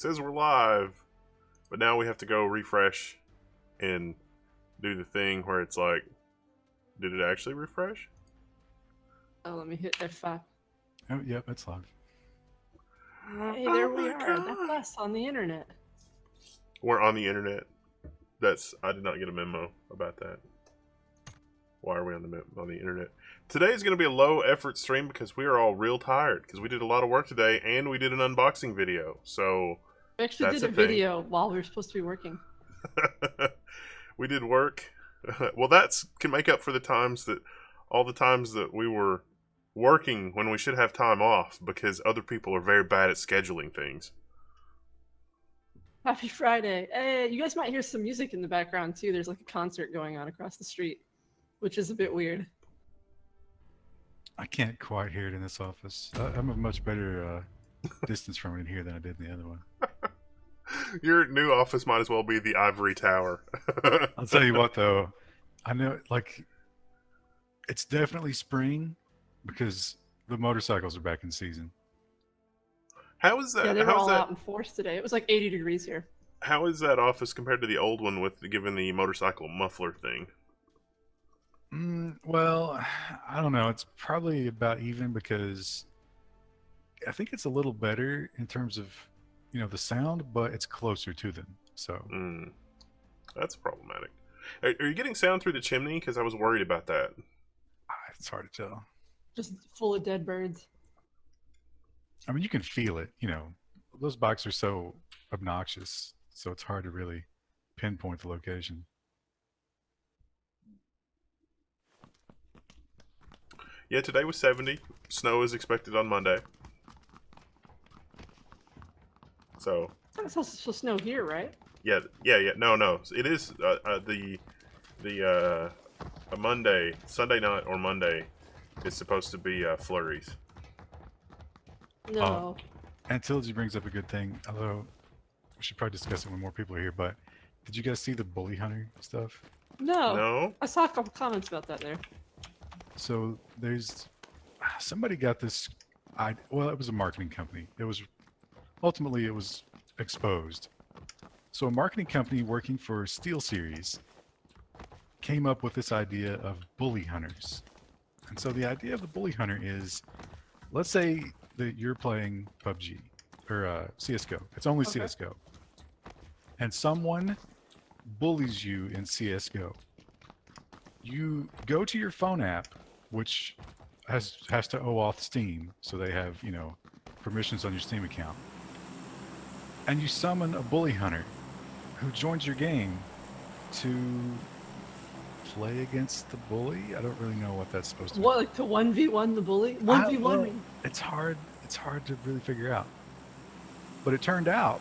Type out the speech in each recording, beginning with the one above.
says we're live, but now we have to go refresh and do the thing where it's like, did it actually refresh? Oh, let me hit F5. Oh, yep, it's live. Hey, there we are. That's us on the internet. We're on the internet. I did not get a memo about that. Why are we on the internet? Today is going to be a low effort stream because we are all real tired because we did a lot of work today and we did an unboxing video. So We actually did a video while we were supposed to be working. We did work. Well, that's can make up for all the times that we were working when we should have time off because other people are very bad at scheduling things. Happy Friday. Hey, you guys might hear some music in the background too. There's like a concert going on across the street, which is a bit weird. I can't quite hear it in this office. I'm a much better distance from it in here than I did in the other one. Your new office might as well be the ivory tower. I'll tell you what, though. I know, like, it's definitely spring because the motorcycles are back in season. How is that? Yeah, they were all out in force today. It was like 80 degrees here. How is that office compared to the old one given the motorcycle muffler thing? Well, I don't know. It's probably about even because I think it's a little better in terms of, the sound, but it's closer to them. So that's problematic. Are you getting sound through the chimney? Because I was worried about that. It's hard to tell. Just full of dead birds. I mean, you can feel it. Those bikes are so obnoxious, so it's hard to really pinpoint the location. Yeah, today was 70. Snow is expected on Monday. So. It's not supposed to snow here, right? Yeah. No. It is a Monday, Sunday night or Monday is supposed to be flurries. No. And Tilgy brings up a good thing, although we should probably discuss it when more people are here, but did you guys see the bully hunter stuff? No. I saw a couple comments about that there. So somebody got this, it was a marketing company. It was exposed. So a marketing company working for SteelSeries came up with this idea of bully hunters. And so the idea of the bully hunter is, let's say that you're playing PUBG or CSGO. It's only CSGO. And someone bullies you in CSGO. You go to your phone app, which has to OAuth Steam, so they have, permissions on your Steam account. And you summon a bully hunter who joins your game to play against the bully. I don't really know what that's supposed to be. What, like to 1v1 the bully? 1v1? It's hard to really figure out. But it turned out,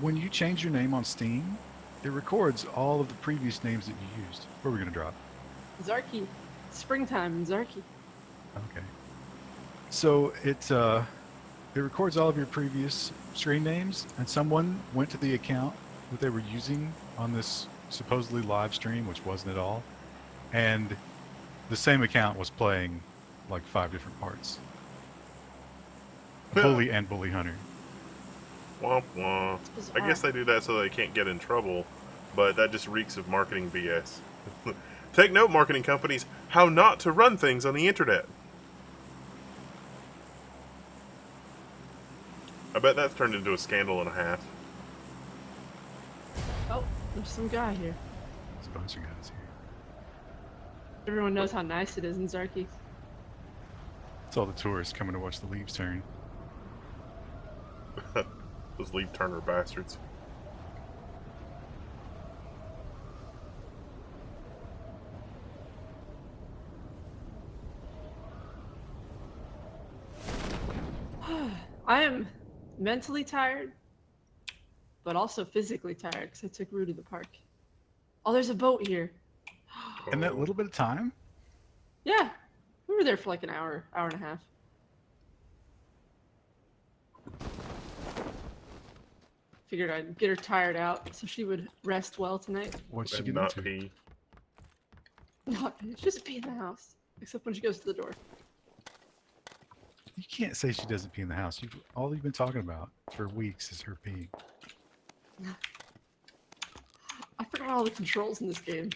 when you change your name on Steam, it records all of the previous names that you used. Where are we going to drop? Zarky. Springtime in Zarky. Okay. So it records all of your previous screen names, and someone went to the account that they were using on this supposedly live stream, which wasn't at all, and the same account was playing like 5 different parts. Bully and bully hunter. Womp womp. I guess they do that so they can't get in trouble, but that just reeks of marketing BS. Take note, marketing companies, how not to run things on the internet. I bet that's turned into a scandal and a half. Oh, there's some guy here. There's a bunch of guys here. Everyone knows how nice it is in Zarky. It's all the tourists coming to watch the leaves turn. Those leaf turner bastards. I am mentally tired, but also physically tired because I took Rue to the park. Oh, there's a boat here. In that little bit of time? Yeah. We were there for like an hour and a half. Figured I'd get her tired out so she would rest well tonight. What'd she get not into? pee. Not just pee in the house. Except when she goes to the door. You can't say she doesn't pee in the house. All you've been talking about for weeks is her peeing. I forgot all the controls in this game.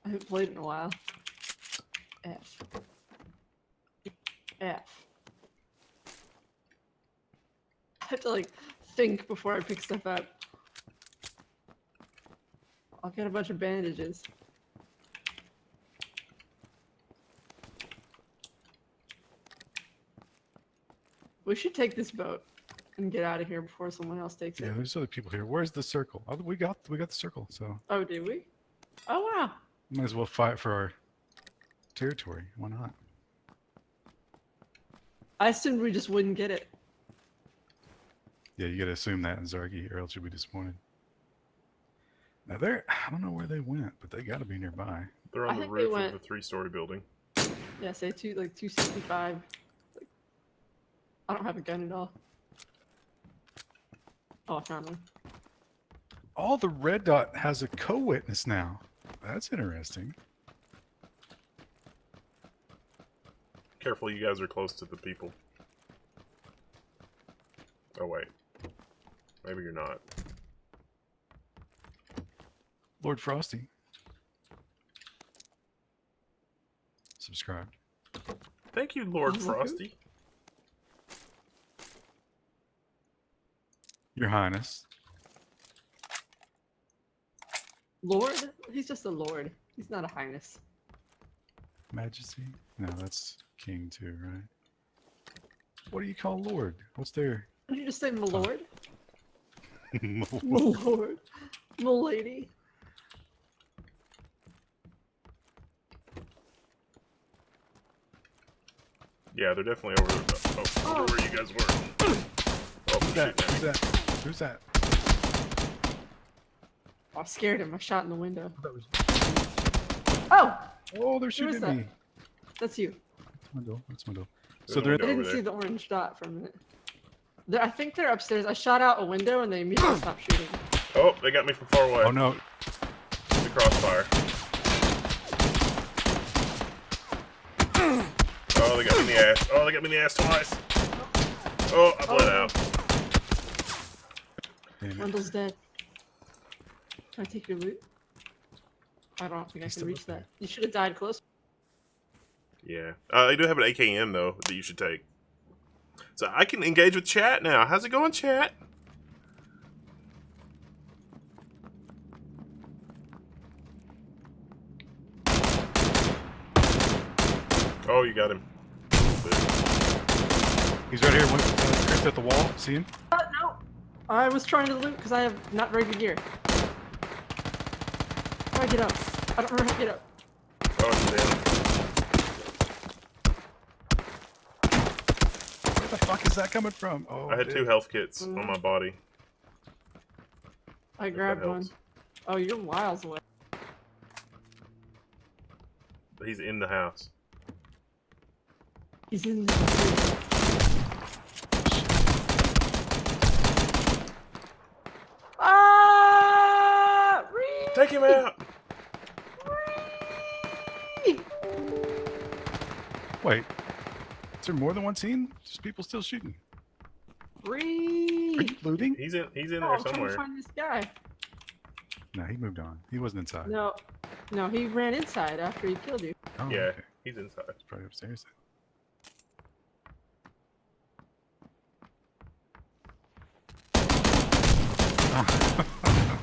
I haven't played in a while. F. F. I have to like think before I pick stuff up. I'll get a bunch of bandages. We should take this boat and get out of here before someone else takes Yeah, it. there's other people here. Where's the circle? Oh, we got the circle. So Oh, did we? Oh wow. might as well fight for our territory. Why not? I assumed we just wouldn't get it. Yeah, you got to assume that in Zargi, or else you'll be disappointed. Now I don't know where they went, but they got to be nearby. They're I on the think they roof went- of the 3-story building. Yeah, say 265. Like, I don't have a gun at all. Oh, I found one. Oh, the red dot has a co-witness now. That's interesting. Careful, you guys are close to the people. Oh wait, maybe you're not. Lord Frosty. Subscribed. Thank you, Lord Mhm. Frosty. Your Highness. Lord? He's just a lord. He's not a highness. Majesty? No, that's king too, right? What do you call lord? What's their... Did you just say my lord? My lord. My lady. Yeah, they're definitely over where you guys were. Oh, Who's that? shit. Who's that? Who's that? Oh, I scared him. I shot in the window. That was... Oh! Oh, they're Who shooting is at that? me. That's you. That's my door. That's my door. There's So a they're... I window. didn't over see there. the orange dot for a minute. I think they're upstairs. I shot out a window and they immediately stopped shooting. Oh, they got me from far away. Oh no. The crossfire. Oh, they got me in the ass. Oh, they got me in the ass twice. Oh, I bled out. Damn it. Wendell's dead. Can I take your loot? I don't think I He's can still reach up there. that. You should have died close. Yeah. I do have an AKM, though, that you should take. So I can engage with chat now. How's it going, chat? Oh, you got him. He's right here. Chris at the wall. See him? No! I was trying to loot because I have not very good gear. How do I get up? I don't remember how to get up. Oh, he's down. Where the fuck is that coming from? Oh, I had dude. 2 health kits on my body. I If that grabbed one. helps. Oh, you're miles away. He's in the house. He's in the... Ah! Take him out! Wait. Is there more than one team? Just people still shooting. Are Ree! you looting? He's in Oh, there I'm trying to somewhere. find this guy. No, he moved on. He wasn't inside. No, no, he ran inside after he killed you. Oh, Yeah, okay. he's inside. He's probably upstairs.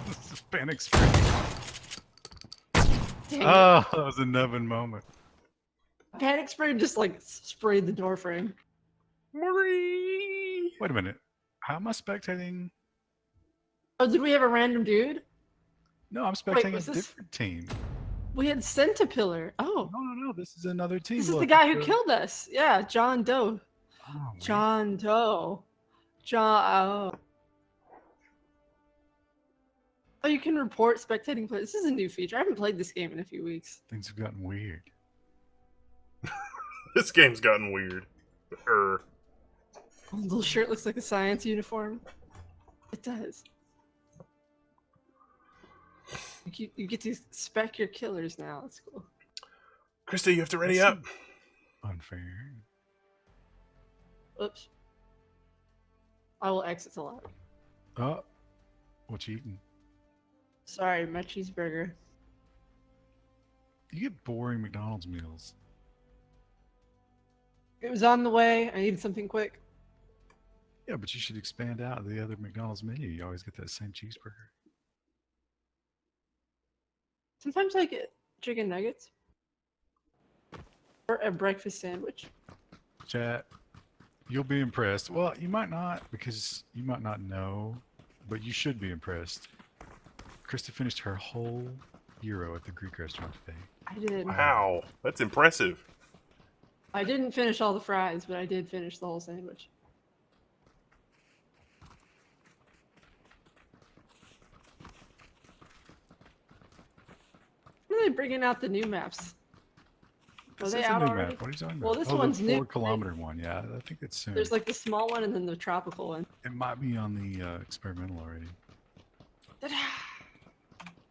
This is panic spray. Dang it. Oh, that was a nubbin moment. Panic spray just like sprayed the door frame. Marie! Wait a minute. How am I spectating? Oh, did we have a random dude? No, I'm spectating was a this- different team. We had Centipillar. Oh, No. This is another team. this is the Look, guy who it's a- killed us. Yeah, John Doe. Oh, wait. John Doe. John. Oh. Oh, you can report spectating play. This is a new feature. I haven't played this game in a few weeks. Things have gotten weird. This game's gotten weird. Oh, the little shirt looks like a science uniform. It does. You get to spec your killers now. That's cool. Krista, you have to ready That's up. Unfair. Oops. I will exit the lobby. Oh, what you eating? Sorry, my cheeseburger. You get boring McDonald's meals. It was on the way. I needed something quick. Yeah, but you should expand out the other McDonald's menu. You always get that same cheeseburger. Sometimes I get chicken nuggets. Or a breakfast sandwich. Chat, you'll be impressed. Well, you might not because you might not know, but you should be impressed. Krista finished her whole gyro at the Greek restaurant today. I did. Wow, that's impressive. I didn't finish all the fries, but I did finish the whole sandwich. When are they bringing out the new maps? This Are they is a out new already? map. What are you talking Well, about? this oh, one's the new. 4-kilometer one. Yeah, I think it's soon. There's like the small one and then the tropical one. It might be on the experimental already.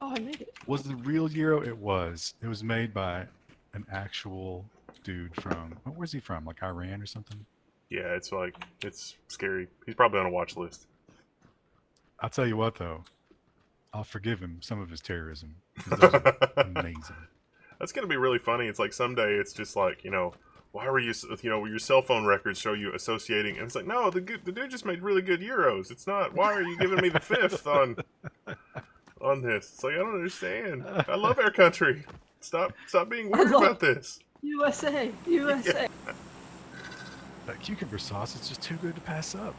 Oh, I made it. Was the real gyro? It was. It was made by an actual dude from. Where's he from? Like Iran or something? Yeah, it's like it's scary. He's probably on a watch list. I'll tell you what, though. I'll forgive him some of his terrorism. 'Cause those are amazing. That's gonna be really funny. It's like someday it's just like, you know, why were you, you know, your cell phone records show you associating, and it's like, no, the dude just made really good euros. It's not. Why are you giving me the fifth on this? It's like I don't understand. I love our country. Stop being weird about this. USA, USA. Yeah. That cucumber sauce is just too good to pass up.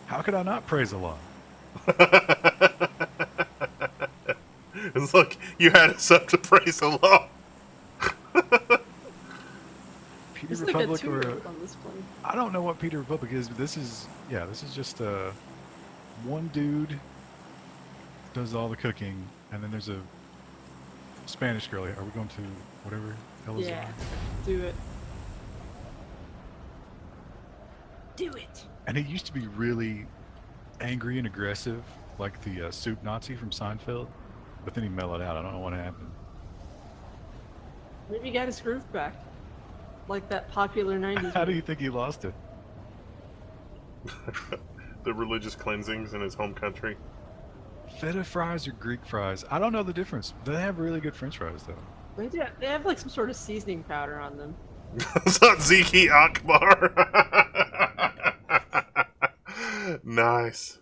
How could I not praise Allah? It's like you had us up to praise Allah. Peter It's Republic like a or two on this plane. I don't know what Peter Republic is, but this is just one dude does all the cooking, and then there's a Spanish girl. Are we going to whatever hell is Yeah, it? do it. Do it. And he used to be really angry and aggressive, like the soup Nazi from Seinfeld, but then he mellowed out. I don't know what happened. Maybe he got his groove back. Like that popular 90s. How do you think he lost it? The religious cleansings in his home country. Feta fries or Greek fries? I don't know the difference. They have really good French fries, though. They have like some sort of seasoning powder on them. Ziki Akbar. Nice.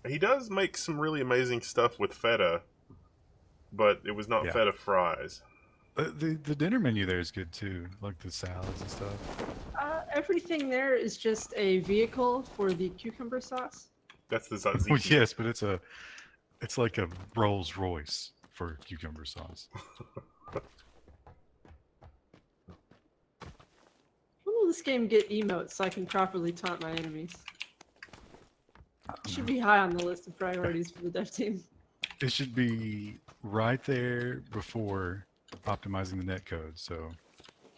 He does make some really amazing stuff with feta, but it was not feta fries. The dinner menu there is good too, like the salads and stuff. Everything there is just a vehicle for the cucumber sauce. That's the Well, tzatziki. yes, but it's like a Rolls Royce for cucumber sauce. When will this game get emotes so I can properly taunt my enemies? It should be high on the list of priorities for the dev team. It should be right there before optimizing the netcode, so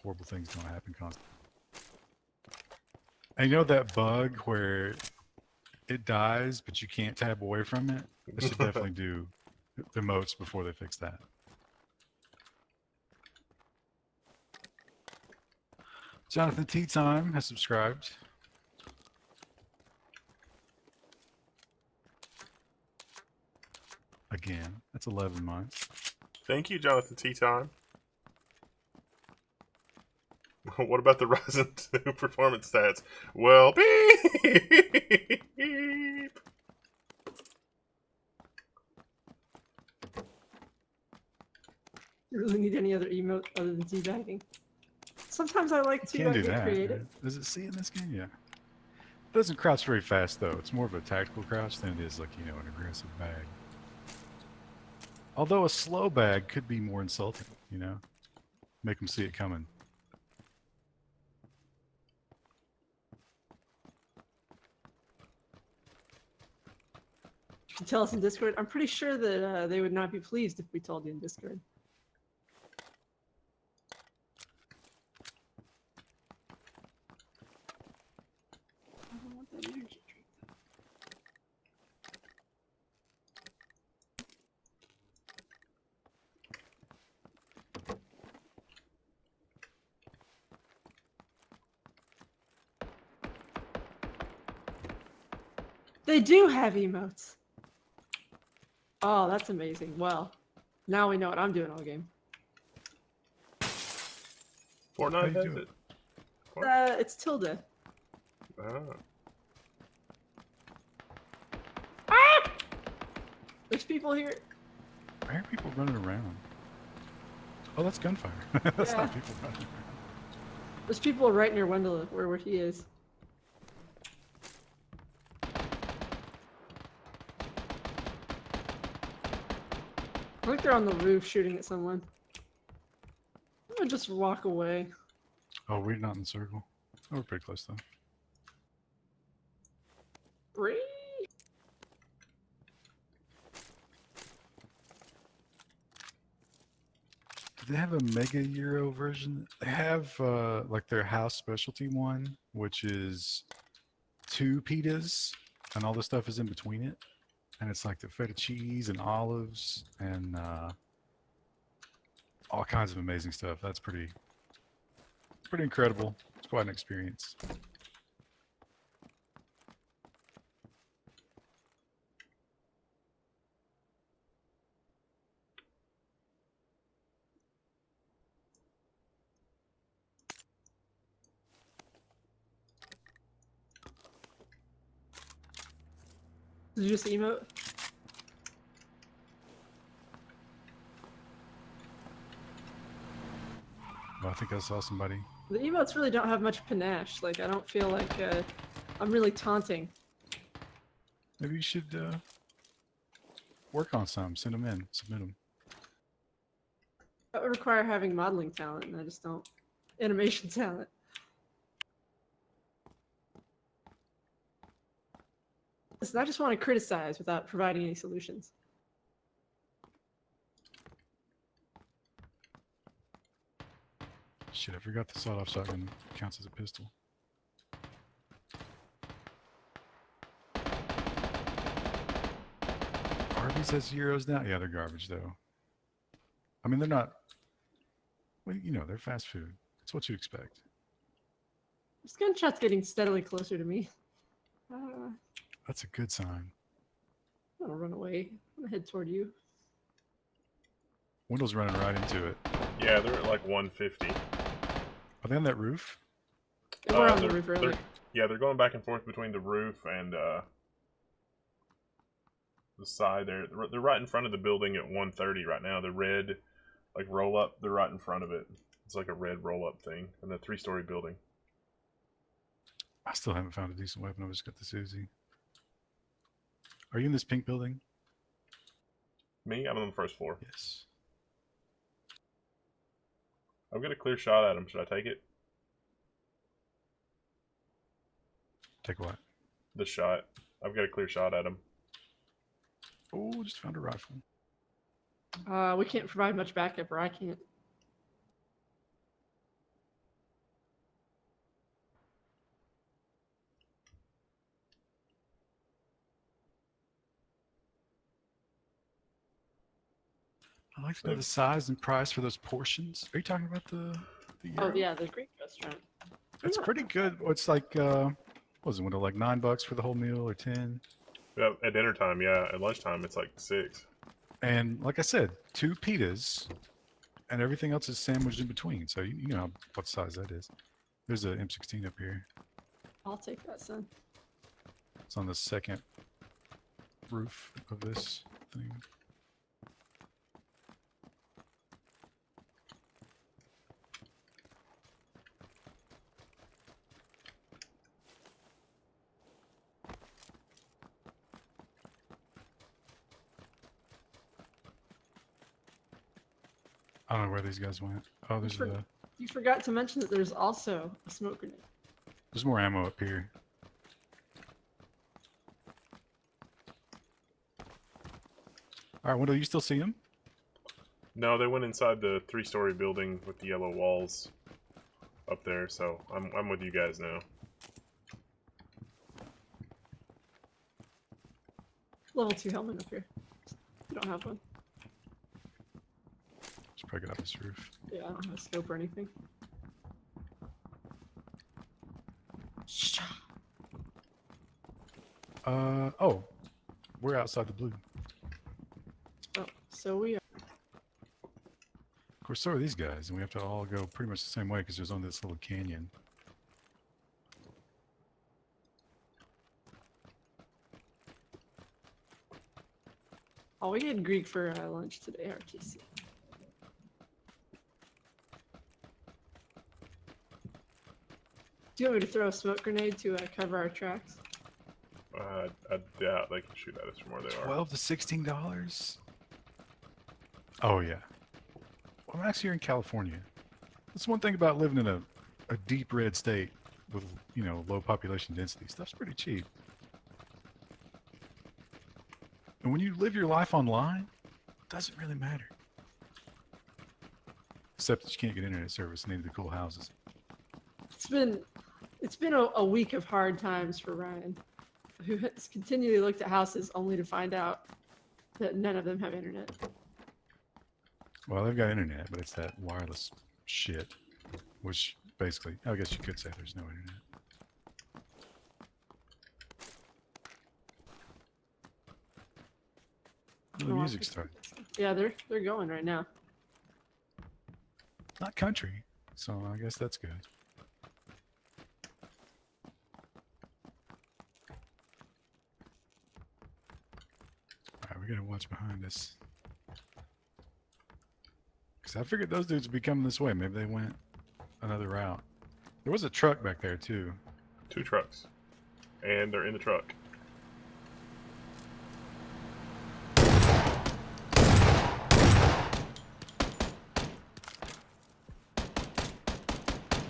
horrible things don't happen constantly. And you know that bug where it dies, but you can't tab away from it? They should definitely do emotes before they fix that. Jonathan Tea Time has subscribed. Again, that's 11 months. Thank you, Jonathan Tea Time. What about the Ryzen 2 performance stats? Well, beep. You really need any other emote other than teabagging? Sometimes I like to You can do get that. creative. Does it see in this game? Yeah. It doesn't crouch very fast, though. It's more of a tactical crouch than it is like, you know, an aggressive bag. Although a slow bag could be more insulting, you know? Make them see it coming. You can tell us in Discord. I'm pretty sure that they would not be pleased if we told you in Discord. I don't want that energy drink, though. They do have emotes. Oh, that's amazing. Well, now we know what I'm doing all game. How Fortnite you has do it. it? It's tilde. Ah. Ah! There's people here. Why are people running around? Oh, that's gunfire. That's Yeah. not people running around. There's people right near Wendell, where he is. I think they're on the roof shooting at someone. I'm gonna just walk away. Oh, we're not in the circle. Oh, we're pretty close though. Bree? Do they have a Mega Euro version? They have like their house specialty one, which is 2 pitas, and all the stuff is in between it. And it's like the feta cheese and olives and all kinds of amazing stuff. That's pretty incredible. It's quite an experience. Did you just emote? Well, I think I saw somebody. The emotes really don't have much panache. Like, I don't feel like I'm really taunting. Maybe you should work on some. Send them in. Submit them. That would require having modeling talent, and I just don't. Animation talent. Listen, I just want to criticize without providing any solutions. Shit, I forgot the sawed-off shotgun counts as a pistol. Arby's has zeros now? Yeah, they're garbage, though. I mean, they're not... Well, you know, they're fast food. That's what you expect. This gunshot's getting steadily closer to me. I'm That's a good sign. gonna run away. I'm gonna head toward you. Wendell's running right into it. Yeah, they're at like 150. Are they on that roof? They were on the they're- roof earlier. Yeah, they're going back and forth between the roof and the side there. They're right in front of the building at 130 right now. The red, like, roll up, they're right in front of it. It's like a red roll up thing in the 3-story building. I still haven't found a decent weapon. I just got the Susie. Are you in this pink building? Me, I'm on the first floor. Yes. I've got a clear shot at him. Should I take it? Take what? The shot. I've got a clear shot at him. Oh, just found a rifle. We can't provide much backup, or I can't. I'd like to know the size and price for those portions. Are you talking about the Oh Euro? yeah, the Greek restaurant. It's pretty good. It's like, what was it, Wendell, like $9 for the whole meal or 10? Yeah, at dinner time, yeah. At lunchtime, it's like 6. And like I said, 2 pitas, and everything else is sandwiched in between. So you know what size that is. There's an M16 up here. I'll take that, son. It's on the second roof of this thing. I don't know where these guys went. Oh, there's You forgot to mention that there's also a smoke grenade. there's more ammo up here. All right, Wendell, you still see him? No, they went inside the 3-story building with the yellow walls up there, so I'm with you guys now. Level 2 helmet up here. You don't have one. Should probably get off this roof. Yeah, I don't have a scope or anything. Oh, we're outside the blue. Oh, so we are. Of course, so are these guys, and we have to all go pretty much the same way because there's only this little canyon. Oh, we had Greek for lunch today, RTC. Do you want me to throw a smoke grenade to cover our tracks? I doubt they can shoot at us from where they are. $12 to $16. Oh yeah. Well, I'm actually here in California. That's one thing about living in a deep red state with low population density. Stuff's pretty cheap. And when you live your life online, it doesn't really matter. Except that you can't get internet service in any of the cool houses. It's been a week of hard times for Ryan, who has continually looked at houses only to find out that none of them have internet. Well, they've got internet, but it's that wireless shit, which basically, I guess you could say there's no internet. The Oh, music started. Yeah, they're going right now. Not country, so I guess that's good. Alright, we gotta watch behind us. Because I figured those dudes would be coming this way. Maybe they went another route. There was a truck back there, too. 2 trucks. And they're in the truck.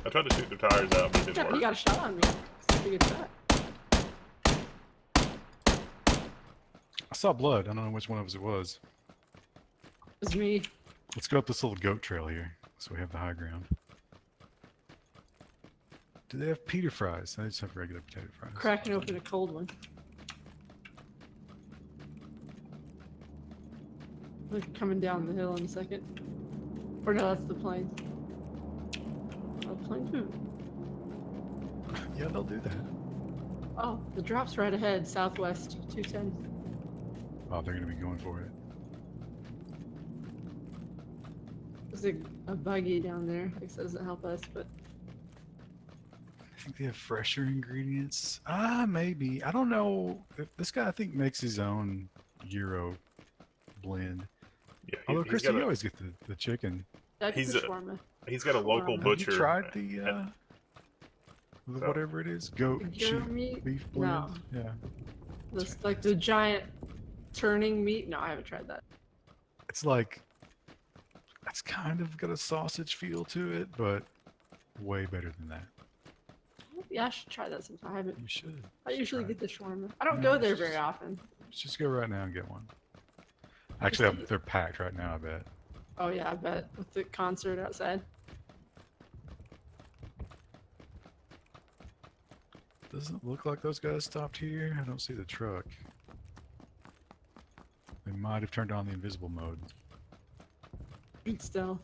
I tried to shoot their tires out, but it didn't You work. got a shot on me. That's a pretty good shot. I saw blood. I don't know which one of us it was. It was me. Let's go up this little goat trail here, so we have the high ground. Do they have pita fries? I just have regular potato fries. Cracking open a cold one. They're coming down the hill in a second. Or no, that's the plane. Oh, plane too. Yeah, they'll do that. Oh, the drop's right ahead, southwest, 210. Oh, they're gonna be going for it. There's a buggy down there. I guess that doesn't help us, but I think they have fresher ingredients. Maybe. I don't know. This guy, I think, makes his own Euro blend. Yeah, Although, he's Christy, got you a, always get the chicken. that's He's the a- shawarma. he's got a local Have Have butcher. you tried the So- whatever it is? Goat, The sheep, gyro meat? beef No. blend? Yeah. This, like the giant turning meat? No, I haven't tried that. It's like, it's kind of got a sausage feel to it, but way better than that. Yeah, I should try that sometime. I haven't. You should. I usually try get it. the shawarma. I don't Yeah, go there it's very just- often. Let's just go right now and get one. Actually, they're packed right now, I bet. Oh yeah, I bet with the concert outside. Doesn't look like those guys stopped here. I don't see the truck. They might have turned on the invisible mode. Good stealth.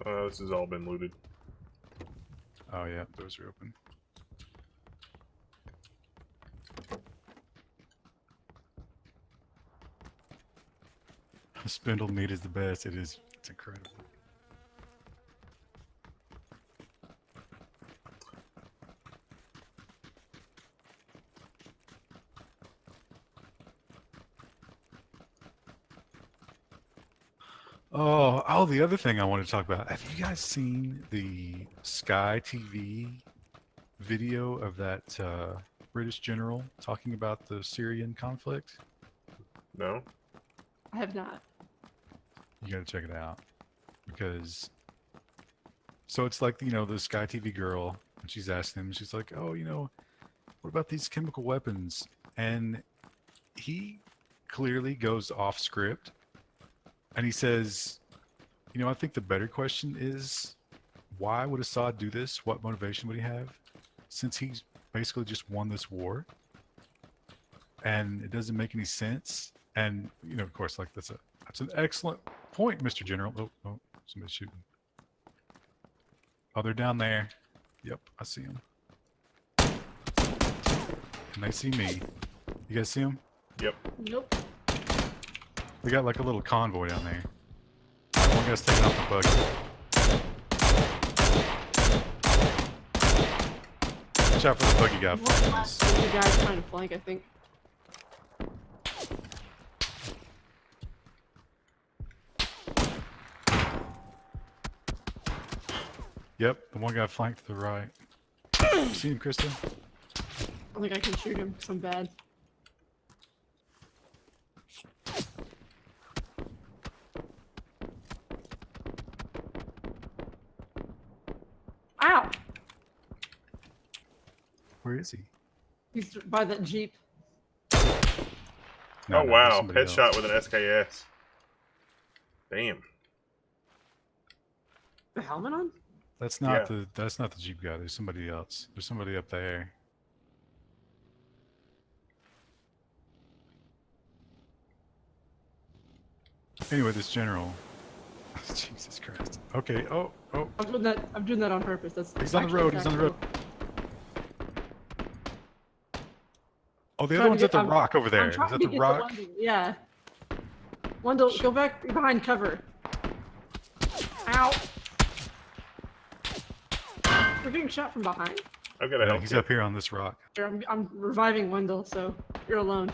This has all been looted. Oh yeah, those are open. Spindle meat is the best. It is. It's incredible. Oh, the other thing I wanted to talk about. Have you guys seen the Sky TV video of that British general talking about the Syrian conflict? No? I have not. You got to check it out because so it's like the Sky TV girl, and she's asking him, she's like, oh, what about these chemical weapons? And he clearly goes off script, and he says, I think the better question is, why would Assad do this? What motivation would he have? Since he's basically just won this war, and it doesn't make any sense. And of course, like that's an excellent point, Mr. General. Oh, somebody's shooting. Oh, they're down there. Yep, I see them. and they see me. You guys see them? Yep. Nope. We got like a little convoy down there. One guy's taking off the buggy. Watch out for the buggy guy. The guy's trying to flank, I think. Yep, the one guy flanked to the right. See him, Kristen? I don't think I can shoot him because I'm bad. Ow! Where is he? He's by that Jeep. No, Oh, no, wow. there's somebody Headshot else. with an SKS. Damn. The helmet on? That's not the Jeep guy. There's somebody else. There's somebody up there. Anyway, this general. Jesus Christ. Okay. Oh. I'm doing that on purpose. That's He's on the actually road. He's on the road. tactical. Oh, the Trying other to one's get- at the I'm- rock over there. I'm Is trying that to the get rock? to Wendell. Yeah. Wendell, go back behind cover. Ow! We're getting shot from behind. I've got to Yeah, help he's you. up here on this rock. Here, I'm reviving Wendell, so you're alone.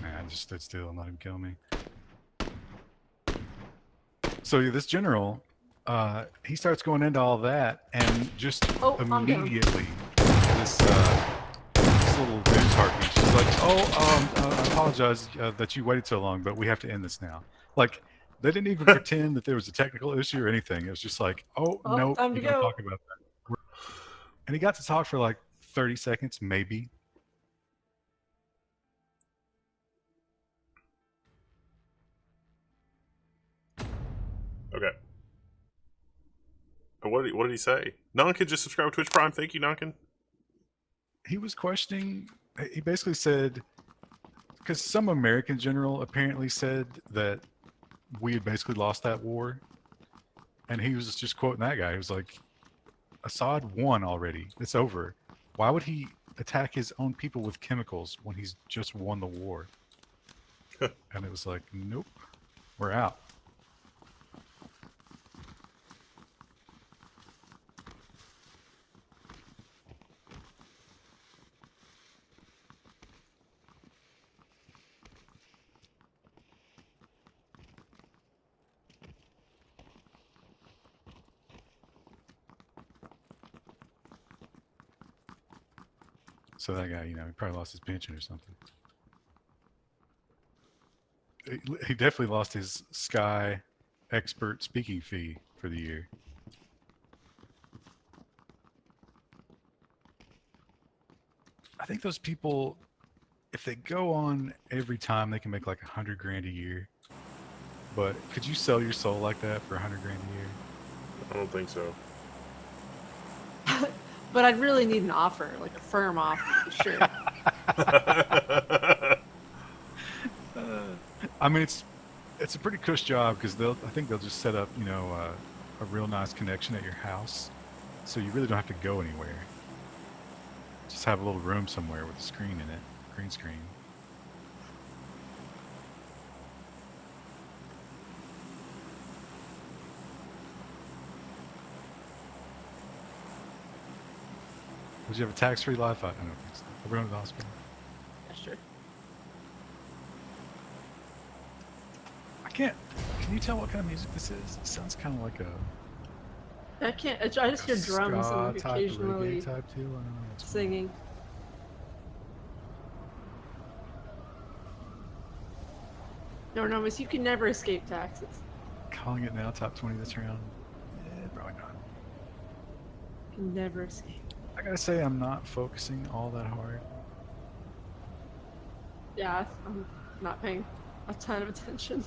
Nah, I just stood still and let him kill me. So yeah, this general, he starts going into all that, and just Oh, I'm down. immediately, this little dude's heartbeat. She's like, I apologize that you waited so long, but we have to end this now. Like, they didn't even pretend that there was a technical issue or anything. It was just like, Oh, nope, time to we don't go. talk about that. And he got to talk for like 30 seconds, maybe. Okay. What did he say? Nonkin just subscribed to Twitch Prime. Thank you, Nonkin. He was questioning. He basically said, because some American general apparently said that we had basically lost that war, and he was just quoting that guy. He was like, Assad won already. It's over. Why would he attack his own people with chemicals when he's just won the war? And it was like, nope, we're out. So that guy, he probably lost his pension or something. He definitely lost his Sky expert speaking fee for the year. I think those people, if they go on every time, they can make like $100 grand a year. But could you sell your soul like that for $100 grand a year? I don't think so. But I'd really need an offer, like a firm offer, for sure. I mean, it's a pretty cush job because I think they'll just set up, a real nice connection at your house, so you really don't have to go anywhere. Just have a little room somewhere with a screen in it, green screen. Would you have a tax-free life? I don't think so. Are we going to the hospital? Yeah, sure. I can't. Can you tell what kind of music this is? It sounds kind of like a. I can't. I just hear drums ska and like type, occasionally reggae type too. I don't know what's going on. singing. No, Miss, you can never escape taxes. Calling it now, top 20 this round. Yeah, probably not. You can never escape. I gotta say, I'm not focusing all that hard. Yeah, I'm not paying a ton of attention.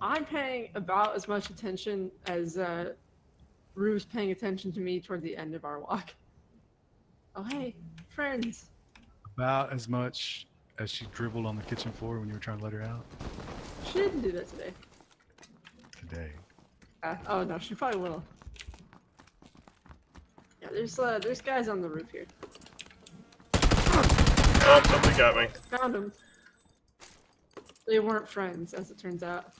I'm paying about as much attention as Rue's paying attention to me toward the end of our walk. Oh, hey, friends. About as much as she dribbled on the kitchen floor when you were trying to let her out She didn't do that today. today. Oh no, she probably will. Yeah, there's guys on the roof here. Oh, something got me. Found them. They weren't friends, as it turns out.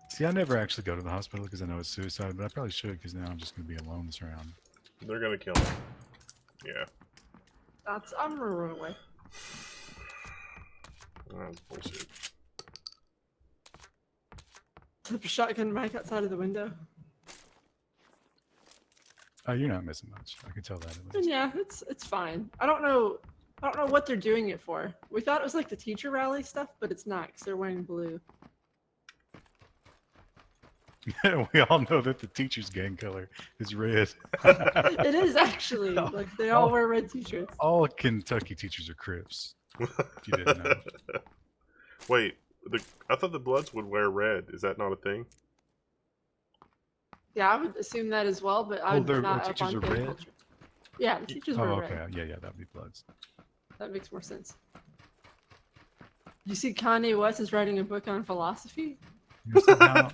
See, I never actually go to the hospital because I know it's suicide, but I probably should because now I'm just going to be alone this round. They're gonna kill me. Yeah. I'm gonna run away. That's bullshit. Flip a shotgun mic outside of the window. Oh, you're not missing much. I can tell that. At And least. yeah, it's fine. I don't know what they're doing it for. We thought it was like the teacher rally stuff, but it's not because they're wearing blue. We all know that the teacher's gang color is red. It is actually like they all wear red t-shirts. All Kentucky teachers are Crips. If you didn't know. Wait, I thought the Bloods would wear red. Is that not a thing? Yeah, I would assume that as well, but I'm their not up teachers on are gang red? culture. Yeah, the teachers Oh, were okay. red. Yeah, that'd be Bloods. That makes more sense. You see, Kanye West is writing a book on philosophy. You know, somehow,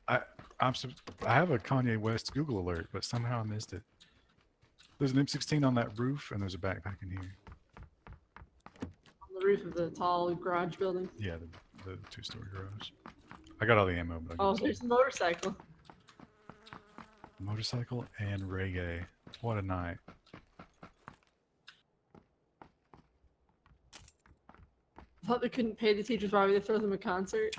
I have a Kanye West Google alert, but somehow I missed it. There's an M16 on that roof, and there's a backpack in here. On the roof of the tall garage building. Yeah, the two-story garage. I got all the ammo. But Oh, there's a motorcycle. motorcycle and reggae. What a night. I thought they couldn't pay the teachers. Why would they throw them a concert?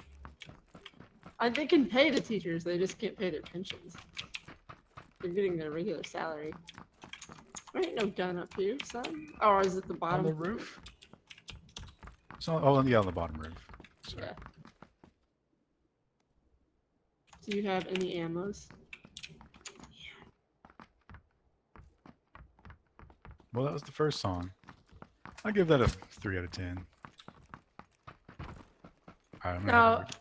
They can pay the teachers. They just can't pay their pensions. They're getting their regular salary. There ain't no gun up here, son. Or is it the On bottom? the roof? So, oh, yeah, on the bottom roof. Sorry. Yeah. Do you have any ammos? Well, that was the first song. I give that a 3 out of 10. Alright, I'm gonna Now, have to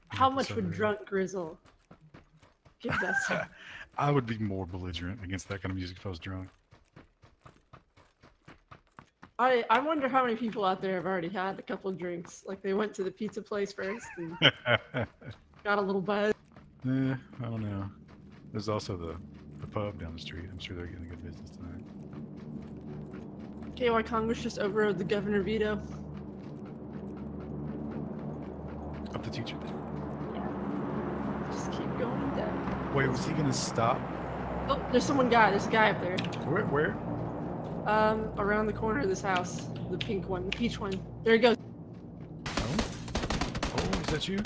how this much would over here. Drunk Grizzle give that song? I would be more belligerent against that kind of music if I was drunk. I wonder how many people out there have already had a couple drinks. Like they went to the pizza place first and got a little buzz. I don't know. There's also the pub down the street. I'm sure they're getting good business tonight. Okay, why Congress just overrode the governor veto? Up the teacher there. Just keep going down. Wait, was he gonna stop? Oh, there's a guy up there. Where? Around the corner of this house. The pink one, the peach one. There he goes. Oh, is that you?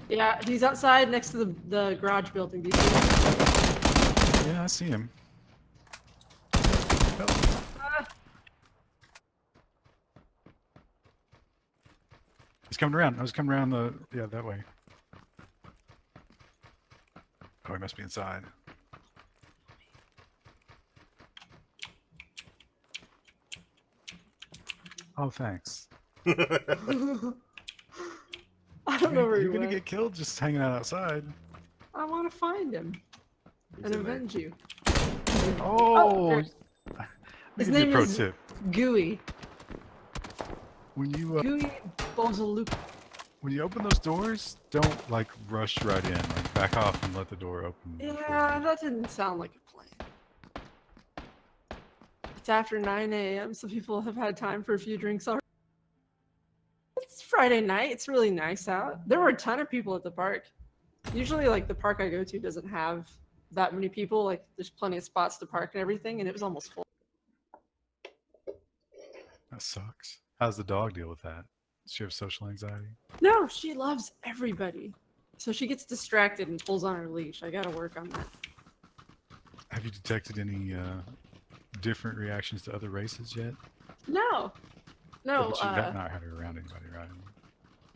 Yeah, he's outside next to the garage building. Do you see him? Yeah, I see him. Ah, He's coming around. I was coming around that way. Oh, he must be inside. Oh, thanks. I don't know where You're he gonna went. get killed just hanging out outside. I want to find him and avenge you. Oh, there- His name pro is tip. Gooey. When you Gooey Bozaluka. when you open those doors, don't like rush right in. Like back off and let the door open. before Yeah, you- that didn't sound like a plan. It's after 9 a.m., so people have had time for a few drinks already. It's Friday night. It's really nice out. There were a ton of people at the park. Usually, like, the park I go to doesn't have that many people. Like, there's plenty of spots to park and everything, and it was almost full. That sucks. How's the dog deal with that? Does she have social anxiety? No, she loves everybody. So she gets distracted and pulls on her leash. I gotta work on that. Have you detected any different reactions to other races yet? No. No, But you've not had her around anybody, right?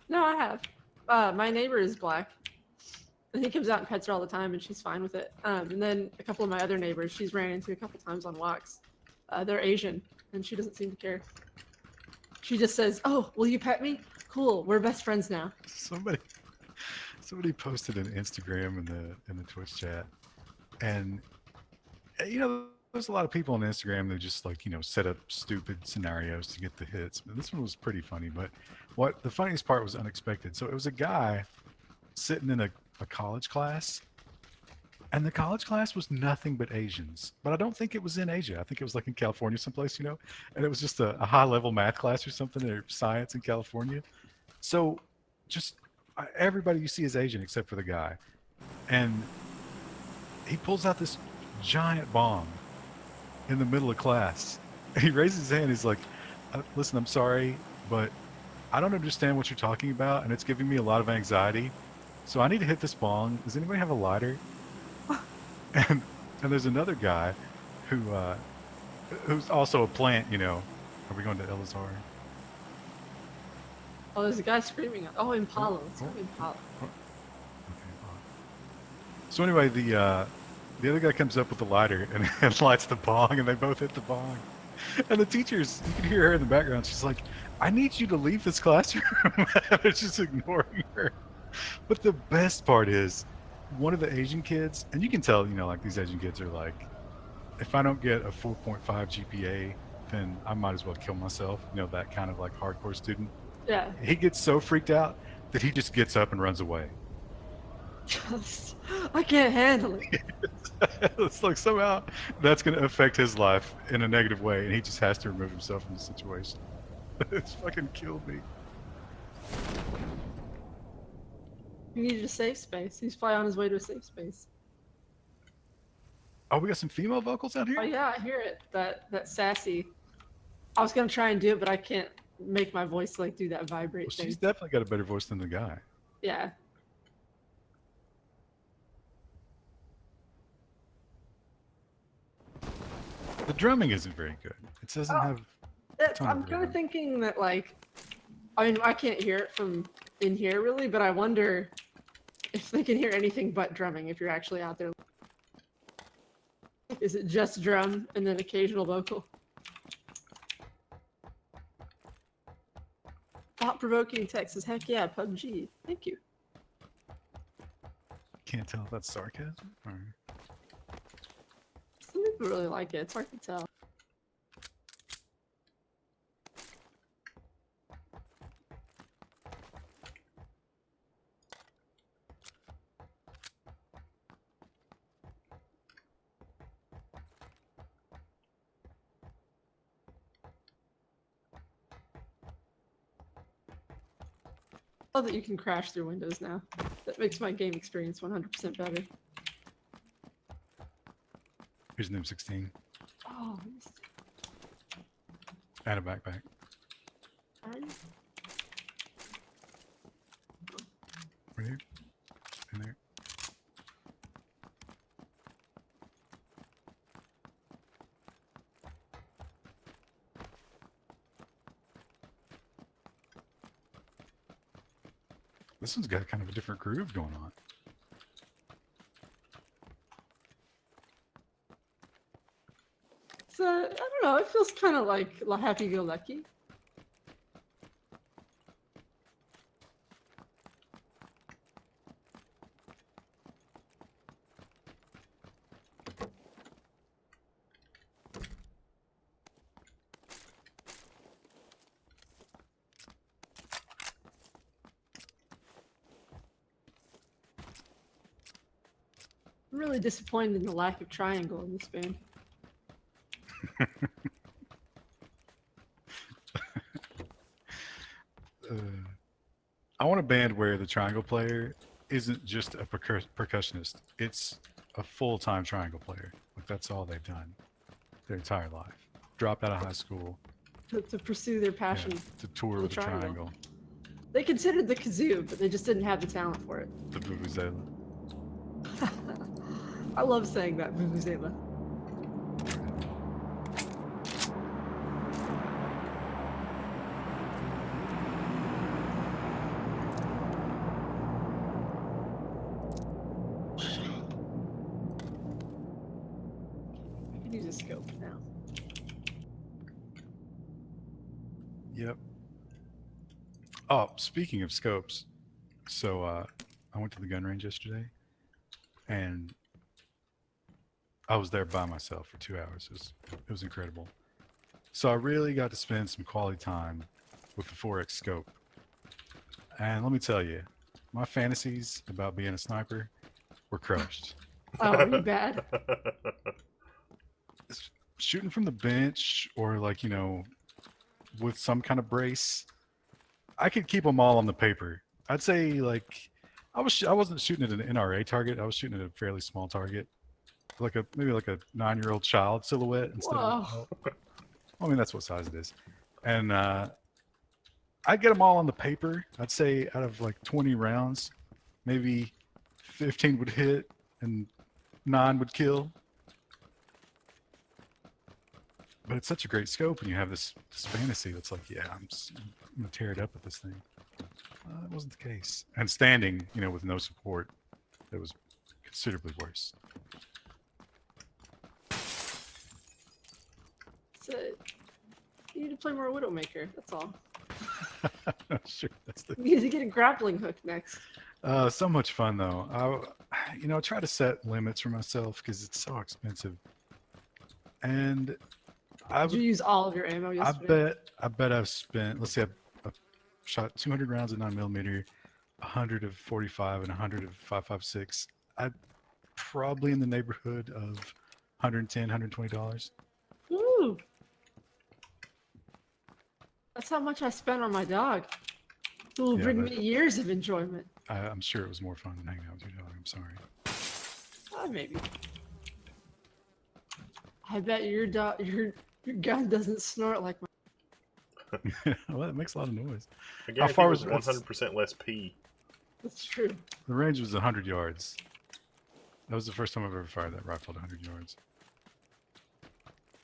no, I have. My neighbor is black. And he comes out and pets her all the time, and she's fine with it. And then a couple of my other neighbors, she's ran into a couple times on walks. They're Asian, and she doesn't seem to care. She just says, "Oh, will you pet me? Cool, we're best friends now." Somebody posted an Instagram in the Twitch chat, and you know, there's a lot of people on Instagram that just like, you know, set up stupid scenarios to get the hits. But this one was pretty funny. But what the funniest part was unexpected. So it was a guy sitting in a college class, And the college class was nothing but Asians. But I don't think it was in Asia. I think it was like in California someplace, you know? And it was just a high level math class or something, or science in California. So just everybody you see is Asian except for the guy. And he pulls out this giant bomb in the middle of class. He raises his hand. He's like, listen, I'm sorry, but I don't understand what you're talking about, and it's giving me a lot of anxiety. So I need to hit this bong. Does anybody have a lighter? And there's another guy who who's also a plant. You know, are we going to Elazar? Oh, there's a guy screaming. Oh, Impala. Oh, Let's go oh, Impala. oh. Okay. So anyway, the other guy comes up with the lighter and lights the bong, and they both hit the bong. And the teachers, you can hear her in the background. She's like, "I need you to leave this classroom." They're just ignoring her. But the best part is, one of the Asian kids, and you can tell, you know, like these Asian kids are like, if I don't get a 4.5 GPA, then I might as well kill myself. You know, that kind of like hardcore student. Yeah. He gets so freaked out that he just gets up and runs away. Just, I can't handle it. It's like somehow that's going to affect his life in a negative way, and he just has to remove himself from the situation. It's fucking killed me. He needed a safe space. He's probably on his way to a safe space. Oh, we got some female vocals out here? Oh yeah, I hear it. That sassy. I was gonna try and do it, but I can't make my voice like do that vibrate Well, thing. she's definitely got a better voice than the guy. Yeah. The drumming isn't very good. It doesn't have a ton I'm of kind of rhythm. thinking that like, I mean, I can't hear it from in here really, but I wonder if they can hear anything but drumming if you're actually out there. Is it just drum and then occasional vocal? Thought-provoking text says, heck yeah, PUBG. Thank you. Can't tell if that's sarcasm or... Some people really like it. It's hard to tell. I love that you can crash through windows now. That makes my game experience 100% better. Here's an M16 Oh, and a backpack. sorry. Right here. In there. This one's got kind of a different groove going on. It's I don't know. It feels kind of like happy-go-lucky. I'm really disappointed in the lack of triangle in this band. I want a band where the triangle player isn't just a percussionist. It's a full-time triangle player. Like that's all they've done their entire life. Dropped out of high school To pursue their passion. to tour the with the triangle. triangle. They considered the kazoo, but they just didn't have the talent for it. The vuvuzela. I love saying that, vuvuzela. I can use a scope now. Yep. Oh, speaking of scopes, so I went to the gun range yesterday, and I was there by myself for 2 hours. It was incredible. So I really got to spend some quality time with the 4X scope. And let me tell you, my fantasies about being a sniper were crushed. Oh, are you bad? Shooting from the bench or like, with some kind of brace, I could keep them all on the paper. I'd say like I wasn't shooting at an NRA target. I was shooting at a fairly small target, like maybe like a 9-year-old child silhouette instead of an Whoa. adult. I mean that's what size it is, and I'd get them all on the paper. I'd say out of like 20 rounds, maybe 15 would hit and 9 would kill. But it's such a great scope, and you have this fantasy that's like, yeah, I'm gonna tear it up with this thing. That wasn't the case. And standing, with no support, it was considerably worse. So, you need to play more Widowmaker. That's all. Sure, that's the. You need to get a grappling hook next. So much fun though. I try to set limits for myself because it's so expensive. And Did you use all of your ammo yesterday? I bet I've spent. Let's see, I've shot 200 rounds of 9mm, 100 of 45, and 100 of 5.56. I probably in the neighborhood of $110, $120. Woo! That's how much I spent on my dog. It will Yeah, bring but- me years of enjoyment. I'm sure it was more fun than hanging out with your dog. I'm sorry. Maybe. I bet your dog, your gun doesn't snort like mine. Well, it makes a lot of noise. I guarantee far it was was- 100% less pee. That's true. The range was 100 yards. That was the first time I've ever fired that rifle at 100 yards.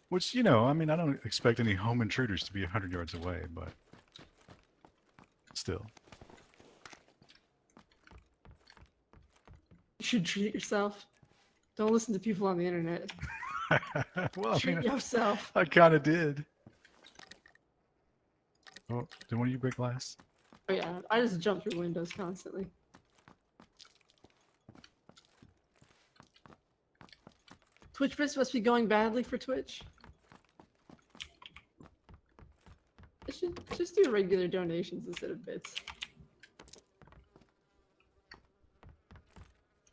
Which, I don't expect any home intruders to be 100 yards away, but still. You should treat yourself. Don't listen to people on the internet. Well, I Treat mean, yourself. I kind of did. Oh, did one of you break glass? Oh yeah, I just jump through windows constantly. Twitch bits must be going badly for Twitch. I should just do regular donations instead of bits.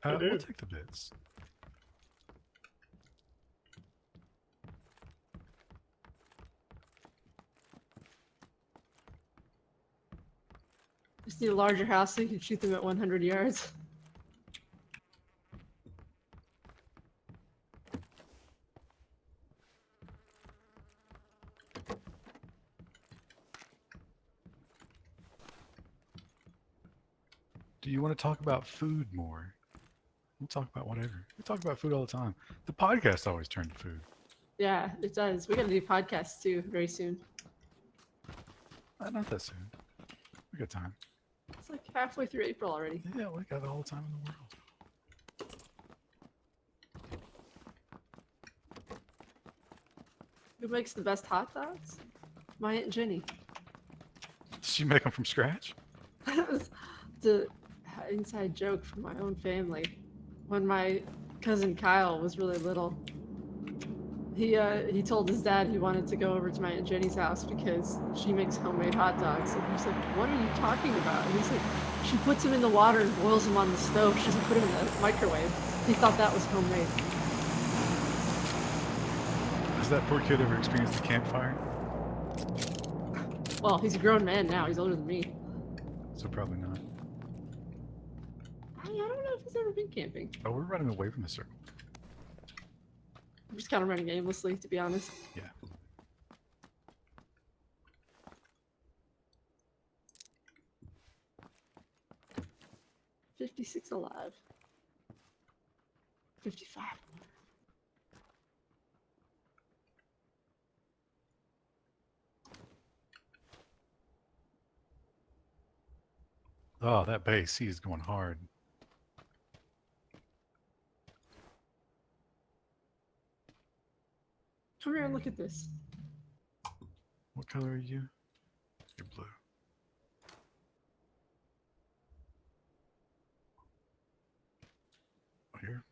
I do. We'll take the bits. Just need a larger house so you can shoot them at 100 yards. Do you want to talk about food more? We'll talk about whatever. We talk about food all the time. The podcast always turned to food. Yeah, it does. We gotta do podcasts too very soon. Not that soon. We got time. It's like halfway through April already. Yeah, we got all the time in the world. Who makes the best hot dogs? My Aunt Jenny. Did she make them from scratch? That was the inside joke from my own family. When my cousin Kyle was really little, he told his dad he wanted to go over to my Aunt Jenny's house because she makes homemade hot dogs. And he's like, "What are you talking about?" And he's like, "She puts them in the water and boils them on the stove. She doesn't put them in the microwave." He thought that was homemade. Has that poor kid ever experienced a campfire? Well, he's a grown man now. He's older than me. So probably not. I don't know if he's ever been camping. Oh, we're running away from the circle. I'm just kind of running aimlessly, to be honest. Yeah. "56 alive. 55. Oh, that base. He is going hard. Come here and look at this. What color are you? You're blue. Oh, you're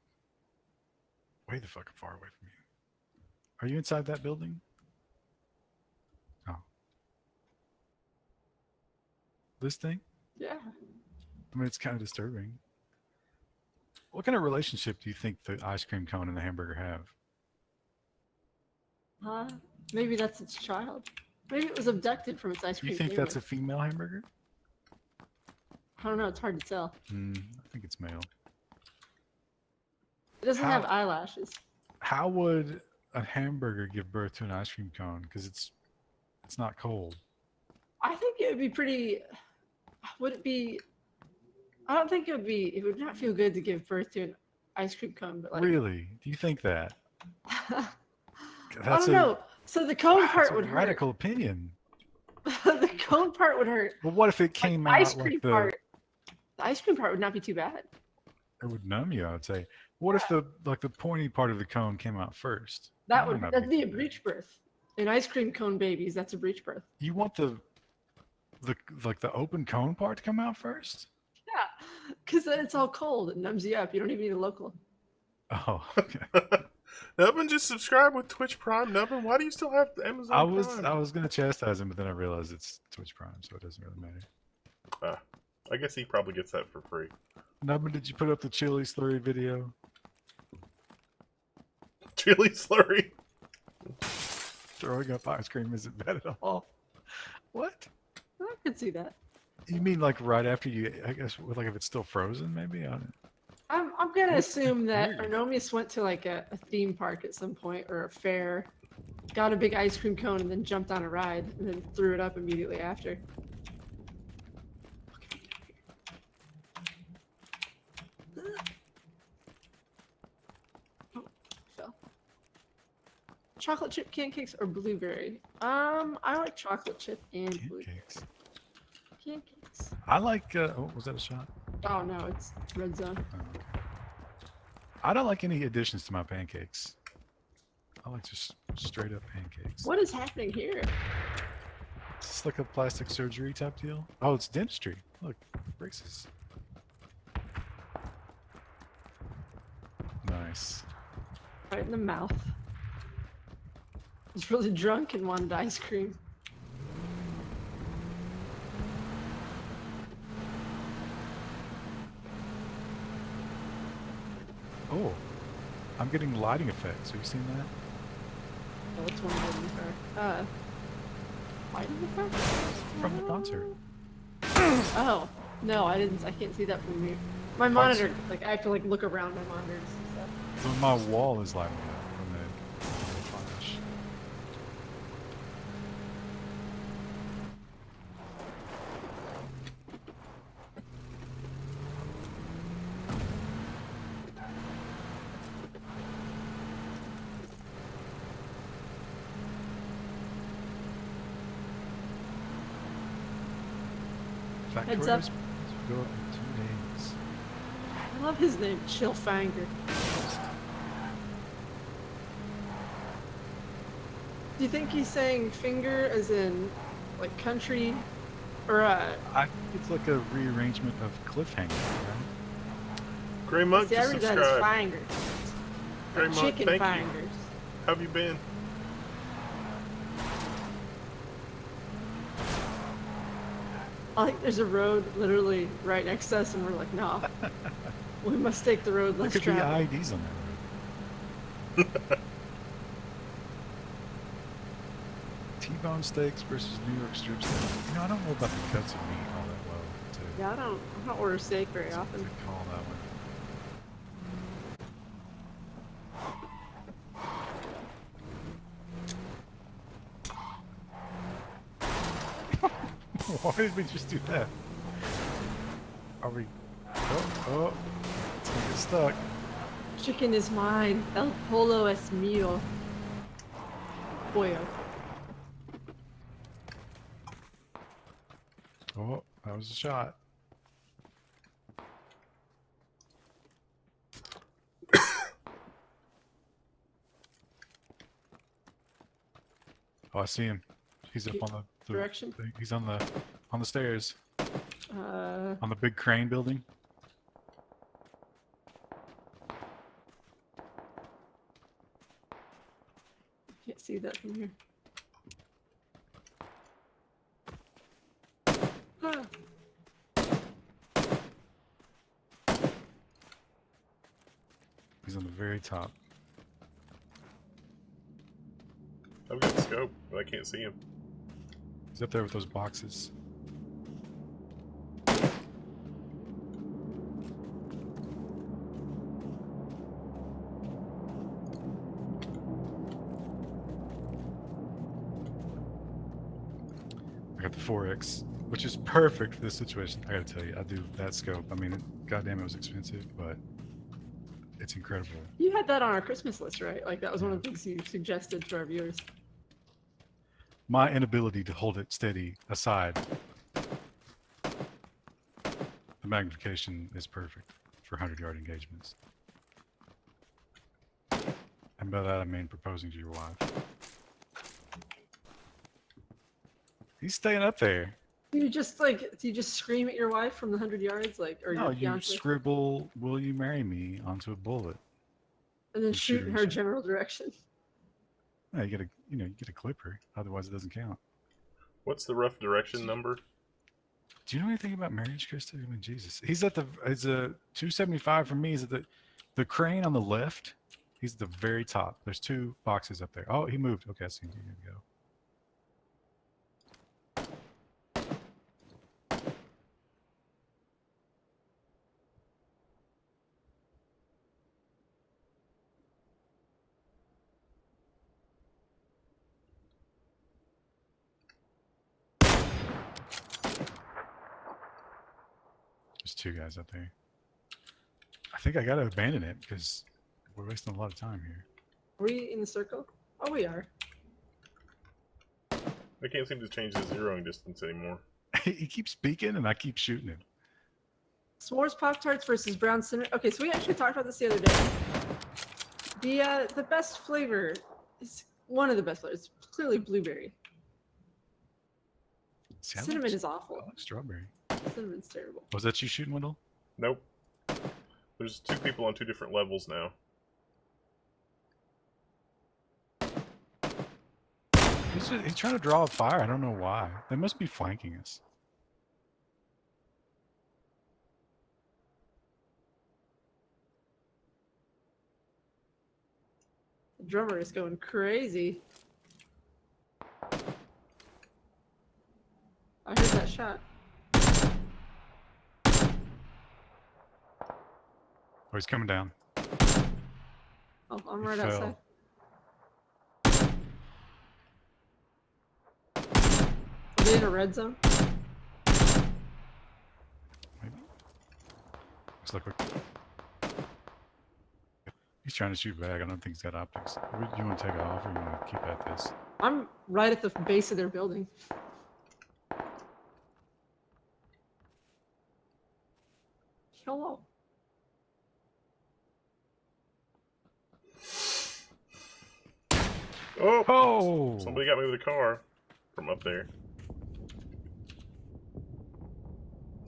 way the fucking far away from you. Are you inside that building? Oh. This thing? Yeah. I mean, it's kind of disturbing. What kind of relationship do you think the ice cream cone and the hamburger have? Maybe that's its child. Maybe it was abducted from its ice Do you cream think family. that's a female hamburger? I don't know. It's hard to tell. I think it's male. It doesn't How- have eyelashes. How would a hamburger give birth to an ice cream cone? Because it's not cold. I think it would be pretty. Would it be? I don't think it would be. It would not feel good to give birth to an ice cream cone, but like. Really? Do you think that? I That's don't know. So the cone that's part a would hurt. radical opinion. The cone part would hurt. But what if it Like, came the out ice cream like the? part. The ice cream part would not be too bad. It would numb you, I would say. What if the pointy part of the cone came out first? That'd not be a too bad. breech birth. In ice cream cone babies, that's a breech birth. You want the open cone part to come out first? Yeah, because then it's all cold. It numbs you up. You don't even need a local. Oh, okay. Nubbin, just subscribe with Twitch Prime. Nubbin, why do you still have Amazon Prime? I was gonna chastise him, but then I realized it's Twitch Prime, so it doesn't really matter. I guess he probably gets that for free. Nubbin, did you put up the chili slurry video? Chili slurry. Throwing up ice cream isn't bad at all. What? I could see that. You mean like right after you? I guess like if it's still frozen, maybe. I'm gonna assume that weird. Arnomius went to like a theme park at some point or a fair, got a big ice cream cone, and then jumped on a ride and then threw it up immediately after. Oh, fell. Chocolate chip pancakes or blueberry? I like chocolate chip and blueberry Pancakes. pancakes. I like. Oh, was that a shot? Oh no, it's red zone. Oh, okay. I don't like any additions to my pancakes. I like just straight up pancakes. What is happening here? Is this like a plastic surgery type deal? Oh, it's dentistry. Look, braces. Nice. Right in the mouth. He's really drunk and wanted ice cream. Oh, I'm getting lighting effects. Have you seen that? Oh, what's one good in the car? Lighting effect? From the concert. Oh, no, I didn't. I can't see that from here. My monitor, like, I have to like look around my monitors and stuff. So my wall is lighting up from the flash. Heads up. Factorials go up in 2 days. I love his name, Chillfanger. Do you think he's saying finger as in like country, or I think it's like a rearrangement of cliffhanger, right? Gray Monk, see, I just read that as subscribe. fingers, Gray like Monk, chicken thank you. fingers. How have you been? I think there's a road literally right next to us, and we're like, no, we must take the road There less could be traveled. IEDs on that road. T-bone steaks versus New York strip steak. You know, I don't know about the cuts of meat all that well to, Yeah, I don't order steak very often. to call that one. Why did we just do that? Are we? Oh, it's gonna get stuck. Chicken is mine. El polo es mío. Pollo. Oh, that was a shot. Oh, I see him. He's up on the Direction? thing. He's on the stairs. Uh, On the big crane building. can't see that from here. Ah. top. I've got the scope, but I can't see him. He's up there with those boxes. I got the 4X, which is perfect for this situation. I gotta tell you, I do that scope. I mean, goddamn, it was expensive, but it's incredible. You had that on our Christmas list, right? Like that was one Yeah. of the things you suggested to our viewers. My inability to hold it steady aside, the magnification is perfect for 100-yard engagements. And by that I mean proposing to your wife. He's staying up there. Do you just scream at your wife from the 100 yards, like, or No, your you fiance, scribble "Will you marry me" onto a bullet. and then and shoot in in her the shot. general direction? Yeah, you get a clipper. Otherwise, it doesn't count. What's the rough direction number? Do you know anything about marriage, Krista? I mean, Jesus. He's a 275 for me. He's at the crane on the left. He's at the very top. There's 2 boxes up there. Oh, he moved. Okay, I see him. Here we go. There's 2 guys up there. I think I gotta abandon it because we're wasting a lot of time here. Are we in the circle? Oh, we are. I can't seem to change the zeroing distance anymore. He keeps peeking and I keep shooting him. S'mores Pop-Tarts versus brown cinnamon. Okay, so we actually talked about this the other day. The best flavor is one of the best flavors. It's clearly blueberry. See, I Cinnamon like- is awful. I like strawberry. Cinnamon's terrible. Was that you shooting, Wendell? Nope. There's 2 people on 2 different levels now. He's trying to draw a fire. I don't know why. They must be flanking us. The drummer is going crazy. I heard that shot. Oh, he's coming down. Oh, I'm He right fell. outside. Are they in a red zone? Maybe. Looks like he's trying to shoot back. I don't think he's got optics. Do you want to take it off or you want to keep at this? I'm right at the base of their building. Hello. Oh! Oh! Somebody got me with a car from up there.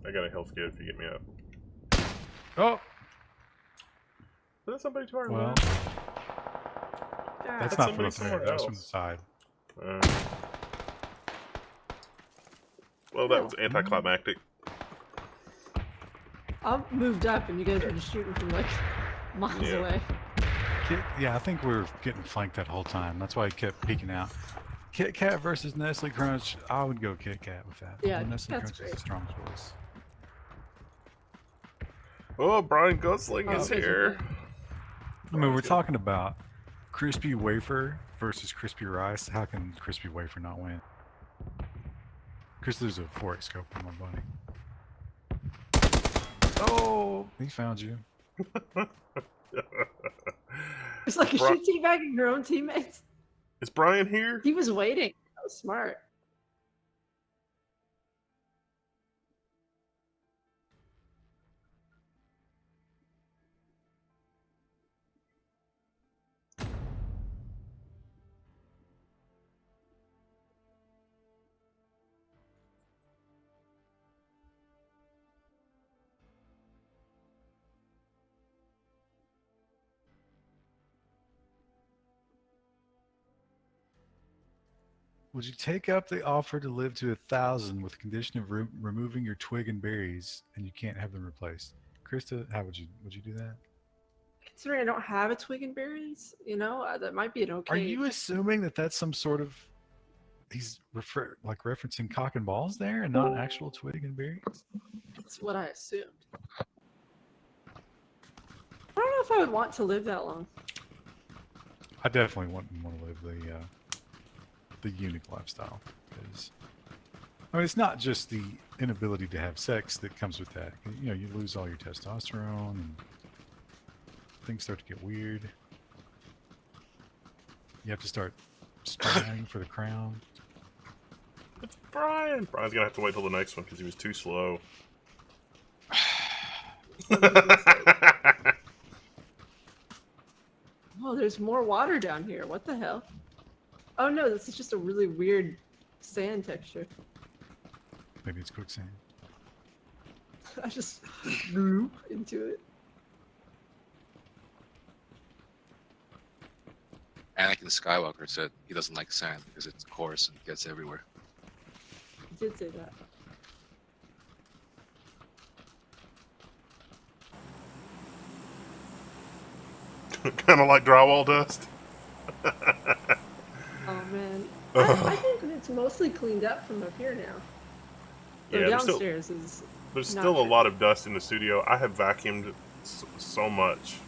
I got a health kit if you get me up. Oh! Is that somebody to our Well, left? that's That's not from somebody up there. somewhere That was from the else. side. Well, that was anticlimactic. I moved up and you guys were just shooting from like miles Yeah. away. Yeah, I think we were getting flanked that whole time. That's why he kept peeking out. Kit Kat versus Nestle Crunch. I would go Kit Kat with that. Yeah, Nestle Kit Kat's Crunch is the strong choice. Oh, Brian Gosling Oh, is okay, here. I mean, we're Good. talking about crispy wafer versus crispy rice. How can crispy wafer not win? Because there's a 4X scope on my buddy. Oh, he found you. It's like, is Bri- she teabagging her own teammates? Is Brian here? He was waiting. That was smart. Would you take up the offer to live to 1,000 with the condition of removing your twig and berries, and you can't have them replaced? Krista, how would you do that? considering I don't have a twig and berries, that might be an okay. Are you assuming that that's some sort of he's referencing cock and balls there, and not actual twig and berries? That's what I assumed. I don't know if I would want to live that long. I definitely want to live the unique lifestyle, because I mean, it's not just the inability to have sex that comes with that. You lose all your testosterone, and things start to get weird. You have to start spying for the crown. It's Brian. Brian's gonna have to wait till the next one because he was too slow. Oh, there's more water down here. What the hell? Oh no, this is just a really weird sand texture. Maybe it's quicksand. I just bloop into it. Anakin Skywalker said he doesn't like sand because it's coarse and gets everywhere. He did say that. Kind of like drywall dust. Oh man, I think it's mostly cleaned up from up here now. So Yeah, downstairs is. There's not still a good. lot of dust in the studio. I have vacuumed so much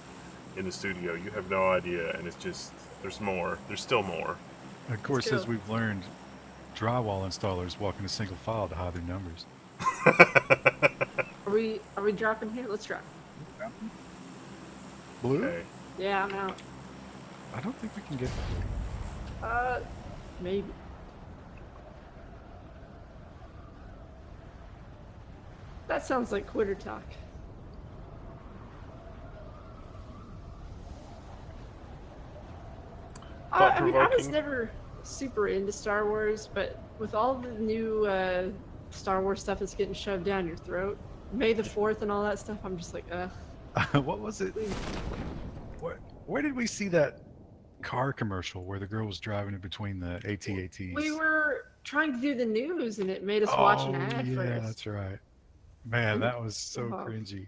in the studio. You have no idea, and it's just there's more. There's still more. Of course, True. as we've learned, drywall installers walk in a single file to hide their numbers. Are we dropping here? Let's drop. Blue? Okay. Yeah, I'm out. I don't think we can get Maybe. That sounds like quitter talk. I mean, I was Thought-provoking. never super into Star Wars, but with all the new Star Wars stuff that's getting shoved down your throat, May the 4th and all that stuff, I'm just like, ugh. what was it? please. Where did we see that car commercial where the girl was driving in between the AT-ATs? We were trying to do the news, and it made us watch an ad yeah, first. that's right. Man, And- that was so oh. cringy.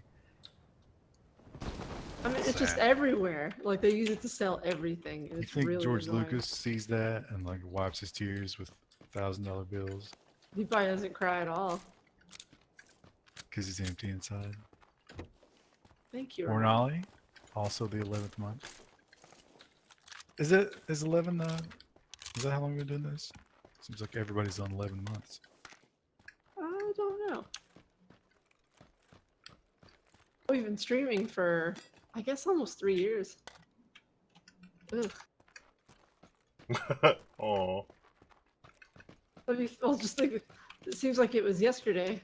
I mean, it's just Sad. everywhere. Like, they use it to sell everything. And You it's think really George annoying. Lucas sees that and like wipes his tears with $1,000 bills He probably doesn't cry at all. because he's empty inside? Thank you. Ornali, also the 11th month. Is 11? Is that how long we've been doing this? Seems like everybody's on 11 months. I don't know. We've been streaming for, I guess, almost 3 years. Ugh. Oh. I'll just think it seems like it was yesterday.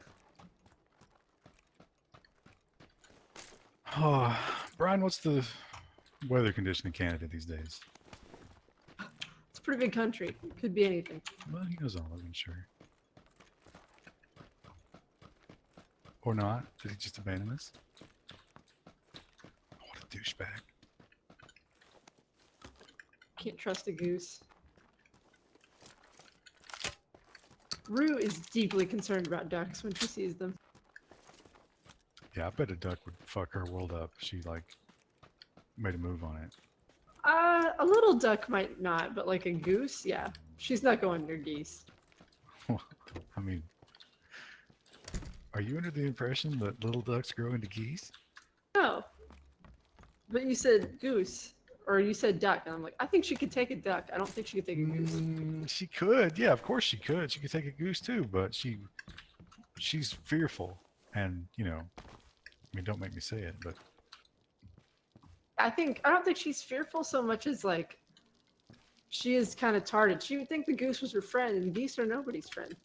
Oh, Brian, what's the weather condition in Canada these days? It's a pretty big country. It could be anything. Well, he knows all of them, sure. Or not? Did he just abandon us? What a douchebag. Can't trust a goose. Rue is deeply concerned about ducks when she sees them. Yeah, I bet a duck would fuck her world up if she, like, made a move on it. A little duck might not, but like a goose, yeah. She's not going near geese. I mean, are you under the impression that little ducks grow into geese? No. But you said goose. Or you said duck, and I'm like, I think she could take a duck. I don't think she could take a goose. She could. Yeah, of course she could. She could take a goose too, but she's fearful. And, I mean, don't make me say it, but I don't think she's fearful so much as like she is kind of tarded. She would think the goose was her friend, and geese are nobody's friend.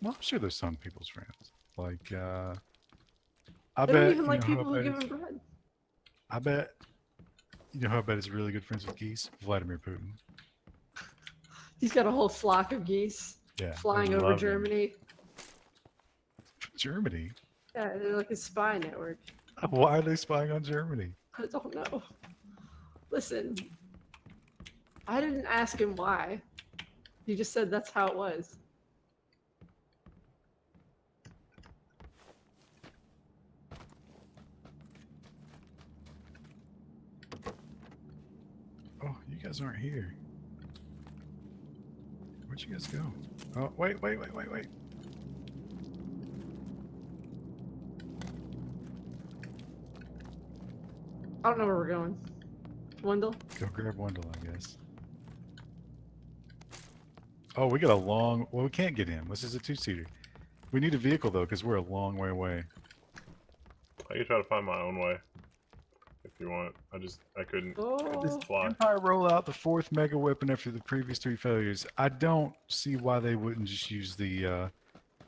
well, I'm sure there's some people's friends. Like, They don't even like people who give them bread. I bet, who I bet is really good friends with geese? Vladimir Putin. He's got a whole flock of geese Yeah. flying they over love him. Germany. Germany? Yeah, they're like a spy network. Why are they spying on Germany? I don't know. Listen, I didn't ask him why. He just said that's how it was. you guys aren't here. Where'd you guys go? Oh, wait. I don't know where we're going. Wendell? Go grab Wendell, I guess. Oh, we got a long... Well, we can't get in. This is a two-seater. We need a vehicle, though, because we're a long way away. I can try to find my own way. If you want. I couldn't Oh. fly. Empire roll out the 4th mega weapon after the previous 3 failures. I don't see why they wouldn't just use the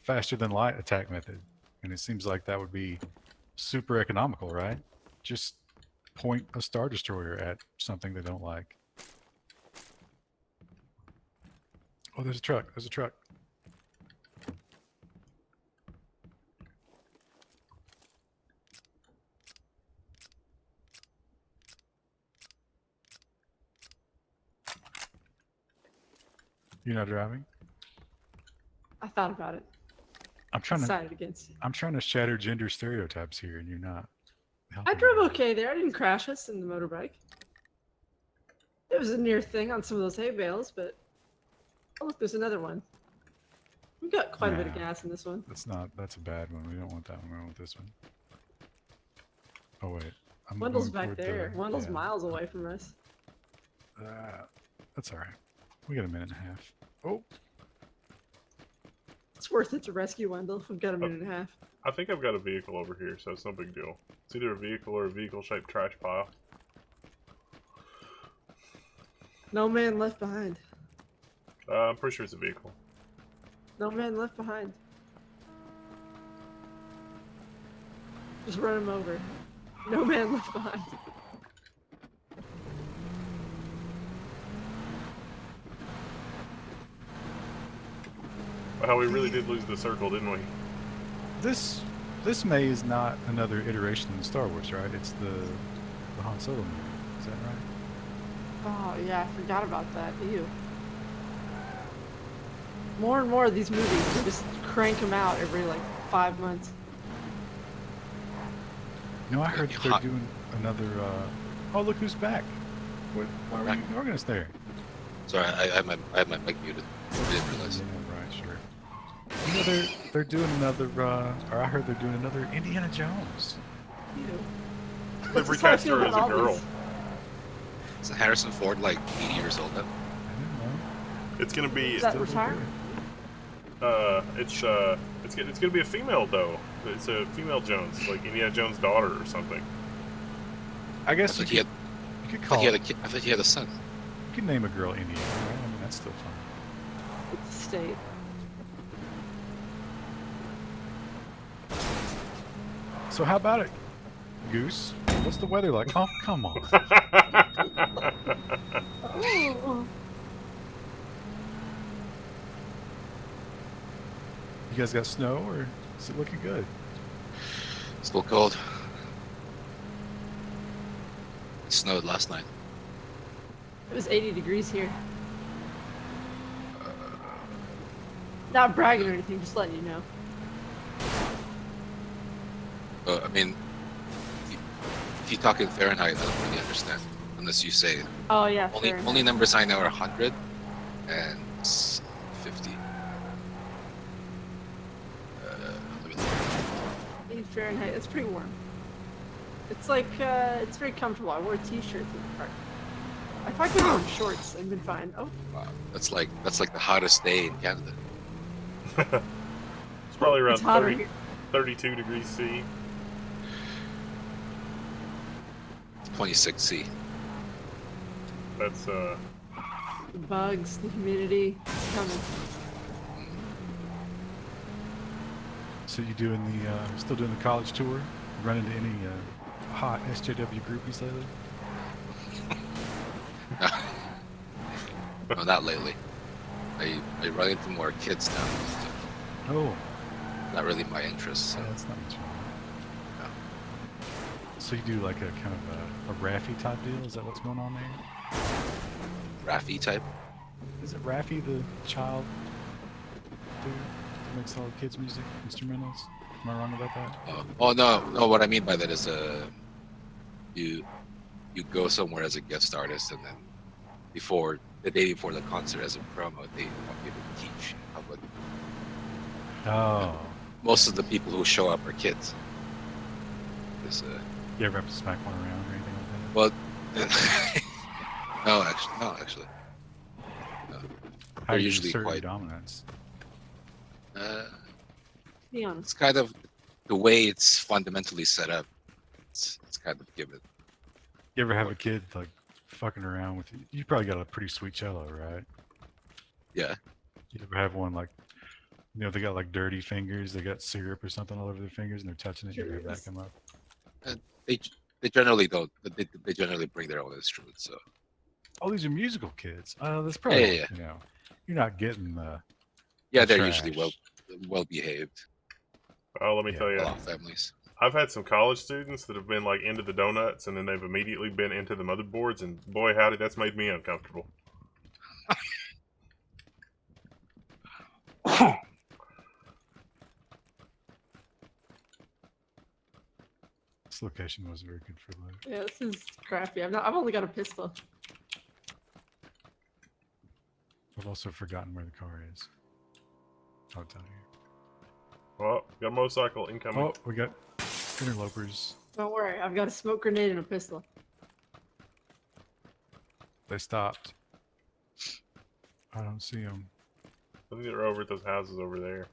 faster than light attack method. And it seems like that would be super economical, right? Just point a Star Destroyer at something they don't like. Oh, there's a truck. There's a truck. You're not driving? I thought about it. I'm trying to Decided against it. I'm trying to shatter gender stereotypes here, and you're not. I drove okay there. I didn't crash us in the motorbike. It was a near thing on some of those hay bales, but oh look, there's another one. We got quite a bit of Nah. gas in this one. That's a bad one. We don't want that one. We want this one. Oh wait. I'm Wendell's going back toward there. Wendell's yeah. miles away from us. That's all right. We got a minute and a half. Oh, It's worth it to rescue Wendell. We've got a minute and a half. I think I've got a vehicle over here, so it's no big deal. It's either a vehicle or a vehicle-shaped trash pile. No man left behind. I'm pretty sure it's a vehicle. No man left behind. Just run him over. No man left behind. Wow, we really did lose the circle, didn't we? this May is not another iteration in Star Wars, right? It's the Han Solo movie. Is that right? Oh yeah, I forgot about that. Ew. More and more of these movies, they just crank them out every like 5 months. No, I heard Yeah, they're hot. doing another. Oh, look who's back! Why were you ignoring us there? Sorry, I had my mic muted. I didn't realize. Yeah, right, sure. You know, they're doing another. Or I heard they're doing another Indiana Jones. Ew. They've That's just how I recast feel her as about a all girl. these. Isn't Harrison Ford like 80 years old now? I don't know. It's gonna be. Is that Still look retirement? It's gonna be a female though. It's a female Jones, like Indiana Jones' daughter or something. I I guess thought you he could had. I call. thought he had a kid. I thought he had a son. You could name a girl Indiana, right? I mean, that's still fun. It's a state. So how about it, Goose? What's the weather like? Oh, come on. Oh. You guys got snow, or is it looking good? Still cold. It snowed last night. It was 80 degrees here. Not bragging or anything, just letting you know. I mean, if you talk in Fahrenheit, I don't really understand unless you say Oh yeah, only fair enough. only numbers I know are 100 and 50. Let me look. In Fahrenheit, it's pretty warm. It's like, it's very comfortable. I wore a t-shirt to the park. If I could wear shorts, I'd been fine. Oh, Wow, that's like the hottest day in Canada. It's probably around it's hotter 30, here. 32 degrees C. 26 C. That's The bugs, the humidity, it's coming. So you doing the still doing the college tour? Run into any hot SJW groupies lately? No, not lately. I run into more kids now. Oh, Not really my interest. So. yeah, that's not what you want. No. So you do like a kind of a Raffy type deal? Is that what's going on there? Raffi type. Is it Raffy the child dude that makes all the kids' music instrumentals? Am I wrong about that? Oh no. What I mean by that is you go somewhere as a guest artist and then before the day before the concert as a promo. They want people to teach in public. Oh. Most of the people who show up are kids. 'Cause, You ever have to smack one around or anything like that? well, no, actually. How They're do you usually assert your quite. dominance? Be honest. It's kind of the way it's fundamentally set up. It's kind of given. You ever have a kid like fucking around with you? You probably got a pretty sweet cello, right? Yeah. You ever have one like, you know, they got like dirty fingers, they got syrup or something all over their fingers, and they're touching it. You ever have that Yes. come up? They generally don't. They generally bring their own instruments. So Oh, these are musical kids. That's probably yeah. you know, you're not getting the Yeah, the they're trash. usually well behaved. Oh, let me Yeah, tell A you, lot of families. I've had some college students that have been like into the donuts, and then they've immediately been into the motherboards, and boy, howdy, that's made me uncomfortable. This location wasn't very good for loot. Yeah, this is crappy. I've only got a pistol. I've also forgotten where the car is. Oh, it's out here. Well, got a motorcycle incoming. Oh, we got interlopers. Don't worry, I've got a smoke grenade and a pistol. They stopped. I don't see them. I think they're over at those houses over there.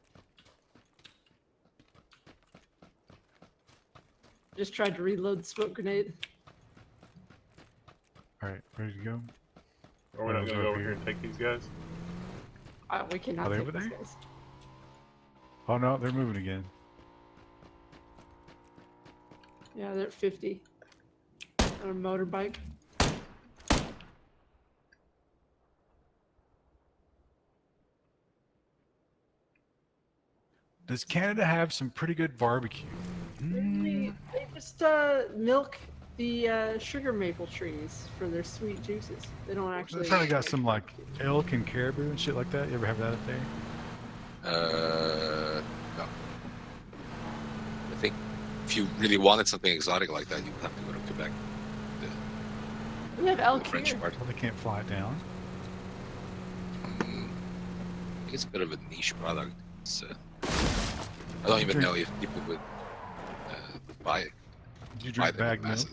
Just tried to reload the smoke grenade. All right, ready to go? Or we're not gonna go over here and take these guys? We cannot Are they take over these there? guys. Oh no, they're moving again. Yeah, they're at 50. On a motorbike. Does Canada have some pretty good barbecue? They just milk the sugar maple trees for their sweet juices. They don't They actually. probably got some like elk and caribou and shit like that. You ever have that up there? No. I think if you really wanted something exotic like that, you would have to go to Quebec. We have elk The French here. part. Well, they can't fly it down. I think it's a bit of a niche product. It's, I don't even know if people would buy it. Do you Buy drink them in bag milk?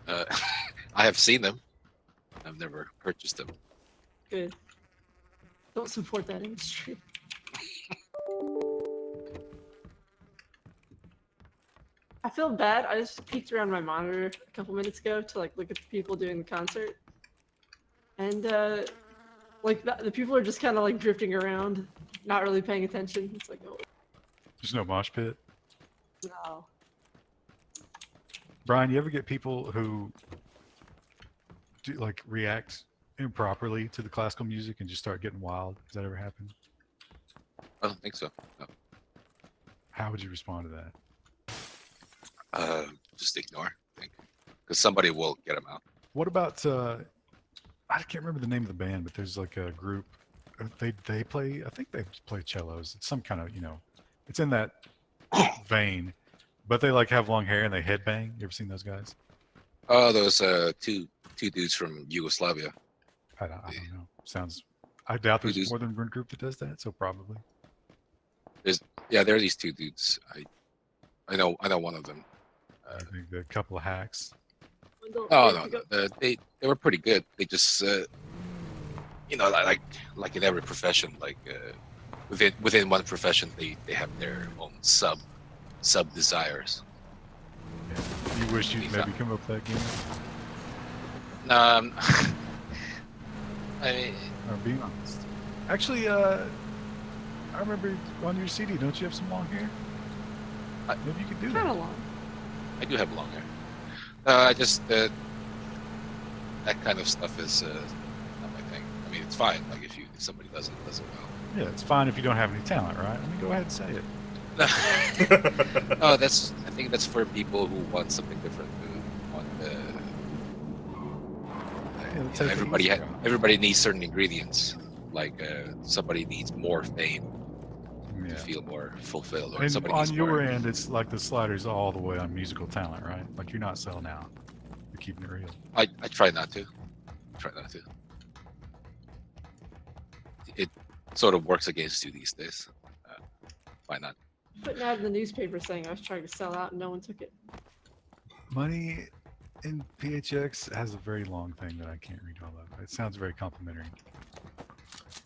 masses. I have seen them. I've never purchased them. Good. Don't support that industry. I feel bad. I just peeked around my monitor a couple minutes ago to like look at the people doing the concert, and like the people are just kind of like drifting around, not really paying attention. It's like, oh There's no mosh pit. no. Brian, you ever get people who do like react improperly to the classical music and just start getting wild? Has that ever happened? I don't think so. No. How would you respond to that? Just ignore, I think. Because somebody will get them out. What about I can't remember the name of the band, but there's like a group. They play. I think they play cellos. It's some kind of it's in that vein, but they like have long hair and they headbang. You ever seen those guys? Oh, those two dudes from Yugoslavia. I don't know. Sounds. I doubt there's Dudes. more than one group that does that. So probably. Yeah, there are these two dudes. I know one of them. I think the couple of hacks. No. They were pretty good. They just like in every profession, like within one profession, they have their own sub desires. Yeah. You wish you'd maybe come up with that game. I mean, Or be honest. Actually, I remember on your CD, don't you have some long hair? Maybe you could do Kind that. of long. I do have long hair. I just that kind of stuff is not my thing. I mean, it's fine. Like if somebody does it well. Yeah, it's fine if you don't have any talent, right? I mean, go ahead and say it. Oh, I think that's for people who want something different. Who want Yeah, let's take it everybody easy, everybody needs certain ingredients. Like somebody needs more fame yeah. to feel more fulfilled, or And somebody on needs your more. end, it's like the sliders all the way on musical talent, right? Like you're not selling out. You're keeping it real. I try not to. try not to. It sort of works against you these days. Why not? Put an ad in the newspaper saying I was trying to sell out and no one took it. Money in PHX has a very long thing that I can't read all of. It sounds very complimentary.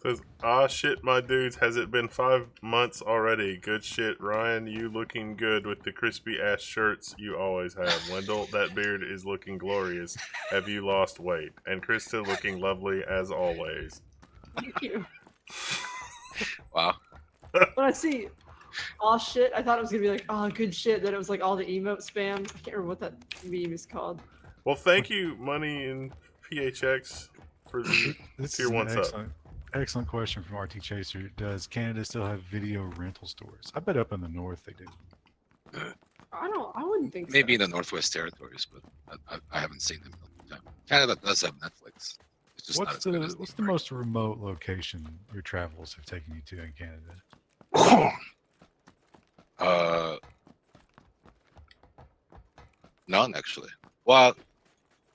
Says, ah shit, my dudes, has it been 5 months already? Good shit, Ryan, you looking good with the crispy ass shirts you always have. Wendell, that beard is looking glorious. Have you lost weight? And Krista looking lovely as always. Thank you. Wow. When I see all shit, I thought it was gonna be like, oh, good shit. Then it was like all the emote spam. I can't remember what that meme is called. Well, thank you, Money in PHX, for the This tier is an 1 sub. excellent question from RT Chaser. Does Canada still have video rental stores? I bet up in the north they do. I wouldn't think Maybe in so. the Northwest Territories, but I haven't seen them in a long time. Canada does have Netflix. It's just not What's as good as what's the most remote location your travels have taken you to in Canada? None actually. Well,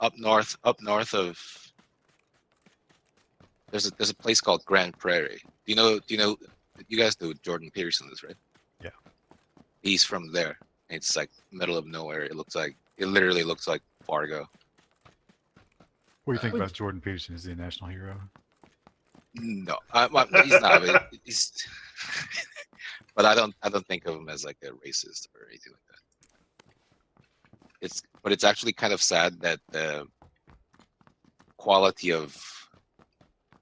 up north of there's a place called Grand Prairie. Do you know you guys know who Jordan Peterson is, right? Yeah. He's from there. It's like middle of nowhere. It literally looks like Fargo. What do you think Would- about Jordan Peterson? Is he a national hero? No, he's not. But he's, but I don't think of him as like a racist or anything like that. But it's actually kind of sad that the quality of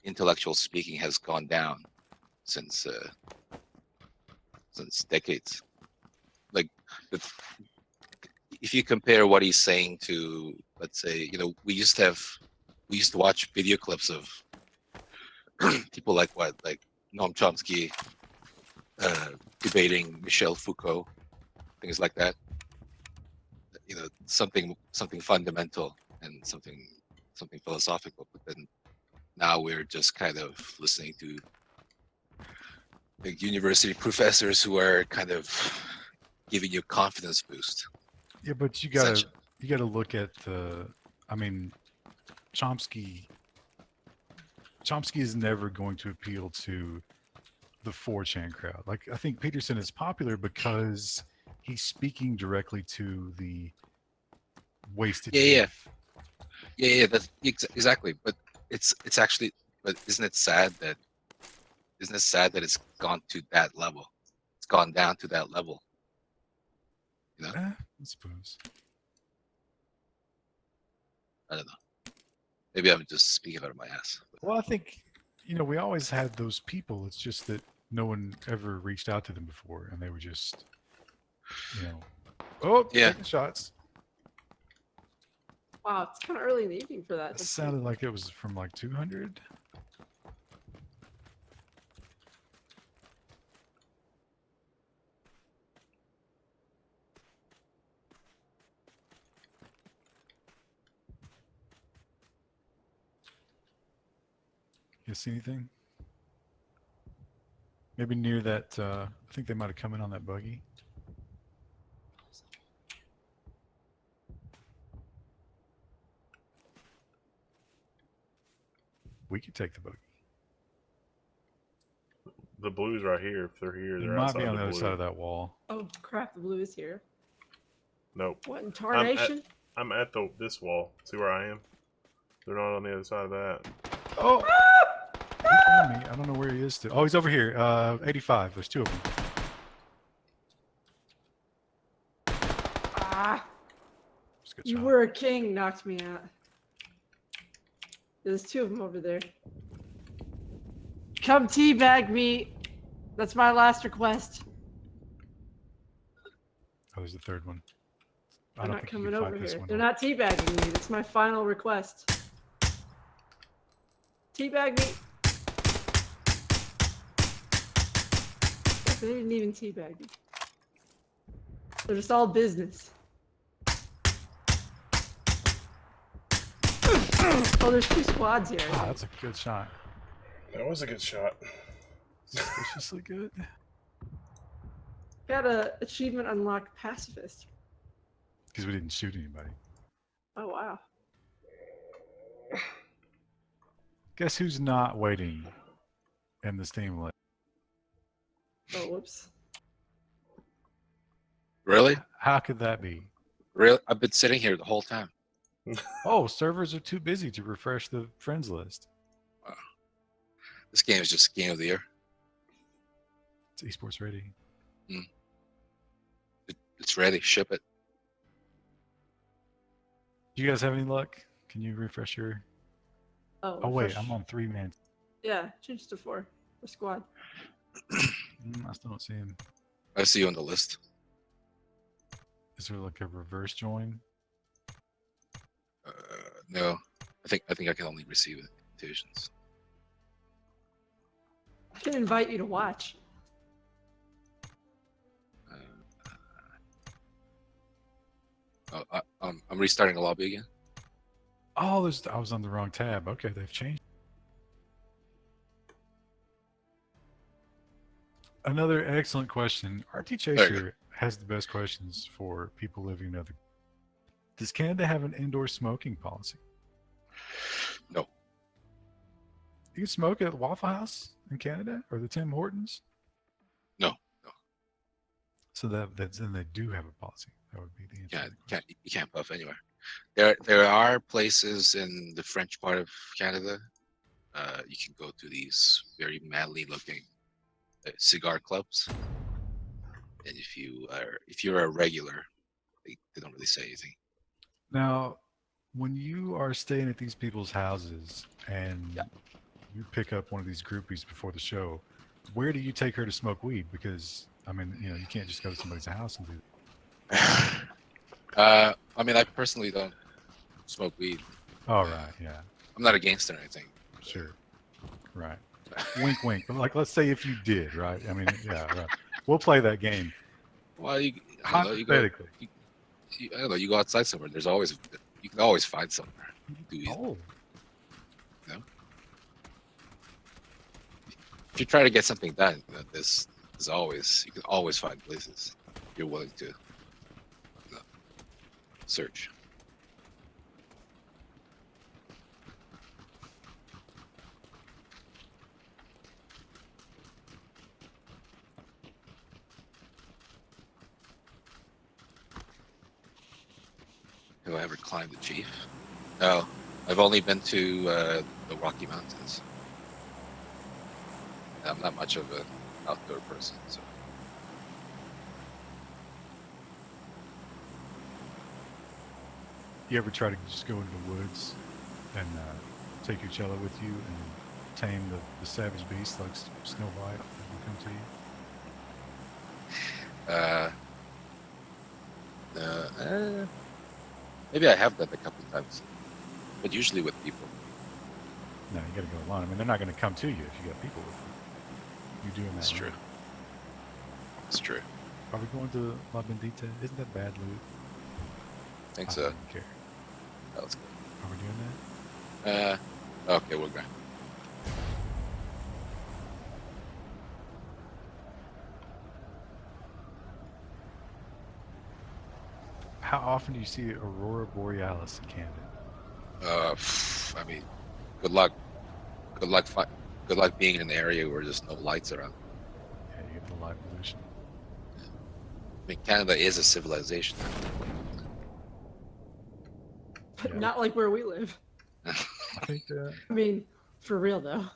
intellectual speaking has gone down since decades. Like, if you compare what he's saying to, let's say, we used to watch video clips of people like Noam Chomsky debating Michel Foucault, things like that. Something fundamental and something philosophical. But then now we're just kind of listening to university professors who are kind of giving you a confidence boost. Yeah, but you gotta look at I mean, Chomsky is never going to appeal to the 4chan crowd. Like, I think Peterson is popular because he's speaking directly to the wasted youth. Yeah, that's exactly. But it's actually, but isn't it sad that it's gone to that level? It's gone down to that level. I suppose. I don't know. Maybe I'm just speaking out of my ass. Well, I think, we always had those people. It's just that no one ever reached out to them before, and they were just, taking shots. Wow, it's kind of early in the evening for that. It sounded like it was from like 200. You see anything? Maybe near that, I think they might have come in on that buggy. We could take the buggy. The blue's right here. If they're here, They they're might outside be on the the other blue. side of that wall. Oh crap! The blue is here. Nope. What in tarnation? I'm at this wall. See where I am? They're not on the other side of that. Oh! He found me. I don't know where he is still. Oh, he's over here. 85. There's two of them. Ah! Just good You shot. were a king. Knocked me out. There's two of them over there. Come teabag me. That's my last request. Oh, there's the third one. I They're don't not think you coming can over fight this here. one They're off. not teabagging me. That's my final request. Teabag me. They didn't even teabag me. They're just all business. Oh, there's two squads here. I Ah, think. that's a good shot. That was a good shot. Suspiciously good. Got a achievement unlocked pacifist. Because we didn't shoot anybody. Oh wow. Guess who's not waiting in the Steam list? Oh, whoops. Really? How could that be? Really? I've been sitting here the whole time. Oh, servers are too busy to refresh the friends list. Wow. This game is just game of the year. It's esports ready. It's ready. Ship it. Do you guys have any luck? Can you refresh your? Oh wait, refresh. I'm on 3-man. Yeah, change to 4 for squad. I still don't see him. I see you on the list. Is there like a reverse join? No, I think I can only receive invitations. I can invite you to watch. I'm restarting the lobby again. Oh, I was on the wrong tab. Okay, they've changed. Another excellent question. RT you Chaser has the best questions for people living in other. Does Canada have an indoor smoking policy? No. You can smoke at Waffle House in Canada or the Tim Hortons? No. So then they do have a policy. That would be the answer. You can't puff anywhere. There are places in the French part of Canada. You can go to these very manly looking cigar clubs, and if you're a regular, they don't really say anything. Now, when you are staying at these people's houses and you pick up one of these groupies before the show, where do you take her to smoke weed? Because I mean, you can't just go to somebody's house and do that. I mean, I personally don't smoke weed. Oh, right, yeah. I'm not against it or anything. Sure. Right. Wink, wink. But like, let's say if you did, right? I mean, yeah, right. We'll play that game. Well, I don't know. You go outside somewhere. You can always find somewhere. Oh. If you try to get something done, you can always find places you're willing to search. Have I ever climbed the Chief? No, I've only been to the Rocky Mountains. I'm not much of an outdoor person, so. You ever try to just go into the woods and take your cello with you and tame the savage beast like Snow White that will come to you? Maybe I have that a couple of times, but usually with people. No, you got to go alone. I mean, they're not going to come to you if you got people with you. You're doing that. That's true. That's true. Are we going to La Bendita? Isn't that bad loot? I think so. I don't care. That was good. Are we doing that? Okay, we're going. How often do you see Aurora Borealis in Canada? I mean, good luck. Good luck being in an area where there's no lights around. Yeah, you get the light pollution. I mean, Canada is a civilization. But Yeah. not like where we live. I think I mean, for real though.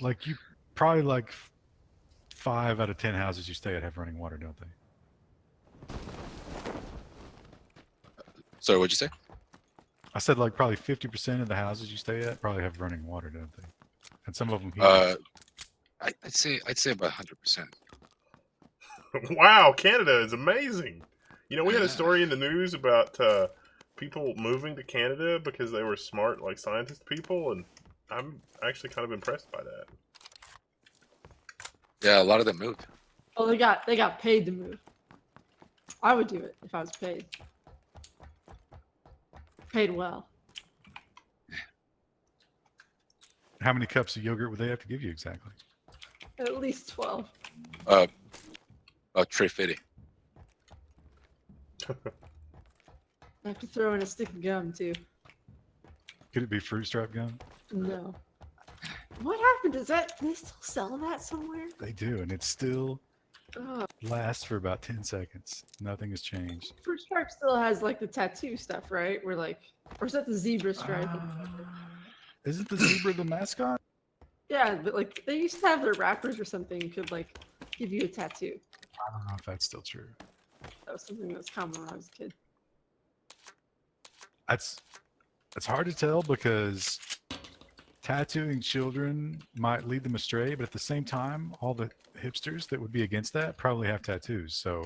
like you probably like 5 out of 10 houses you stay at have running water, don't they? Sorry, what'd you say? I said like probably 50% of the houses you stay at probably have running water, don't they? And some of them. I'd say about 100%. Wow, Canada is amazing. We had a story in the news about people moving to Canada because they were smart, like scientist people, and I'm actually kind of impressed by that. Yeah, a lot of them moved. Oh, they got paid to move. I would do it if I was paid. Paid well. How many cups of yogurt would they have to give you exactly? At least 12. Tray 50. I have to throw in a stick of gum too. Could it be fruit stripe gum? No. What happened? Does that they still sell that somewhere? They do, and it still Oh, lasts for about 10 seconds. Nothing has changed. First Stripe still has like the tattoo stuff, right? Where like, or is that the zebra stripe? Isn't the zebra the mascot? Yeah, but like they used to have their rappers or something could like give you a tattoo. I don't know if that's still true. That was something that was common when I was a kid. That's it's hard to tell because tattooing children might lead them astray, but at the same time, all the hipsters that would be against that probably have tattoos. So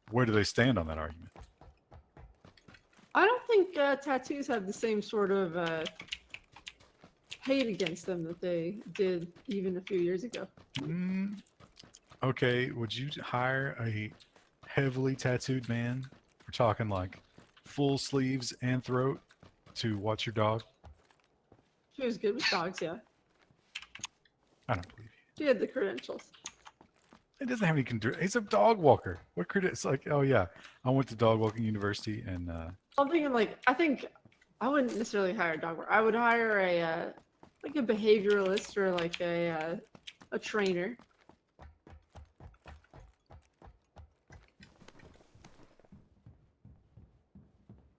where do they stand on that argument? I don't think tattoos have the same sort of hate against them that they did even a few years ago. Okay, would you hire a heavily tattooed man? We're talking like full sleeves and throat to watch your dog? She was good with dogs, yeah. I don't believe you. She had the credentials. It doesn't have any. He's a dog walker. What credit? It's like, oh yeah, I went to dog walking university, and I'm thinking like I think I wouldn't necessarily hire a dog walker. I would hire a like a behavioralist or like a trainer.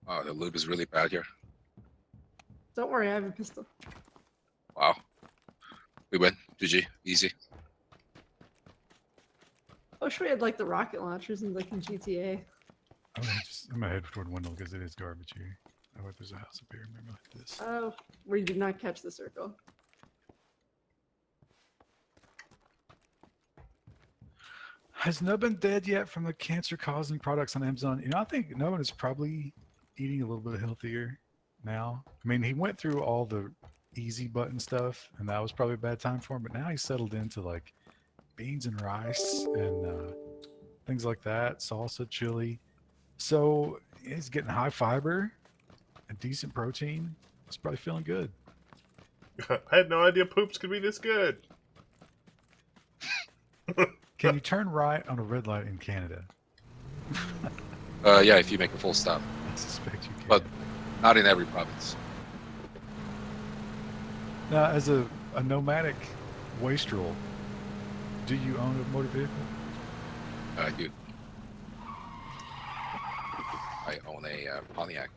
Oh, the loop is really bad here. Don't worry, I have a pistol. Wow. We win. GG. Easy. I wish we had like the rocket launchers in like in GTA. I'm gonna head toward the window because it is garbage here. Oh, wait, there's a house up here. Remember like this. Oh, we did not catch the circle. Has Nubbin dead yet from the cancer-causing products on Amazon? You know, I think Nubbin is probably eating a little bit healthier now. I mean, he went through all the easy button stuff, and that was probably a bad time for him. But now he's settled into like beans and rice and things like that, salsa, chili. So he's getting high fiber and decent protein. He's probably feeling good. I had no idea poops could be this good. Can you turn right on a red light in Canada? Yeah, if you make a full stop. I suspect you can. But not in every province. Now, as a nomadic wastrel, do you own a motor vehicle? I do. I own a Pontiac.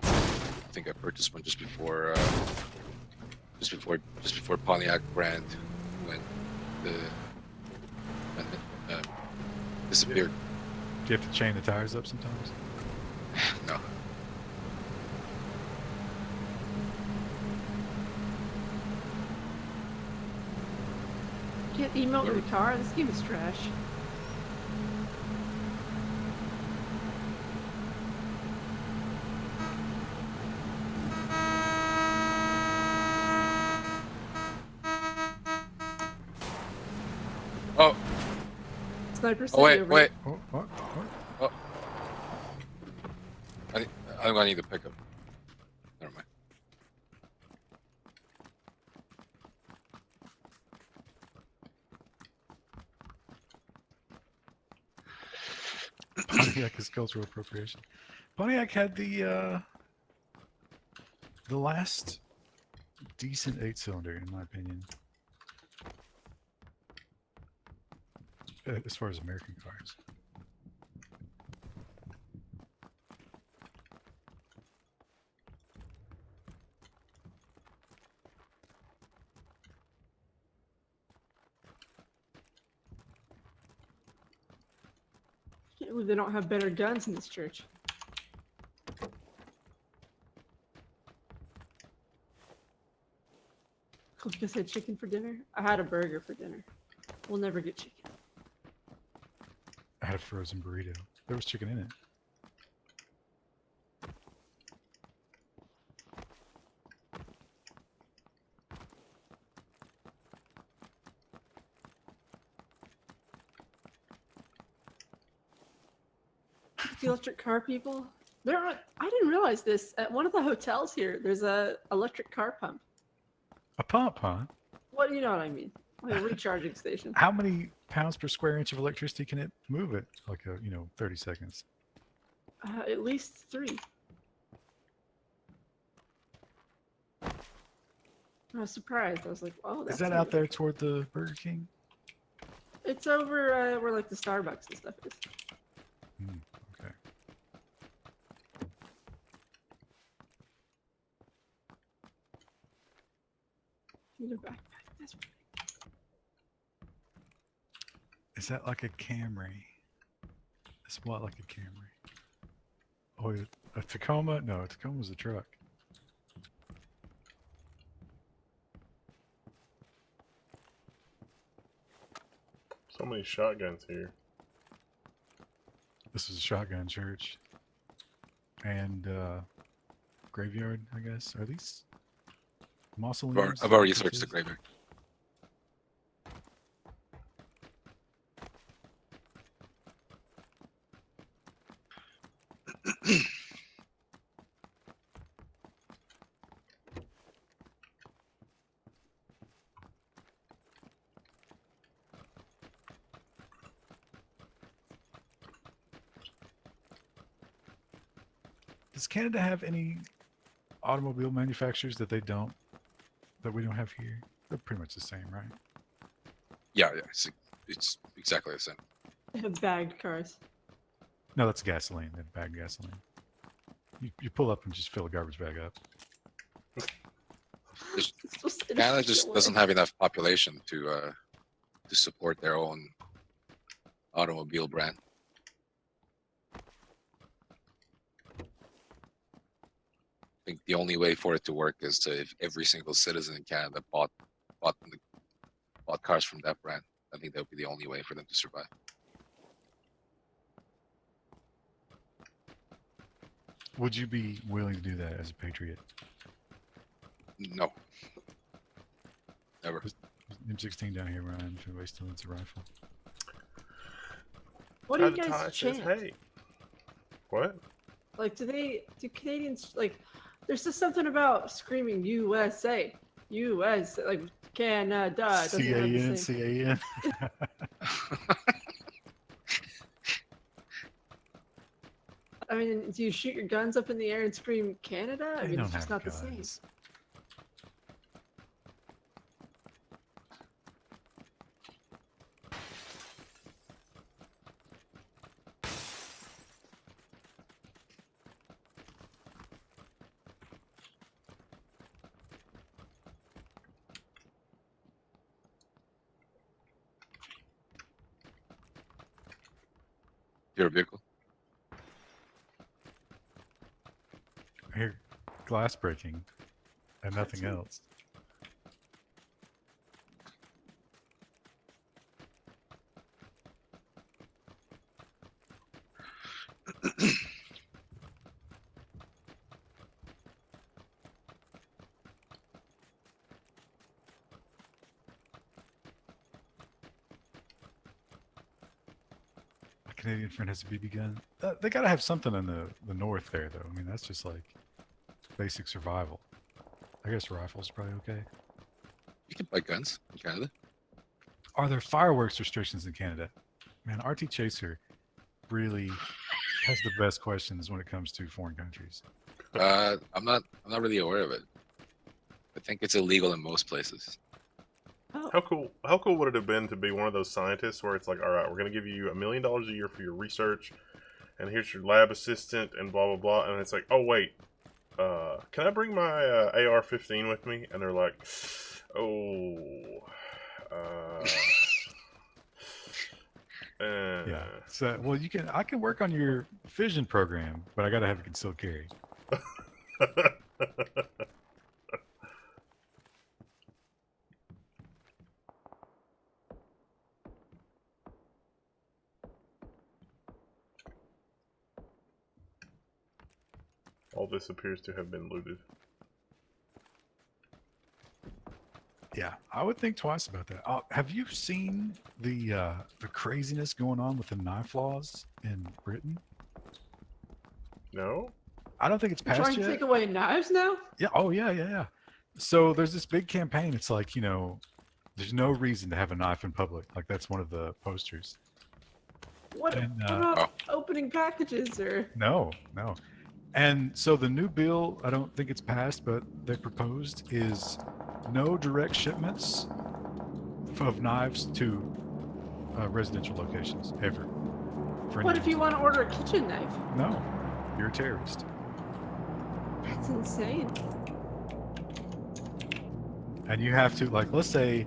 I think I purchased one just before Pontiac brand went disappeared. Do you have to chain the tires up sometimes? No. You can't emote with a car. This game is trash. Oh, Sniper oh City wait, over wait. Oh, what? Oh. I'm gonna need to pick up. Never mind. Pontiac is cultural appropriation. Pontiac had the last decent 8-cylinder, in my opinion, as far as American cars. Can't believe they don't have better guns in this church. Cool, you guys had chicken for dinner? I had a burger for dinner. We'll never get chicken. I had a frozen burrito. There was chicken in it. The electric car people. There are. I didn't realize this. At one of the hotels here, there's a electric car pump. A pump, huh? What do you know what I mean? Like a recharging station. How many pounds per square inch of electricity can it move it? Like 30 seconds. At least 3. I was surprised. I was like, "Oh, that's Is that new." out there toward the Burger King? It's over where like the Starbucks and stuff is. Hmm, okay. Need a backpack. That's Is that like a Camry? It's what, like a Camry? Oh, a Tacoma? No, a Tacoma's a truck. So many shotguns here. This is a shotgun church. And graveyard, I guess. Are these mausoleums? I've already churches? searched the graveyard. Does Canada have any automobile manufacturers that we don't have here? They're pretty much the same, right? Yeah, it's exactly the same. They have bagged cars. No, that's gasoline. That bag gasoline. You pull up and just fill a garbage bag up. It's supposed to Canada be just away. doesn't have enough population to support their own automobile brand. I think the only way for it to work is if every single citizen in Canada bought cars from that brand. I think that would be the only way for them to survive. Would you be willing to do that as a patriot? No, never. M16 down here, Ryan. If anybody still needs a rifle. What do you Ty guys says, chant? hey. What? Like, do Canadians like? There's just something about screaming USA, US, like Canada. It doesn't have the same. CAN. I mean, do you shoot your guns up in the air and scream Canada? I They mean, don't it's just have not the same. guns. Your vehicle. I hear glass breaking and nothing That's it. else. My Canadian friend has a BB gun. They gotta have something in the north there, though. I mean, that's just like basic survival. I guess rifles are probably okay. You can buy guns in Canada. Are there fireworks restrictions in Canada? Man, RT Chaser really has the best questions when it comes to foreign countries. I'm not really aware of it. I think it's illegal in most places. Oh, How cool would it have been to be one of those scientists where it's like, all right, we're gonna give you $1 million a year for your research, and here's your lab assistant, and blah blah blah, and it's like, oh wait, can I bring my AR-15 with me? And they're like, oh, Yeah. So, well, I can work on your fission program, but I gotta have a concealed carry. All this appears to have been looted. Yeah, I would think twice about that. Have you seen the craziness going on with the knife laws in Britain? No? I don't think it's they're passed trying to yet. take away knives now? Yeah. Oh, yeah. So there's this big campaign. It's like, there's no reason to have a knife in public. Like that's one of the posters. What And, about opening packages or? No. And so the new bill, I don't think it's passed, but they proposed is no direct shipments of knives to residential locations ever. For What any if you reason. want to order a kitchen knife? No, you're a terrorist. That's insane. And you have to, like, let's say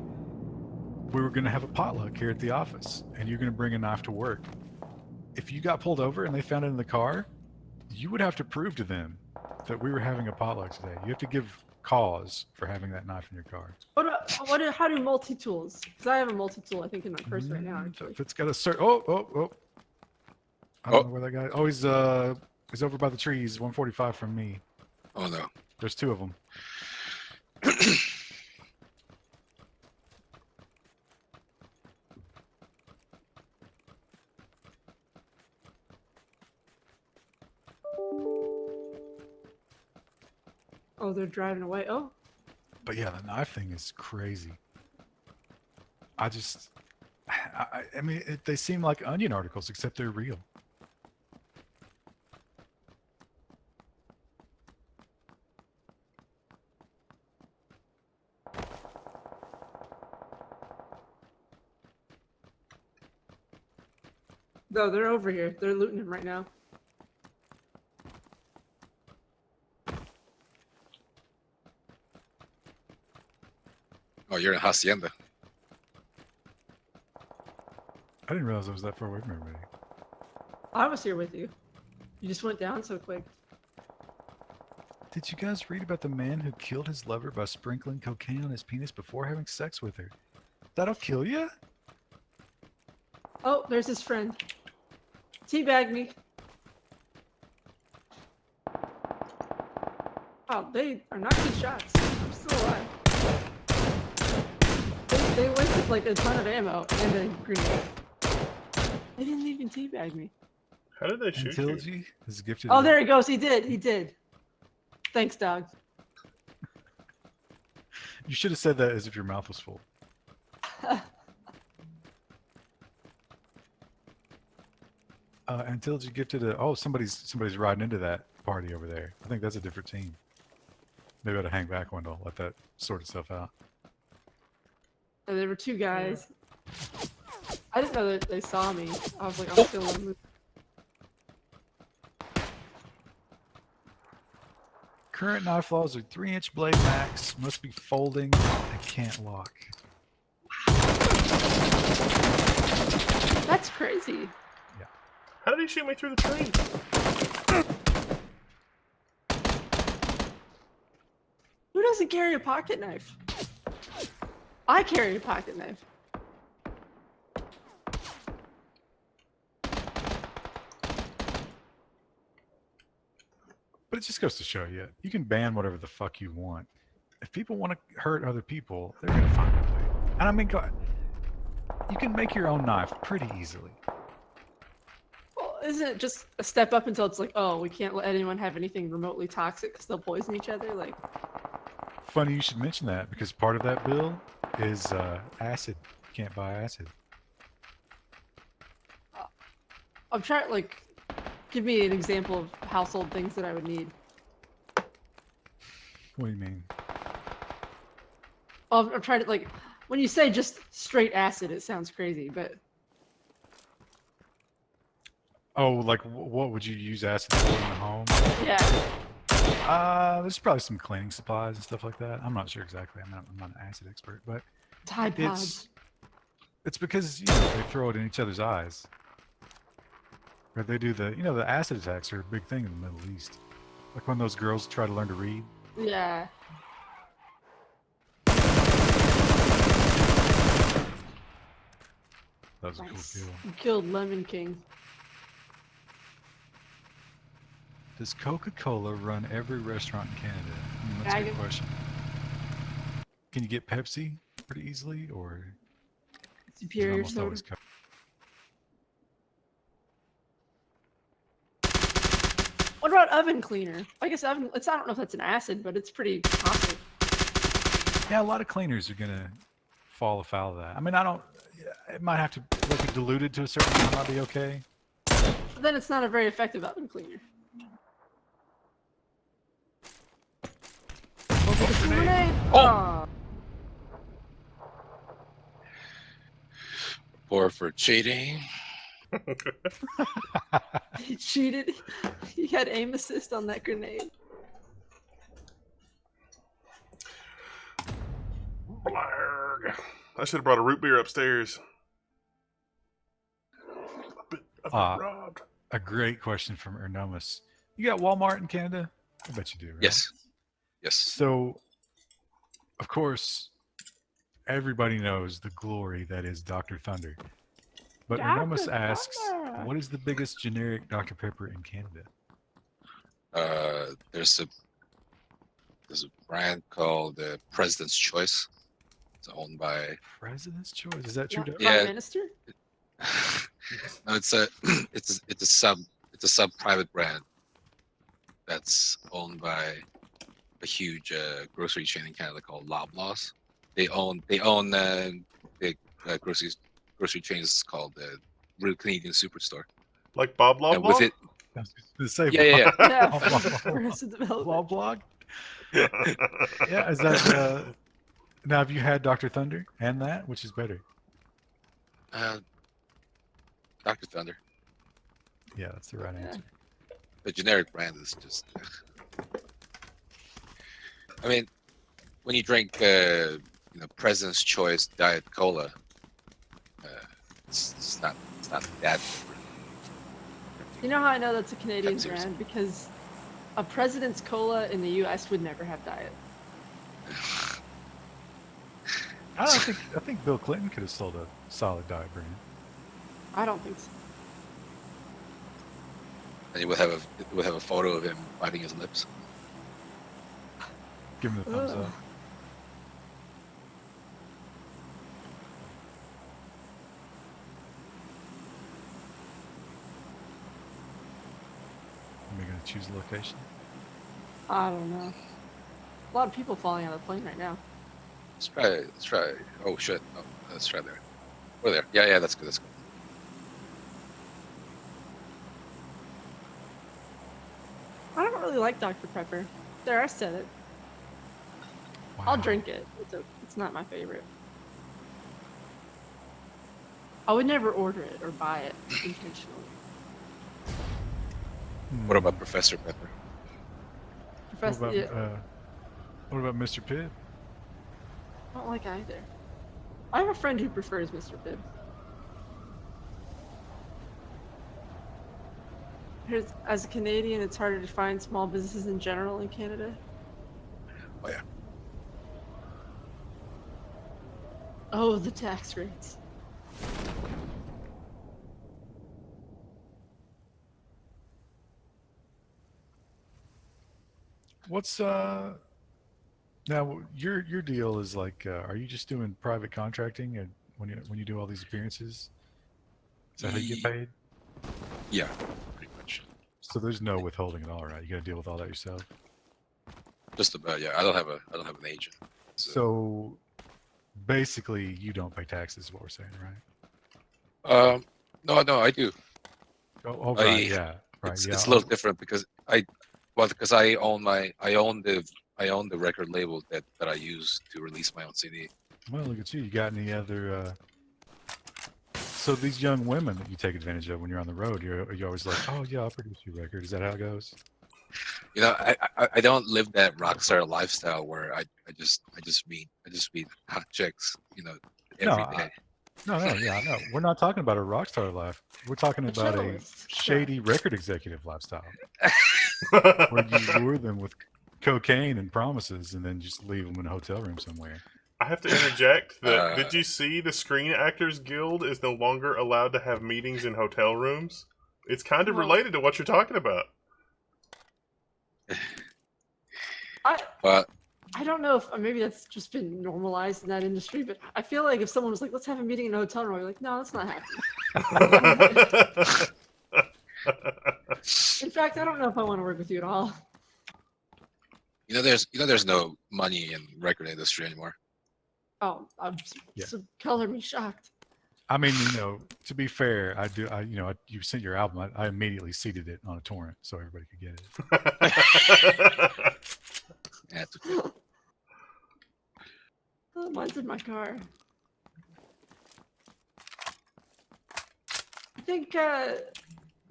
we were going to have a potluck here at the office and you're going to bring a knife to work. If you got pulled over and they found it in the car, you would have to prove to them that we were having a potluck today. You have to give cause for having that knife in your car. How do multi-tools? Because I have a multi-tool, I think, in my purse right now, actually. If it's got a oh. I don't know where that guy. Oh, he's over by the trees, 145 from me. Oh no. There's two of them. Oh, they're driving away. Oh, But yeah, the knife thing is crazy. I mean, they seem like Onion articles, except they're real. no, they're over here. They're looting him right now. Oh, you're in Hacienda. I didn't realize I was that far away from everybody. I was here with you. You just went down so quick. Did you guys read about the man who killed his lover by sprinkling cocaine on his penis before having sex with her? That'll kill you? Oh, there's his friend. Teabag me. Oh, they are not good shots. I'm still alive. They wasted like a ton of ammo and a grenade. They didn't even teabag me. How did they shoot you? Antilgy is gifted. Oh, there he goes. He did. He did. Thanks, dog. You should have said that as if your mouth was full. Antilgy gifted a. Oh, somebody's riding into that party over there. I think that's a different team. Maybe I ought to hang back, Wendell. Let that sort itself out. And there were two guys. I didn't know that they saw me. I was like, I'm still on the move. Current knife laws are 3-inch blade max, must be folding, and can't lock. That's crazy. How did he shoot me through the tree? Who doesn't carry a pocket knife? I carry a pocket knife. But it just goes to show you, you can ban whatever the fuck you want. If people want to hurt other people, they're going to find a way. And I mean, God, you can make your own knife pretty easily. Well, isn't it just a step up until it's like, oh, we can't let anyone have anything remotely toxic because they'll poison each other? Like, Funny you should mention that, because part of that bill is acid. You can't buy acid. I'm trying, like, give me an example of household things that I would need. What do you mean? Well, I'm trying to, like, when you say just straight acid, it sounds crazy, but Oh, like what would you use acid for in the home? yeah. There's probably some cleaning supplies and stuff like that. I'm not sure exactly. I'm not an acid expert, but Tide Pods. it's because they throw it in each other's eyes. Or they do the acid attacks are a big thing in the Middle East. Like when those girls try to learn to read. Yeah. That was a cool Nice. kill. You killed Lemon King. Does Coca-Cola run every restaurant in Canada? That's a good question. Can you get Pepsi pretty easily, or is it Superior almost soda. always Coke? What about oven cleaner? I guess oven. I don't know if that's an acid, but it's pretty toxic. Yeah, a lot of cleaners are gonna fall afoul of that. I mean, it might have to be diluted to a certain amount, might be okay. But then it's not a very effective oven cleaner. Grenade. Grenade! Oh! Aw. report for cheating. He cheated. He had aim assist on that grenade. Blarg. I should have brought a root beer upstairs. I've been robbed. A great question from Ernomus. You got Walmart in Canada? I bet you do, right? Yes. Yes. So, of course, everybody knows the glory that is Dr. Thunder. But Ernomus Dr. asks, Thunder. what is the biggest generic Dr. Pepper in Canada? There's a brand called President's Choice. It's owned by President's Choice. Is that true? Not Doug? Prime Yeah. Minister? No, it's a sub private brand that's owned by a huge grocery chain in Canada called Loblaws. They own big grocery chains called the Real Canadian Superstore. Like Bob And with Loblaw? it, I was gonna say yeah. Yeah, Blah, Arrested Development. Blah blog. Yeah, is that now have you had Dr. Thunder and that? Which is better? Dr. Thunder. Yeah, that's the right answer. The generic brand is just. I mean, when you drink, President's Choice Diet Cola, it's not that different. You know how I know that's a Canadian Pepsi's. brand? Because a President's Cola in the U.S. would never have diet. I think Bill Clinton could have sold a solid diet brand. I don't think so. And it would have a photo of him biting his lips. Give him the thumbs Ugh. up. Am I going to choose a location? I don't know. A lot of people falling out of the plane right now. Let's try. Oh shit! Oh, let's try there. We're there. Yeah, that's good. That's good. I don't really like Dr. Pepper. There, I said it. I'll Wow. drink it. It's not my favorite. I would never order it or buy it intentionally. What about Professor Pepper? Professor, What about Mr. Pibb? I don't like either. I have a friend who prefers Mr. Pibb. As a Canadian, it's harder to find small businesses in general in Canada. Oh yeah. Oh, the tax rates. What's now your deal is like? Are you just doing private contracting, and when you do all these appearances, is that how you get paid? Yeah, pretty much. So there's no withholding at all, right? You got to deal with all that yourself. Just about. Yeah, I don't have an agent. So basically, you don't pay taxes, is what we're saying, right? No, I do. Oh right, yeah, right. It's yeah. a little different because I own the record label that I use to release my own CD. Well, look at you. You got any other? So these young women that you take advantage of when you're on the road, you're always like, oh yeah, I'll produce your record. Is that how it goes? You know, I don't live that rock star lifestyle where I just meet hot chicks, every day. No, yeah, no. We're not talking about a rock star life. We're talking about a celloist. shady record executive lifestyle where you lure them with cocaine and promises and then just leave them in a hotel room somewhere. I have to interject that did you see the Screen Actors Guild is no longer allowed to have meetings in hotel rooms? It's kind of Well- related to what you're talking about. But I don't know if maybe that's just been normalized in that industry, but I feel like if someone was like, let's have a meeting in a hotel room, you're like, no, that's not happening. In fact, I don't know if I want to work with you at all. there's no money in record industry anymore. Oh, I'm Yeah. so color me shocked. I mean, to be fair, you sent your album. I immediately seeded it on a torrent so everybody could get it. Yeah, it's okay. Oh, mine's in my car. think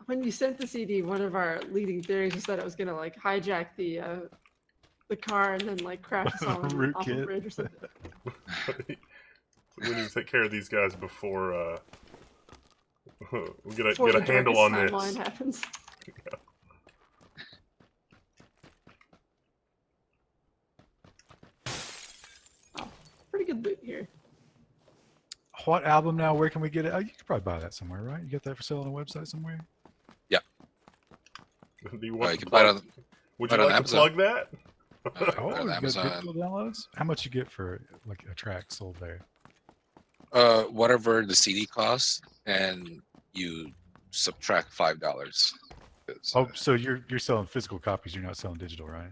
when you sent the CD, one of our leading theories was that it was gonna like hijack the car and then like crash us all in- off a Rootkit. bridge or something. We need to take care of these guys before we Before get the a handle darkest on timeline this. happens. Oh, pretty good loot here. What album now? Where can we get it? Oh, you could probably buy that somewhere, right? You get that for sale on a website somewhere? Do you want you to can buy it plug? on Would buy you it on like to Amazon. plug that? buy it Oh, on you got Amazon. digital downloads? How much you get for like a track sold there? Whatever the CD costs, and you subtract $5. Oh, so you're selling physical copies. You're not selling digital, right?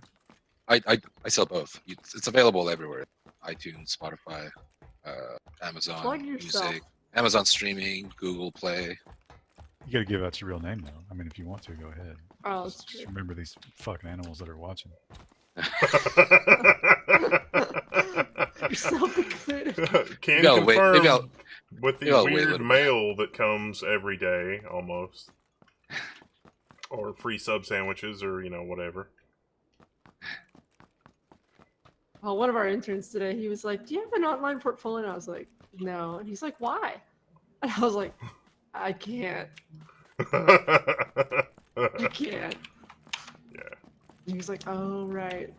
I sell both. It's available everywhere: iTunes, Spotify, Amazon Plug yourself. Music, Amazon Streaming, Google Play. You got to give out your real name though. I mean, if you want to, go ahead. Oh, that's Just true. remember these fucking animals that are watching. Yourself included. Can Maybe I'll wait. confirm Maybe I'll with the maybe I'll wait a weird little bit. mail that comes every day almost, or free sub sandwiches, or whatever. Well, one of our interns today, he was like, "Do you have an online portfolio?" And I was like, "No." And he's like, "Why?" And I was like, "I can't. I can't." Yeah. And he was like, "Oh, right."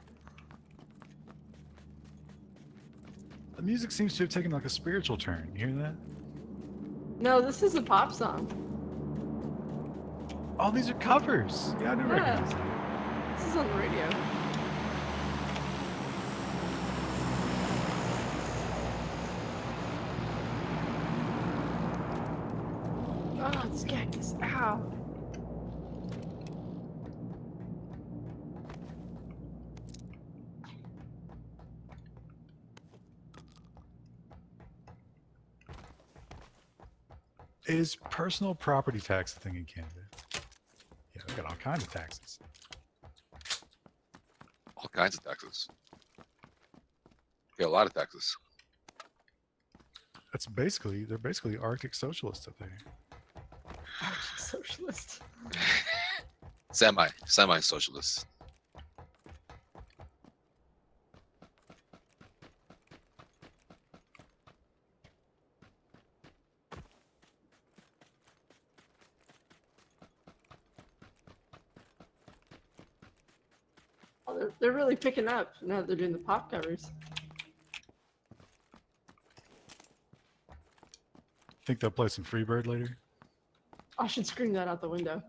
The music seems to have taken like a spiritual turn. You hear that? No, this is a pop song. Oh, these are covers. Yeah, I do Yeah. recognize that. This is on the radio. Oh, this cactus. Ow. Is personal property tax a thing in Canada? Yeah, we've got all kinds of taxes. All kinds of taxes. Okay, a lot of taxes. They're basically Arctic socialists up there. Arctic socialist. Semi socialist. Oh, they're really picking up now that they're doing the pop covers. Think they'll play some Freebird later? I should scream that out the window.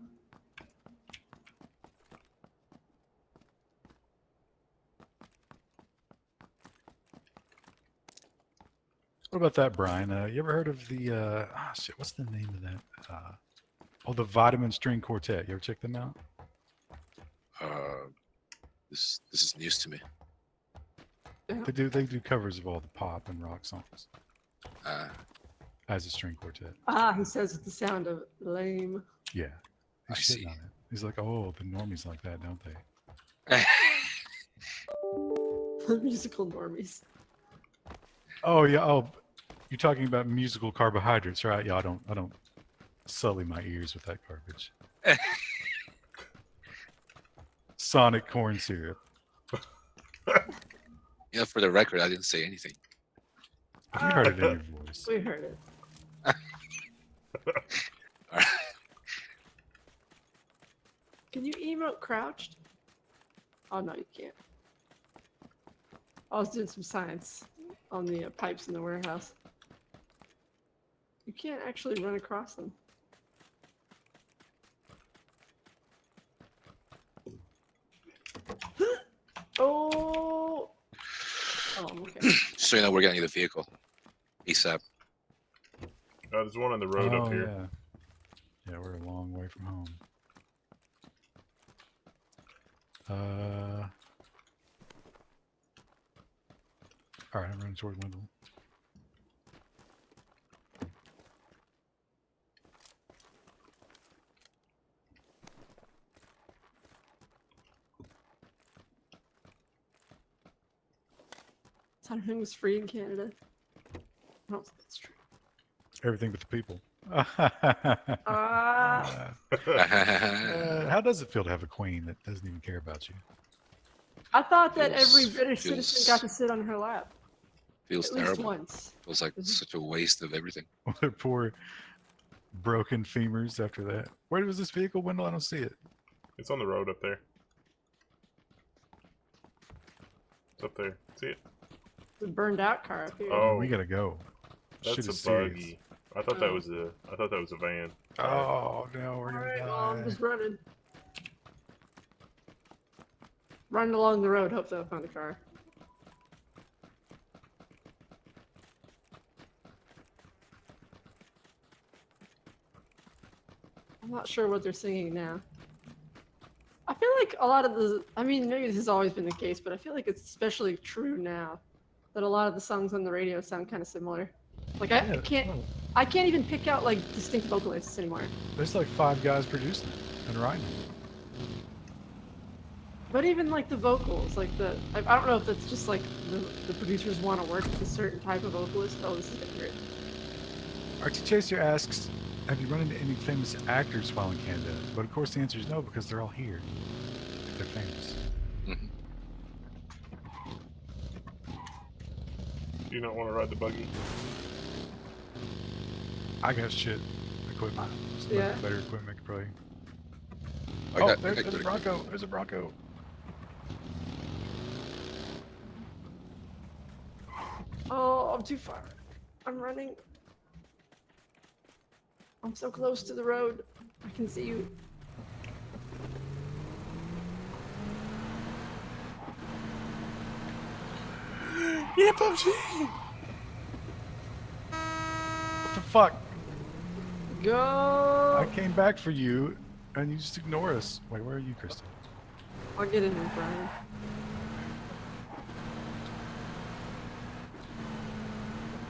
What about that, Brian? You ever heard of the shit? What's the name of that? The Vitamin String Quartet. You ever check them out? This is news to me. They do covers of all the pop and rock songs Uh, as a string quartet. Ah, he says with the sound of lame. Yeah, I he's see. shitting on it. He's like, oh, the normies like that, don't they? Musical normies. Oh yeah. Oh, you're talking about musical carbohydrates, right? Yeah, I don't sully my ears with that garbage. Sonic corn syrup. For the record, I didn't say anything. You heard it in your voice. We heard it. All right. Can you emote crouched? Oh no, you can't. I was doing some science on the pipes in the warehouse. You can't actually run across them. Oh. Oh, okay. Just so you know, we're gonna need a vehicle ASAP. There's one on the road up here. Yeah, we're a long way from home. All right, I'm running toward Wendell. Everything was free in Canada. I don't think that's true. Everything but the people. How does it feel to have a queen that doesn't even care about you? I thought that every Feels- British feels- citizen got to sit on her lap Feels at least terrible. once. Feels like such a waste of everything. Their poor broken femurs after that. Where was this vehicle, Wendell? I don't see it. It's on the road up there. It's up there. See it? The burned out car up here. Oh. We gotta go. Shit That's is a serious. buggy. I thought that was a. I thought that was a van. Oh no, we're gonna Alright, well, I'm die. just running. Running along the road, hope they'll find the car. I'm not sure what they're singing now. I feel like a lot of the, I mean, maybe this has always been the case, but I feel like it's especially true now that a lot of the songs on the radio sound kind of similar. Like I can't even pick out like distinct vocalists anymore. There's like 5 guys producing it and writing it. But even like the vocals, like I don't know if it's just like the producers want to work with a certain type of vocalist. Oh, this is getting great. RT Chaser asks, have you run into any famous actors while in Canada? But of course the answer is no, because they're all here. If they're famous. Mhm. Do you not want to ride the buggy? I got shit equipment. Some Yeah. better equipment could probably. I There's a Bronco. There's a Bronco. Oh, I'm too far. I'm running. I'm so close to the road. I can see you. Yeah, PUBG. What the fuck? Go! I came back for you, and you just ignore us. Wait, where are you, Kristen? I'll get in there, Brian.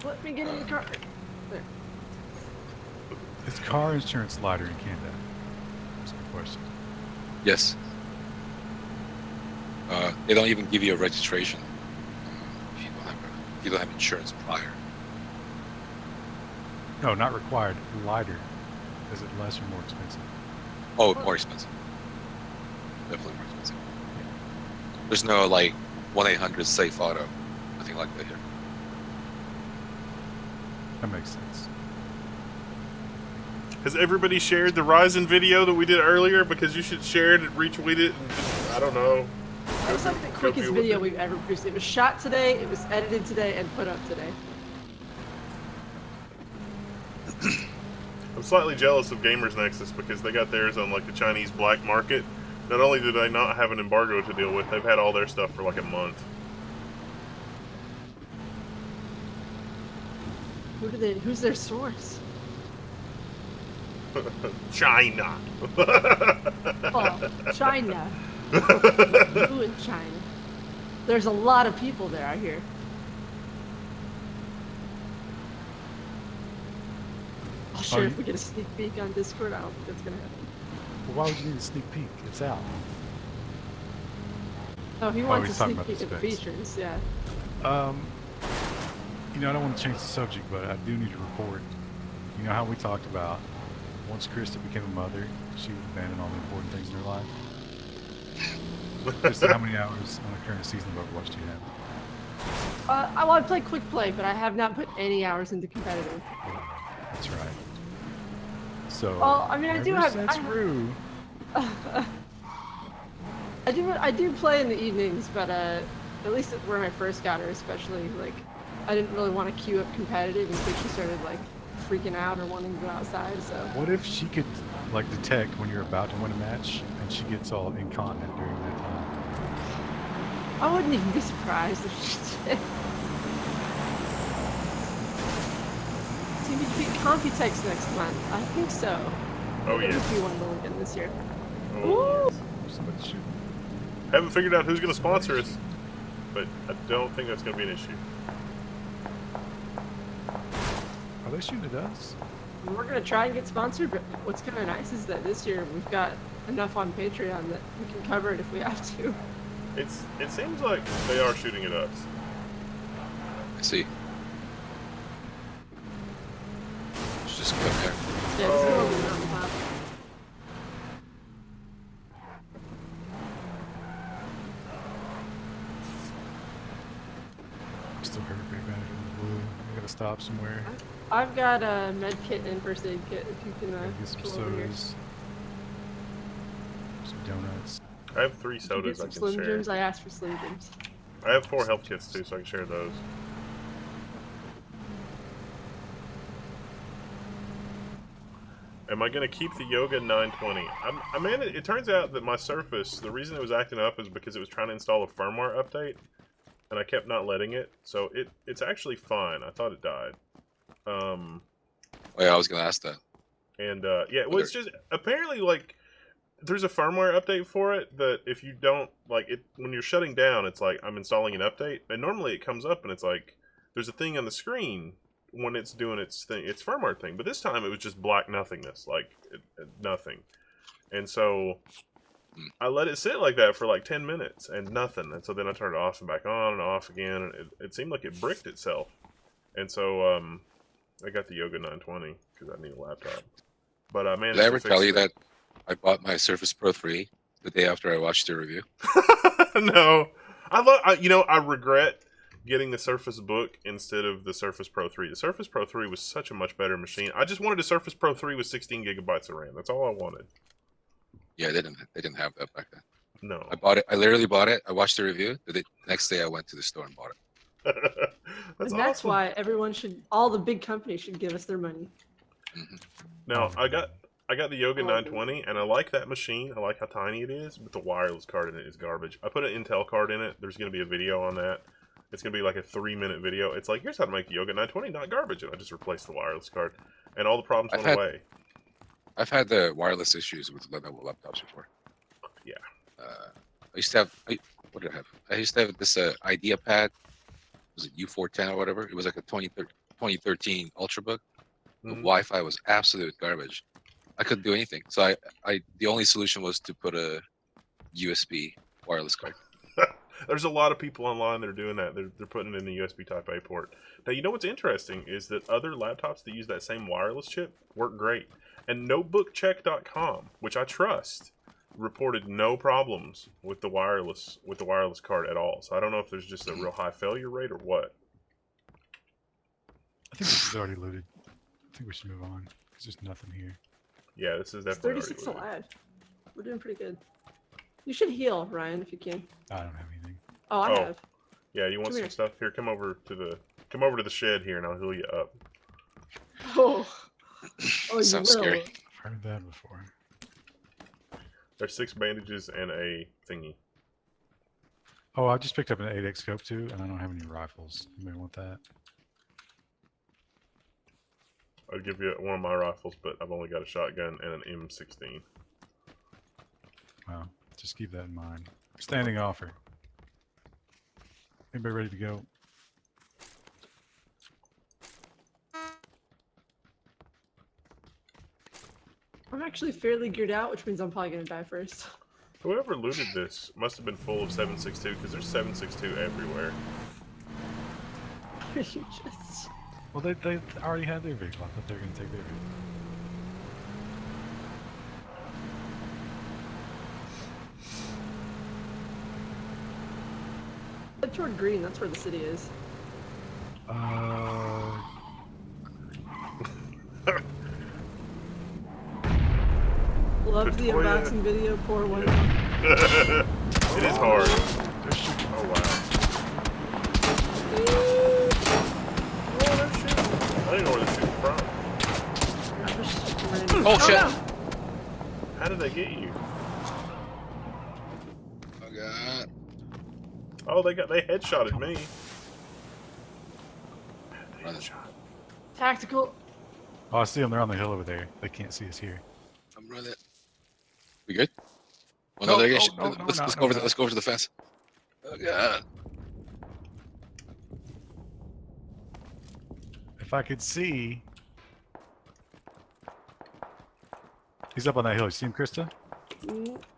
Let me get in the car. There. Is car insurance lighter in Canada? That's a good question. Yes. They don't even give you a registration if you don't have insurance prior. No, not required. Lighter. Is it less or more expensive? Oh, more expensive. Definitely more expensive. There's no like 1-800 Safe Auto, nothing like that here. That makes sense. Has everybody shared the Ryzen video that we did earlier? Because you should share it and retweet it and just, I don't know. That was like the Go quickest deal with video it. we've ever produced. It was shot today, it was edited today, and put up today. I'm slightly jealous of Gamers Nexus because they got theirs on like the Chinese black market. Not only do they not have an embargo to deal with, they've had all their stuff for like a month. Who's their source? China. Oh, China. Who in China? There's a lot of people there, I hear. I'll share if we get a sneak peek on Discord. I don't think that's gonna happen. Well, why would you need a sneak peek? It's out. Oh, he wants a he's talking sneak about peek the of the specs. features, yeah. You know, I don't want to change the subject, but I do need to report. You know how we talked about once Krista became a mother, she would abandon all the important things in her life? Krista, how many hours on the current season of Overwatch do you have? I play quick play, but I have not put any hours into competitive. That's right. So, Well, I mean, I do ever have- since I- Rue, I do play in the evenings, but at least where I first got her, especially, like, I didn't really want to queue up competitive until she started, like, freaking out or wanting to go outside, so. what if she could, like, detect when you're about to win a match, and she gets all incontinent during that time? I wouldn't even be surprised if she did. Team beat Computex next month. I think so. Oh yeah. MVP won the again this year. Oh, yes. Somebody shoot. Haven't figured out who's going to sponsor us, but I don't think that's going to be an issue. Are they shooting at us? We're gonna try and get sponsored, but what's kind of nice is that this year we've got enough on Patreon that we can cover it if we have to. It seems like they are shooting at us. I see. Let's just go there. Yeah, just go over the mountain top. I'm still hurt pretty bad from the blue. I gotta stop somewhere. I've got a med kit and first aid kit if you can Gotta get some go over here. sodas. Some donuts. I have 3 If you sodas get I some can Slim share. Jims, I asked for Slim Jims. I have 4 health kits too, so I can share those. Am I going to keep the Yoga 920? It turns out that my Surface, the reason it was acting up is because it was trying to install a firmware update, and I kept not letting it. So it's actually fine. I thought it died. Oh yeah, I was gonna ask that. And yeah, well, it's just apparently like there's a firmware update for it that if you don't like it when you're shutting down, it's like I'm installing an update, and normally it comes up and it's like there's a thing on the screen when it's doing its thing, its firmware thing. But this time it was just black nothingness, like nothing. And so I let it sit like that for like 10 minutes and nothing. And so then I turned it off and back on and off again. And it seemed like it bricked itself. And so I got the Yoga 920 because I need a laptop. But I managed Did I to ever fix tell you it. that I bought my Surface Pro 3 the day after I watched the review? No, I regret getting the Surface Book instead of the Surface Pro 3. The Surface Pro 3 was such a much better machine. I just wanted a Surface Pro 3 with 16 gigabytes of RAM. That's all I wanted. Yeah, they didn't have that back then. No. I bought it. I literally bought it. I watched the review. The next day I went to the store and bought it. That's awesome. why everyone all the big companies should give us their money. Mm-hmm. Now, I got the Yoga Oh, 920, and I like that machine. I like how tiny it is, but the wireless card in it is garbage. I put an Intel card in it. There's going to be a video on that. It's going to be like a 3-minute video. It's like, here's how to make the Yoga 920 not garbage. And I just replaced the wireless card. And all the problems went away. I've had the wireless issues with Lenovo laptops before. Yeah. I used to have, what did I have? I used to have this IdeaPad. Was it U410 or whatever? It was like a 2013 Ultrabook. The Wi-Fi was absolute garbage. I couldn't do anything. So the only solution was to put a USB wireless card. There's a lot of people online that are doing that. They're putting it in the USB Type A port. Now, you know what's interesting is that other laptops that use that same wireless chip work great. And notebookcheck.com, which I trust, reported no problems with the wireless card at all. So I don't know if there's just a real high failure rate or what. I think this is already looted. I think we should move on because there's nothing here. Yeah, this is It's definitely 36 already alive. We're doing pretty good. You should heal, Ryan, if you can. I don't have anything. Oh, I have. Yeah, you want Come some here. stuff? Here, come over to the shed here, and I'll heal you up. Oh, you Sounds will. scary. I've heard that before. There's 6 bandages and a thingy. Oh, I just picked up an 8x scope too, and I don't have any rifles. You may want that. I'll give you one of my rifles, but I've only got a shotgun and an M16. Well, just keep that in mind. Standing offer. Anybody ready to go? I'm actually fairly geared out, which means I'm probably gonna die first. Whoever looted this must have been full of 7.62 because there's 7.62 everywhere. Are you just? Well, they already had their vehicle. I thought they were going to take their vehicle. Head toward green. That's where the city is. Love the Victoria. unboxing video. Poor one. It is hard. They're shooting. Oh wow. Oh, they're shooting. I don't even know where they're shooting from. I just ran. Oh, shit. No. How did they get you? Oh god. Oh, they headshotted me. They Run. headshot. Tactical. Oh, I see them. They're on the hill over there. They can't see us here. I'm running. We good? Oh, No, no, they're no, getting no, let's no, go no, over no. let's go over to the fence. Oh god. If I could see. He's up on that hill. You see him, Krista?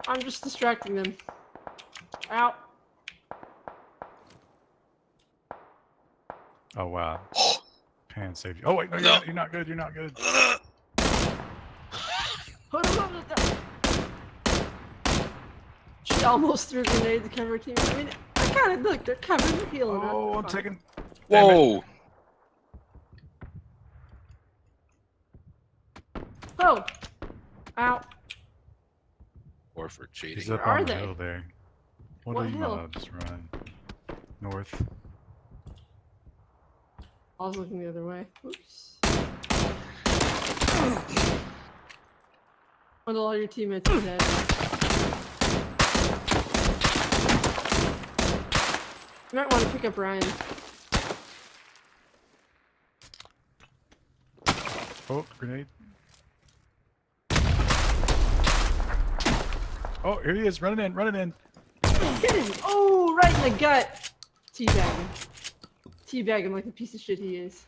I'm just distracting them. Out. Oh, wow. Pan saved you. Oh, wait. No, No. you're not good. You're not good. Put him on the She almost threw a grenade to cover team. I mean, I kind of look. They're covering the healing. Oh, I'm taking. Damn it. Whoa! Oh, ow. Or for cheating. He's up Where on are the they? hill there. What What do you hill? want to just run north? I was looking the other way. Oops. When all your teammates are dead. You might want to pick up Ryan. Oh, grenade. Oh, here he is, running in, running in. Hit him! Oh, right in the gut! Teabag him. Teabag him like the piece of shit he is.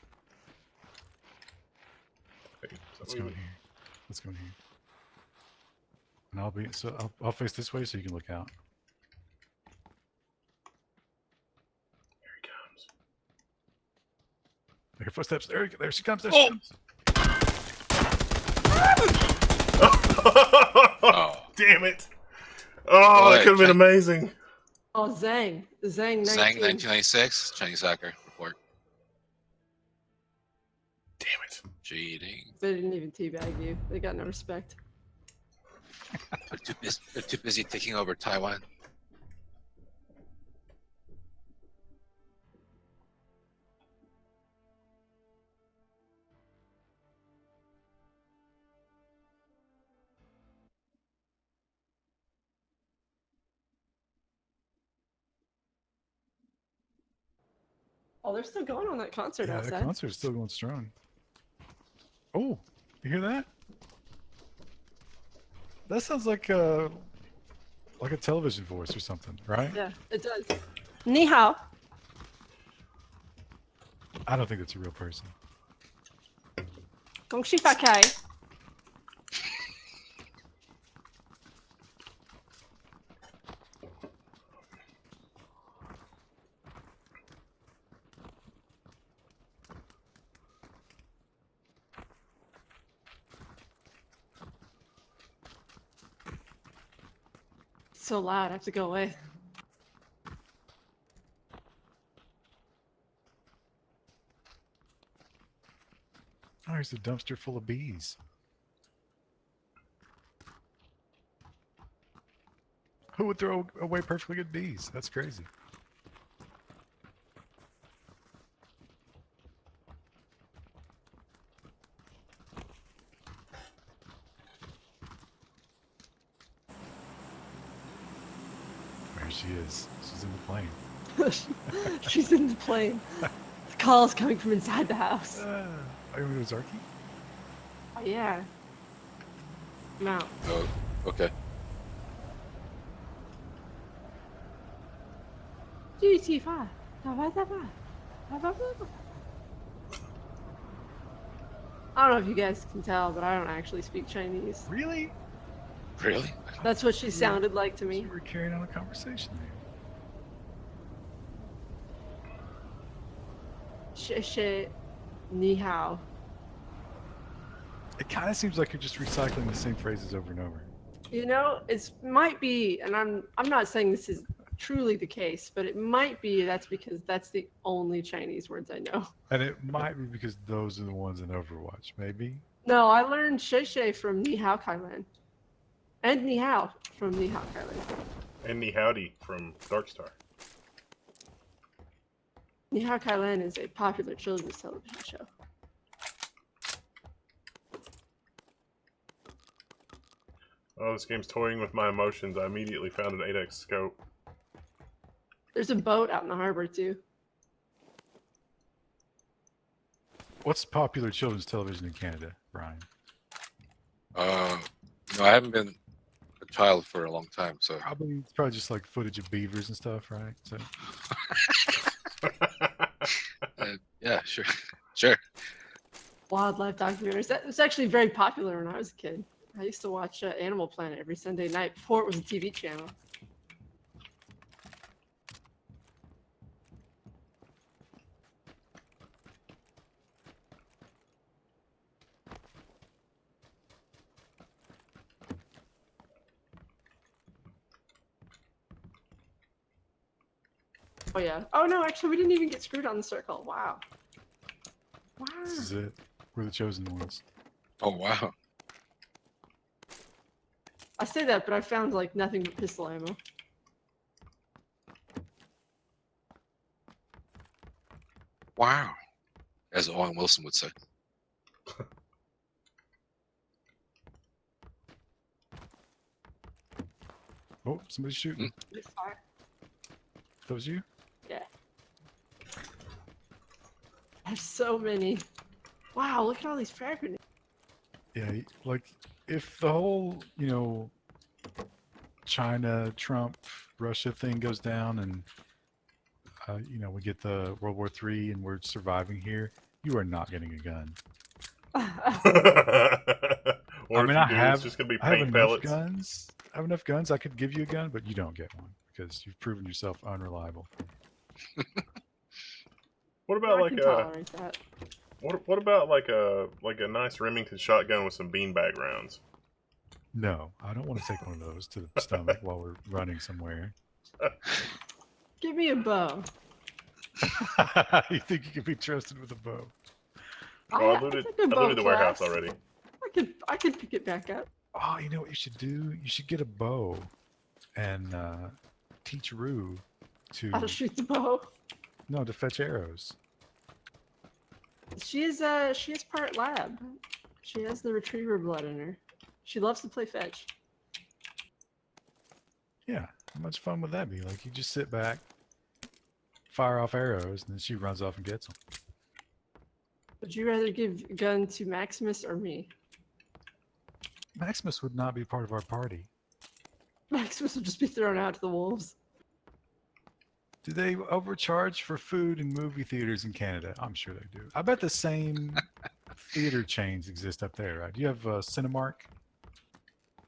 Let's go in here. Let's go in here. And I'll face this way so you can look out. Here he comes. There, footsteps. There she comes. There Oh! she comes. Oh. Damn it! Oh, that Boy, could have been amazing. Oh, Zhang. Zhang 19. Zhang 1996, Chinese hacker report. Damn it. Cheating. They didn't even teabag you. They got no respect. They're too busy taking over Taiwan. Oh, they're still going on that concert Yeah, that outside. concert's still going strong. Oh, you hear that? That sounds like a television voice or something, right? Yeah, it does. Ni hao. I don't think that's a real person. Gong shi fa kai. It's so loud, I have to go away. Oh, there's a dumpster full of bees. Who would throw away perfectly good bees? That's crazy. There she is. She's in the plane. She's in the plane. The call is coming from inside the house. Are you going to Zarky? Oh, yeah. I'm out. Oh, okay. GT5. I don't know if you guys can tell, but I don't actually speak Chinese. Really? Really? That's what she sounded like to me. You were carrying on a conversation there. She, ni hao. It kind of seems like you're just recycling the same phrases over and over. You know, it might be, and I'm not saying this is truly the case, but it might be that's because that's the only Chinese words I know. And it might be because those are the ones in Overwatch, maybe? No, I learned Shei from Ni Hao Kailan. And Ni Hao from Ni Hao Kailan. And Ni Howdy from Darkstar. Ni Hao Kailan is a popular children's television show. Oh, this game's toying with my emotions. I immediately found an 8x scope. There's a boat out in the harbor too. What's popular children's television in Canada, Brian? No, I haven't been a child for a long time, so It's probably just like footage of beavers and stuff, right? So yeah, sure, sure. Wildlife documentaries. That was actually very popular when I was a kid. I used to watch Animal Planet every Sunday night before it was a TV channel. Oh yeah. Oh no, actually, we didn't even get screwed on the circle. Wow. Wow. This is it. We're the chosen ones. Oh wow. I say that, but I found like nothing but pistol ammo. Wow. As Owen Wilson would say. Oh, somebody's shooting. It's fire. That was you? Yeah. I have so many. Wow, look at all these frag grenades. Yeah, like if the whole, China, Trump, Russia thing goes down and, we get the World War III and we're surviving here, you are not getting a gun. Or if you do, it's just gonna be I have paint enough pellets. guns. I have enough guns. I could give you a gun, but you don't get one because you've proven yourself unreliable. What about I like can a tolerate that. what about like a nice Remington shotgun with some beanbag rounds? No, I don't want to take one of those to the stomach while we're running somewhere. Give me a bow. You think you can be trusted with a bow? Oh, I took looted a bow the warehouse class. already. I could pick it back up. Oh, you know what you should do? You should get a bow and teach Rue How to shoot the bow. to fetch arrows. She is part lab. She has the retriever blood in her. She loves to play fetch. Yeah, how much fun would that be? Like you just sit back, fire off arrows, and then she runs off and gets them. Would you rather give a gun to Maximus or me? Maximus would not be part of our party. Maximus would just be thrown out to the wolves. Do they overcharge for food in movie theaters in Canada? I'm sure they do. I bet the same theater chains exist up there, right? Do you have Cinemark?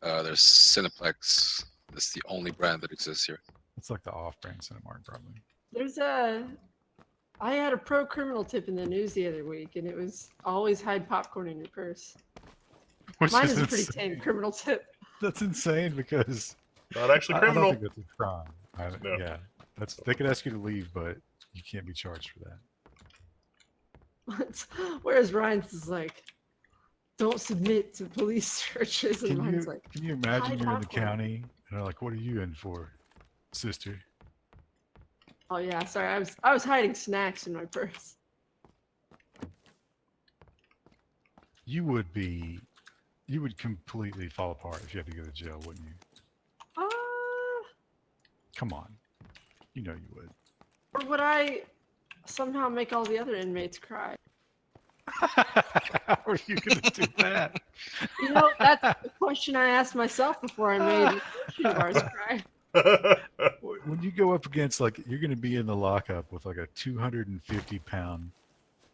There's Cineplex. That's the only brand that exists here. It's like the off-brand Cinemark, probably. There's I had a pro criminal tip in the news the other week, and it was always hide popcorn in your purse. Which Mine is a pretty insane. tame criminal tip. That's insane because Not actually I don't criminal. think that's a crime. No. Yeah, they could ask you to leave, but you can't be charged for that. Whereas Ryan's is like, don't submit to police searches, and mine's like, Can you imagine hide you're in the popcorn. county and they're like, "What are you in for, sister?" oh yeah, sorry, I was hiding snacks in my purse. You would completely fall apart if you had to go to jail, wouldn't you? Come on, you know you would. Or would I somehow make all the other inmates cry? How are you gonna do that? You know, that's the question I asked myself before I made the bars cry. When you go up against you're gonna be in the lockup with like a 250-pound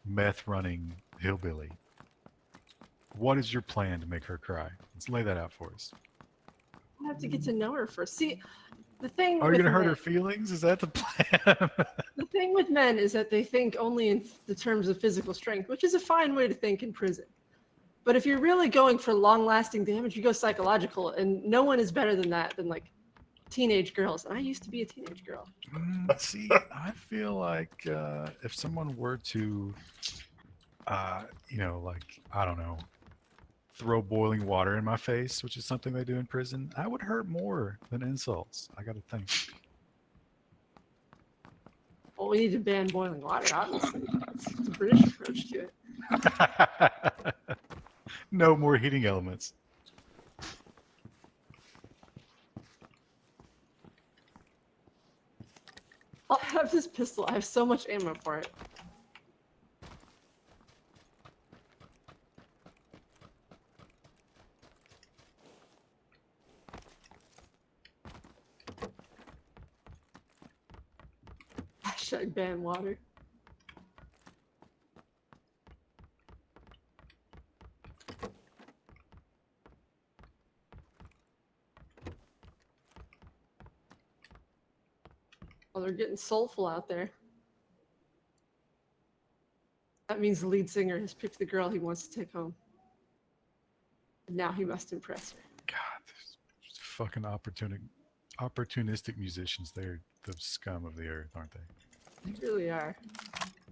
meth running hillbilly. What is your plan to make her cry? Let's lay that out for us. I have to get to know her first. See, the thing. Are you with gonna hurt men- her feelings? Is that the plan? The thing with men is that they think only in the terms of physical strength, which is a fine way to think in prison. But if you're really going for long-lasting damage, you go psychological, and no one is better than that than like teenage girls. And I used to be a teenage girl. See, I feel like if someone were to, I don't know, throw boiling water in my face, which is something they do in prison, that would hurt more than insults. I got to think. Well, we need to ban boiling water, obviously. It's the British approach to it. No more heating elements. I'll have this pistol. I have so much ammo for it. Hashtag ban water. Oh, they're getting soulful out there. That means the lead singer has picked the girl he wants to take home. And now he must impress her. God, there's fucking opportunistic musicians. They're the scum of the earth, aren't they? You really are.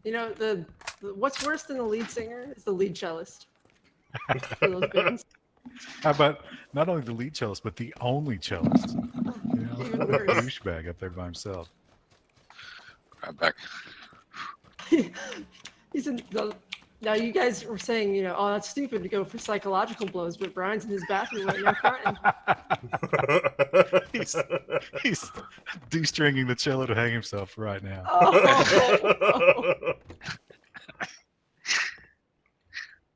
You know, the what's worse than the lead singer is the lead cellist for those bands. How about not only the lead cellist, but the only cellist? You know, Even what a worse. douchebag up there by himself. I'm back. He's in the. Now you guys were saying, you know, oh that's stupid to go for psychological blows, but Brian's in his bathroom right now crying. He's de-stringing the cello to hang himself right now. Oh,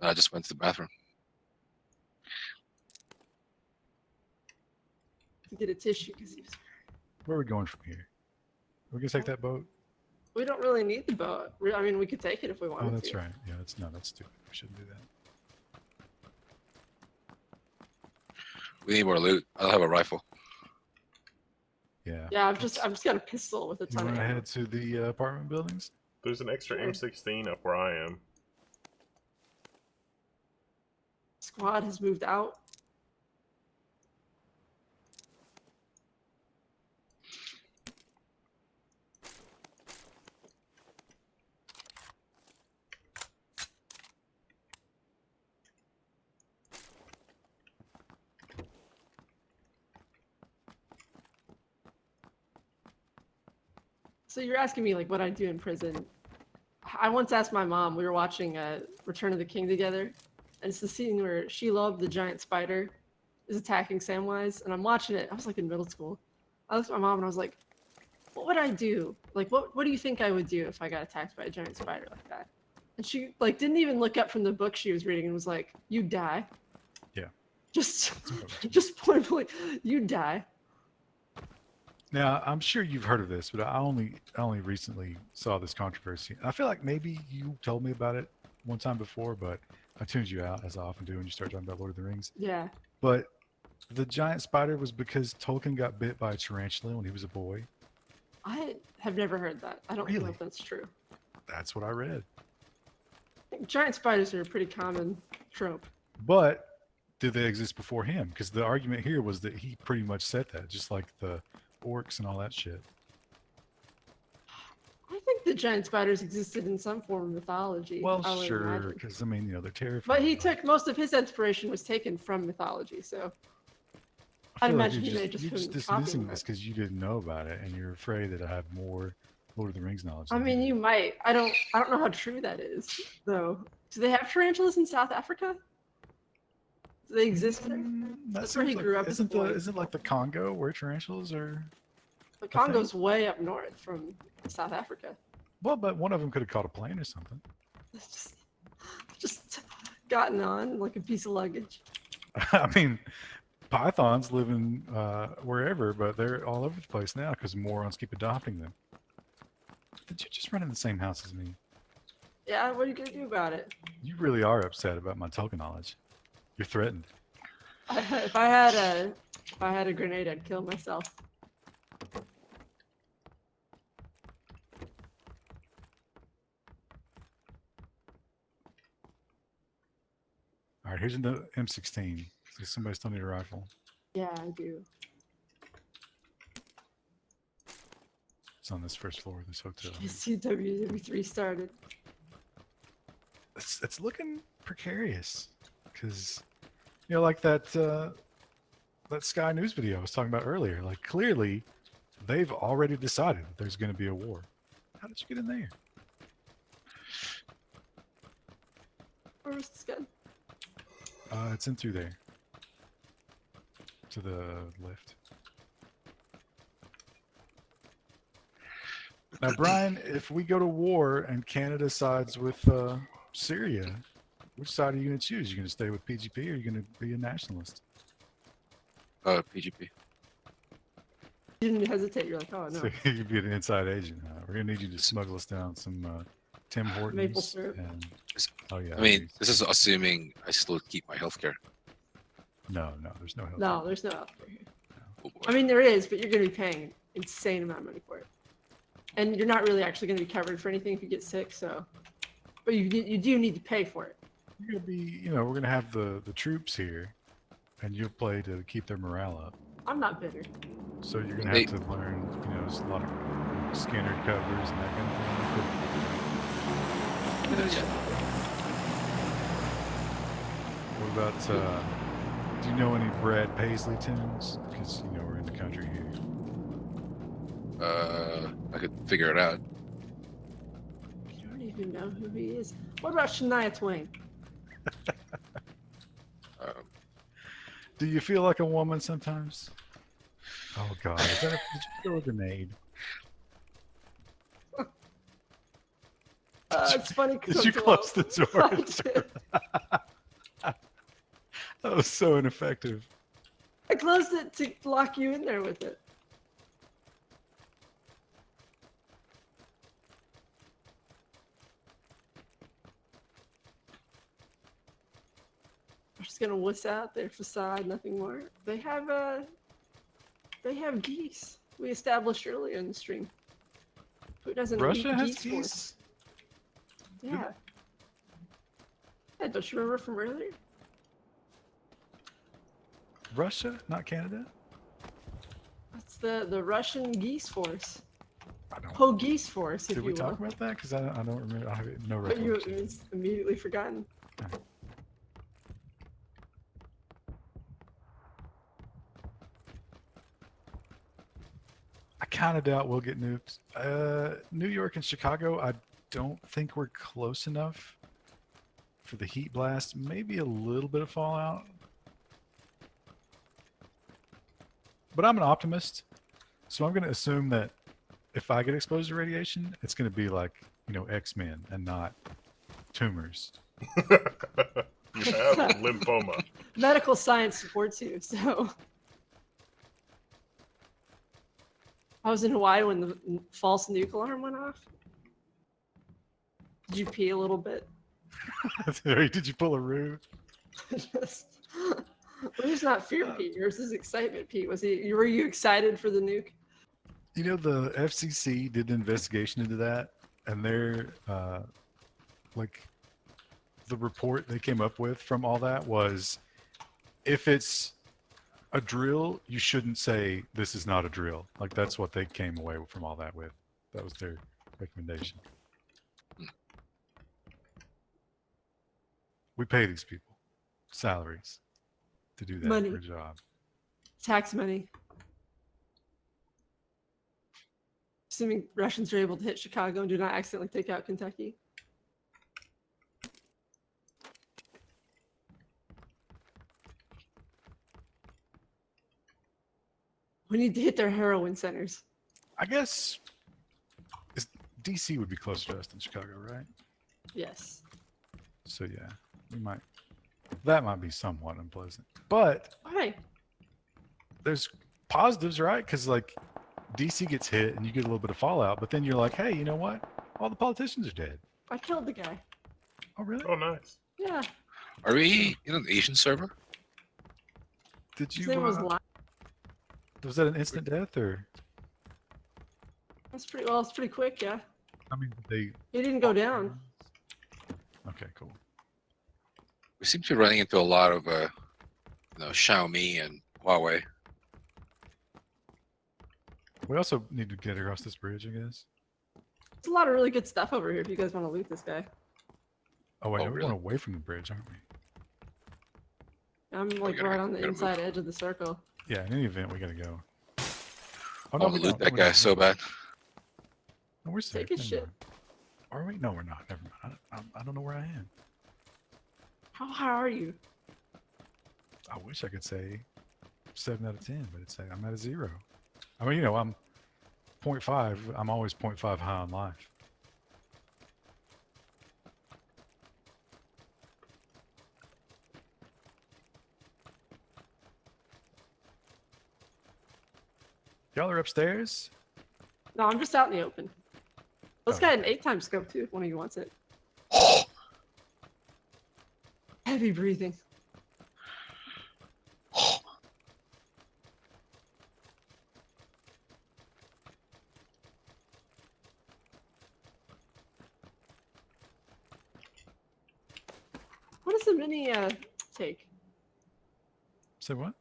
I just went to the bathroom. to get a tissue because he was. Where are we going from here? We're gonna take that boat. We don't really need the boat. I mean, we could take it if we wanted Oh, that's to. right. Yeah, that's stupid. We shouldn't do that. We need more loot. I don't have a rifle. Yeah. Yeah, I've just got a pistol with a You ton want of to ammo. head to the apartment buildings? There's an extra Sure. M16 up where I am. Squad has moved out. So you're asking me like what I do in prison. I once asked my mom. We were watching Return of the King together, and it's the scene where Shelob, the giant spider, is attacking Samwise, and I'm watching it. I was like in middle school. I looked at my mom and I was like, "What would I do? Like, what do you think I would do if I got attacked by a giant spider like that?" And she like didn't even look up from the book she was reading and was like, "You die." Yeah. Just point blank, you die. Now, I'm sure you've heard of this, but I only recently saw this controversy. I feel like maybe you told me about it one time before, but I tuned you out as I often do when you start talking about Lord of the Rings. Yeah. But the giant spider was because Tolkien got bit by a tarantula when he was a boy. I have never heard that. I don't know Really? if that's true. That's what I read. I think giant spiders are a pretty common trope. But did they exist before him? Because the argument here was that he pretty much said that, just like the orcs and all that shit. I think the giant spiders existed in some form of mythology. Well, I would sure, imagine. because I mean, they're terrifying. But he took most of his inspiration was taken from mythology, so I I'd feel like imagine he may you're just just been copying dismissing that. this because you didn't know about it, and you're afraid that I have more Lord of the Rings knowledge. I than mean, do. you might. I don't know how true that is, though. Do they have tarantulas in South Africa? Do they exist there? That That's where he seems grew up as a boy. Isn't like the Congo where tarantulas are? The Congo's way up north from South Africa. Well, but one of them could have caught a plane or something. It's just gotten on like a piece of luggage. I mean, pythons live in wherever, but they're all over the place now because morons keep adopting them. Did you just run in the same house as me? Yeah, what are you gonna do about it? You really are upset about my Tolkien knowledge. You're threatened. If I had a grenade, I'd kill myself. All right, here's the M16. Does somebody still need a rifle? Yeah, I do. It's on this first floor of this hotel. You see WW3 started. It's looking precarious because, you know, like that Sky News video I was talking about earlier. Like, clearly, they've already decided that there's going to be a war. How did you get in there? Where's this gun? It's in through there. To the left. Now, Brian, if we go to war and Canada sides with Syria, which side are you going to choose? You going to stay with PGP or are you going to be a nationalist? PGP. You didn't hesitate. You're like, oh no. So you'd be an inside agent. We're going to need you to smuggle us down some Tim Hortons. Maple syrup. And, oh, yeah. I mean, this is assuming I still keep my healthcare. No, there's no help. No, there's no healthcare here. Oh, boy. I mean, there is, but you're going to be paying an insane amount of money for it, and you're not really actually going to be covered for anything if you get sick. So, but you do need to pay for it. You're going to be, you know, we're going to have the troops here, and you'll play to keep their morale up. I'm not bitter. So you're going to have to learn, you know, there's a lot of scanner covers and that kind of thing. What about, do you know any Brad Paisley tunes? Because, you know, we're in the country here. I could figure it out. You don't even know who he is. What about Shania Twain? Do you feel like a woman sometimes? Oh, God. Did you throw a grenade? It's funny because Did you close the door? That was so ineffective. I closed it to lock you in there with it. I'm just gonna wuss out their facade, nothing more. They have geese. We established earlier in the stream. Who doesn't Russia eat has geese? For? geese? Yeah. Yeah, don't you remember from earlier? Russia, not Canada? That's the Russian geese force. I don't. Oh, geese force, if Did you we will. talk about that? Because I don't remember. I have no But you recollection. it's immediately forgotten. I kind of doubt we'll get nuked. New York and Chicago, I don't think we're close enough for the heat blast. Maybe a little bit of fallout. But I'm an optimist, so I'm going to assume that if I get exposed to radiation, it's going to be like, you know, X-Men and not tumors. You have lymphoma. Medical science supports you, so. I was in Hawaii when the false nuke alarm went off. Did you pee a little bit? Did you pull a Roo? Just, yours not fear pee. Yours is excitement pee. Were you excited for the nuke? You know, the FCC did an investigation into that, and they're like the report they came up with from all that was, if it's a drill, you shouldn't say this is not a drill. Like that's what they came away from all that with. That was their recommendation. We pay these people salaries to do that Money. for a job. Tax money. Assuming Russians are able to hit Chicago and do not accidentally take out Kentucky. We need to hit their heroin centers. I guess DC would be closer to us than Chicago, right? Yes. So yeah, that might be somewhat unpleasant. But Why? there's positives, right? Because like DC gets hit and you get a little bit of fallout, but then you're like, hey, you know what? All the politicians are dead. I killed the guy. Oh really? Oh, nice. Yeah. Are we in an Asian server? Did His you? name was Lyle. Was that an instant death or? That's pretty well. It's pretty quick, yeah. I mean, they. He didn't go down. Okay, cool. We seem to be running into a lot of Xiaomi and Huawei. We also need to get across this bridge, I guess. There's a lot of really good stuff over here if you guys want to loot this guy. Oh wait, Oh, no, we're really? going away from the bridge, aren't we? I'm like gotta- right on the gotta inside edge of the circle. Yeah. In any event, we gotta go. I Oh want to loot don't. that No, guy we're so not. bad. No, we're safe. Take his Never shit. mind. Are we? No, we're not. Never mind. I don't know where I am. How high are you? I wish I could say 7 out of 10, but it's I'm at a 0. I mean, you know, I'm 0.5. I'm always 0.5 high on life. Y'all are upstairs? No, I'm just out in the open. Let's Oh. get an 8x scope too if one of you wants it. Heavy breathing. What does the mini take? Say what?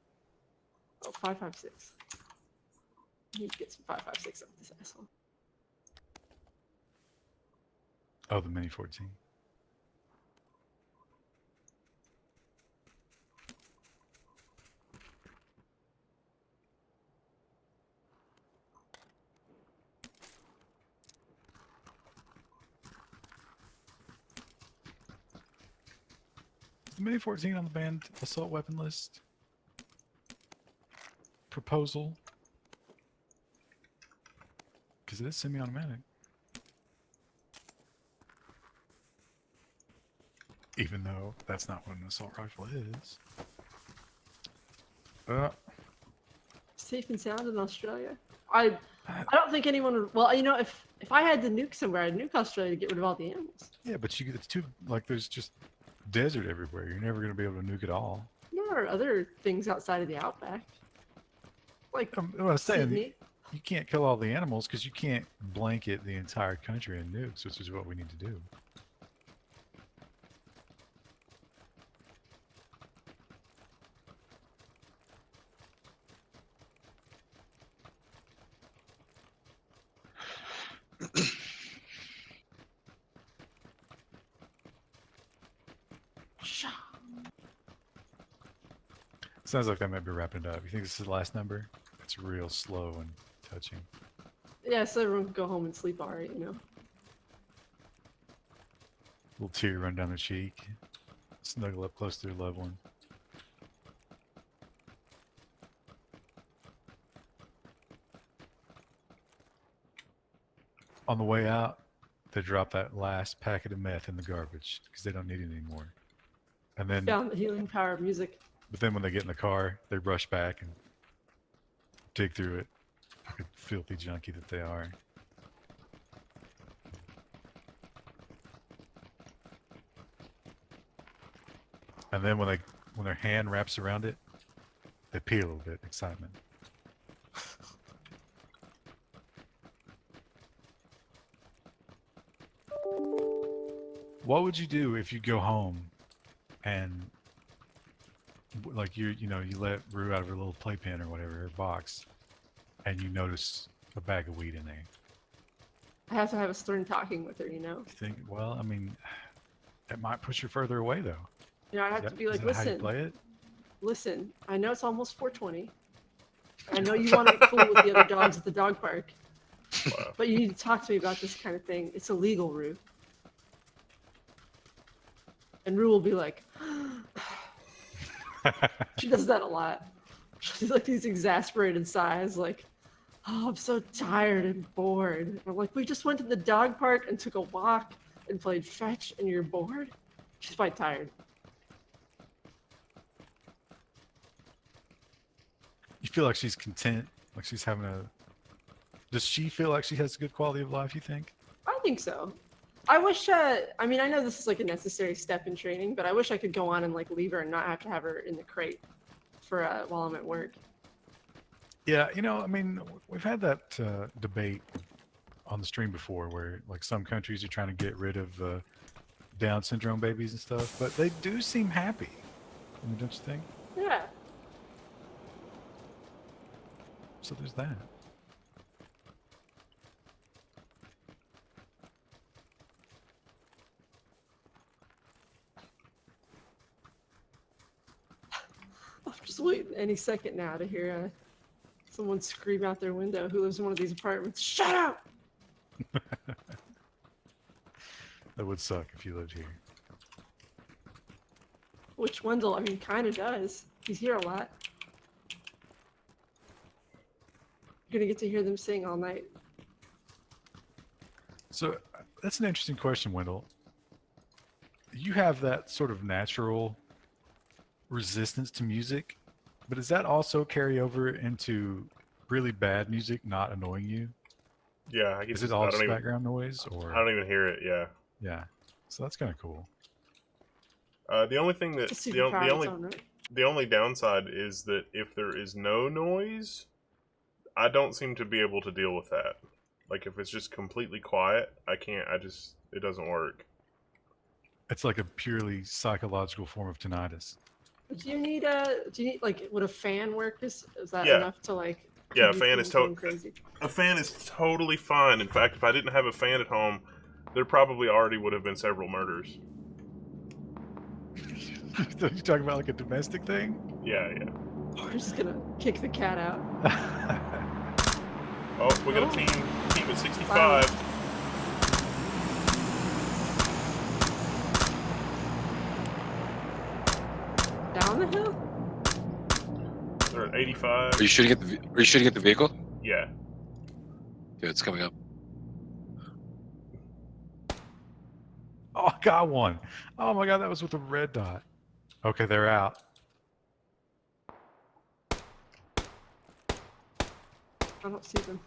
Oh, 5.56. I need to get some 5.56 up this asshole. Oh, the Mini 14. Is the Mini 14 on the banned assault weapon list? Proposal? Because it is semi-automatic. Even though that's not what an assault rifle is. Safe and sound in Australia. I don't think anyone would. Well, you know, if I had to nuke somewhere, I'd nuke Australia to get rid of all the animals. Yeah, but it's too, like, there's just desert everywhere. You're never going to be able to nuke it all. There are other things outside of the outback. Like I was saying, Sydney. you can't kill all the animals because you can't blanket the entire country in nukes, which is what we need to do. Sounds like that might be wrapping it up. You think this is the last number? It's real slow and touching. Yeah, so everyone can go home and sleep alright, you know. Little tear run down the cheek. Snuggle up close to your loved one. On the way out, they drop that last packet of meth in the garbage because they don't need it anymore. And then, Found the healing power of music. but then when they get in the car, they rush back and dig through it like a filthy junkie that they are. And then when their hand wraps around it, they pee a little bit. Excitement. What would you do if you go home and like you let Rue out of her little playpen or whatever, her box, and you notice a bag of weed in there? I have to have a stern talking with her, you know. You think, well, I mean, it might push her further away though. You know, I Is have that- to be is like, that how you listen, play it? listen. I know it's almost 4:20. I know you want to get cool with the other dogs at the dog park, Wow. but you need to talk to me about this kind of thing. It's illegal, Rue. And Rue will be like, she does that a lot. She's like these exasperated sighs, like, oh, I'm so tired and bored. And I'm like, we just went to the dog park and took a walk and played fetch, and you're bored? She's quite tired. You feel like she's content, like she's having a. Does she feel like she has a good quality of life? You think? I think so. I wish, I mean, I know this is like a necessary step in training, but I wish I could go on and like leave her and not have to have her in the crate for while I'm at work. Yeah, I mean, we've had that debate on the stream before, where like some countries are trying to get rid of Down syndrome babies and stuff, but they do seem happy. I mean, don't you think? Yeah. So there's that. I'm just waiting any second now to hear someone scream out their window who lives in one of these apartments. Shut up! That would suck if you lived here. Which Wendell, I mean, kind of does. He's here a lot. You're gonna get to hear them sing all night. So that's an interesting question, Wendell. You have that sort of natural resistance to music, but does that also carry over into really bad music not annoying you? Yeah, I guess Is it all just background noise, or I don't even hear it. Yeah. yeah? So that's kind of cool. The only thing that It's a the, superpower the in only its own right. the only downside is that if there is no noise, I don't seem to be able to deal with that. Like if it's just completely quiet, I can't. It doesn't work. It's like a purely psychological form of tinnitus. Do you need like, would a fan work? Is that Yeah. enough to like? Yeah, a keep you fan from is going crazy. A fan is totally fine. In fact, if I didn't have a fan at home, there probably already would have been several murders. You talking about like a domestic thing? Yeah, yeah. We're just gonna kick the cat out. Oh, we got a team at 65. Down the hill? They're at 85. Are you shooting at the vehicle? Yeah. Okay, it's coming up. Oh, I got one. Oh my god, that was with a red dot. Okay, they're out. I don't see them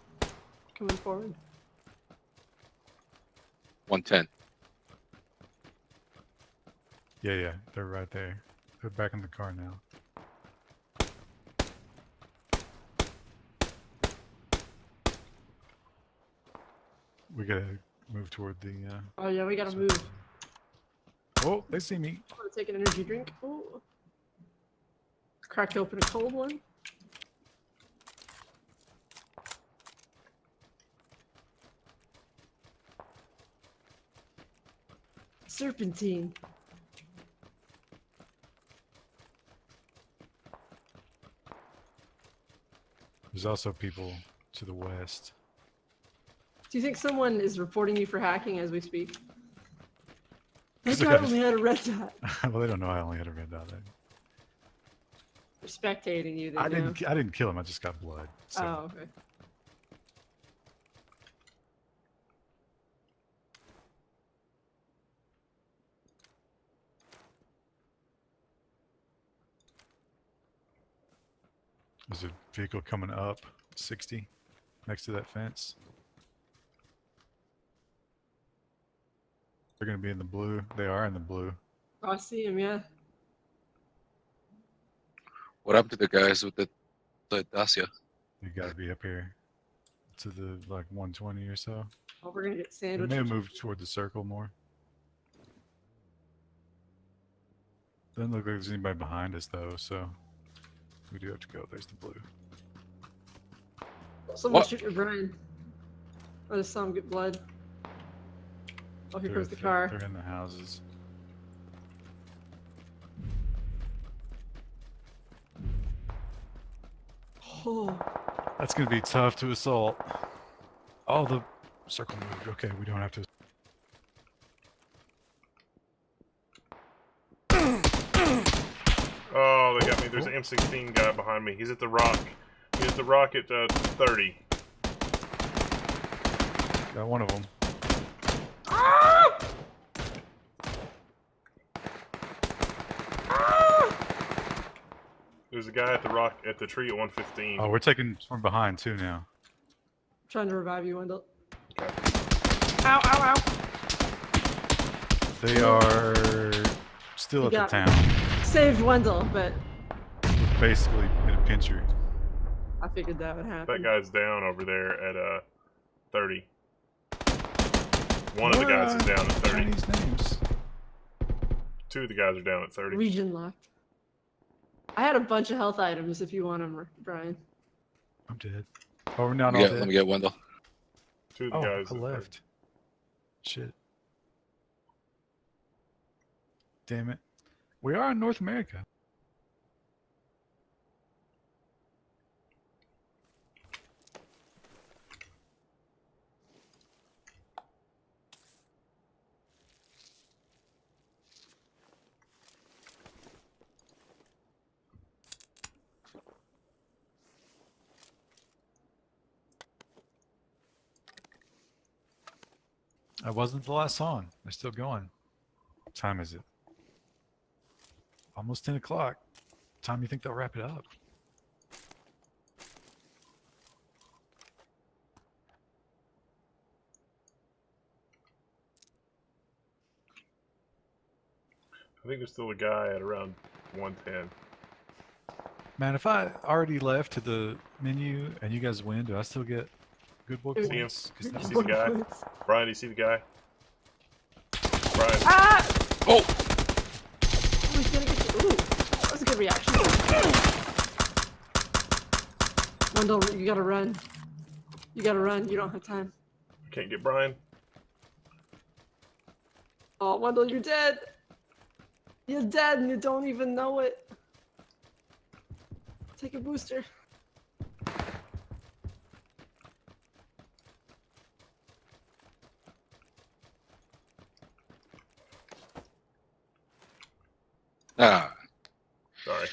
coming forward. 110. Yeah, they're right there. They're back in the car now. We gotta move toward the. Oh yeah, we gotta move. Oh, they see me. I'm gonna take an energy drink. Oh. Cracked open a cold one. Serpentine. There's also people to the west. Do you think someone is reporting you for hacking as we speak? That Look guy at only had a red dot. Well, they don't know I only had a red dot. They're spectating you. They I know. didn't kill him. I just got blood. So. Oh, okay. There's a vehicle coming up 60 next to that fence. They're going to be in the blue. They are in the blue. Oh, I see him. Yeah. What happened to the guys with the Dacia? You got to be up here to the like 120 or so. Oh, we're gonna get They sandwiched. may have moved toward the circle more. Doesn't look like there's anybody behind us though, so we do have to go. There's the blue. Someone What? shoot your Brian. I just saw him get blood. Oh, here They're- comes the car. They're in the houses. Oh, That's going to be tough to assault. Oh, the circle moved. Okay, we don't have to. Oh, they got me. There's an M16 guy behind me. He's at the rock. He's at the rock at 30. Got one of them. ah! Ah! There's a guy at the rock at the tree at 115. Oh, we're taking from behind too now. Trying to revive you, Wendell. Okay. Ow, ow, ow. They are still You at the got- town. Saved Wendell, but Basically in a pincher. I figured that would happen. That guy's down over there at 30. One of the guys is down at 30. Chinese names. Two of the guys are down at 30. Region locked. I had a bunch of health items if you want them, Brian. I'm dead. Oh, we're not Let me all get, dead. let me get Wendell. Two of the Oh, guys I at 30. left. Shit. Damn it. We are in North America. That wasn't the last song. They're still going. What time is it? Almost 10 o'clock. Time you think they'll wrap it up? I think there's still a guy at around 110. Man, if I already left to the menu and you guys win, do I still get good boy See him? points? 'Cause that See was- the guy? Brian, do you see the guy? Brian. Ah! Oh! Oh, he's gonna get you. Ooh, that was a good reaction. Wendell, you gotta run. You gotta run. You don't have time. I can't get Brian. Oh, Wendell, you're dead. You're dead and you don't even know it. Take a booster. Ah, Sorry.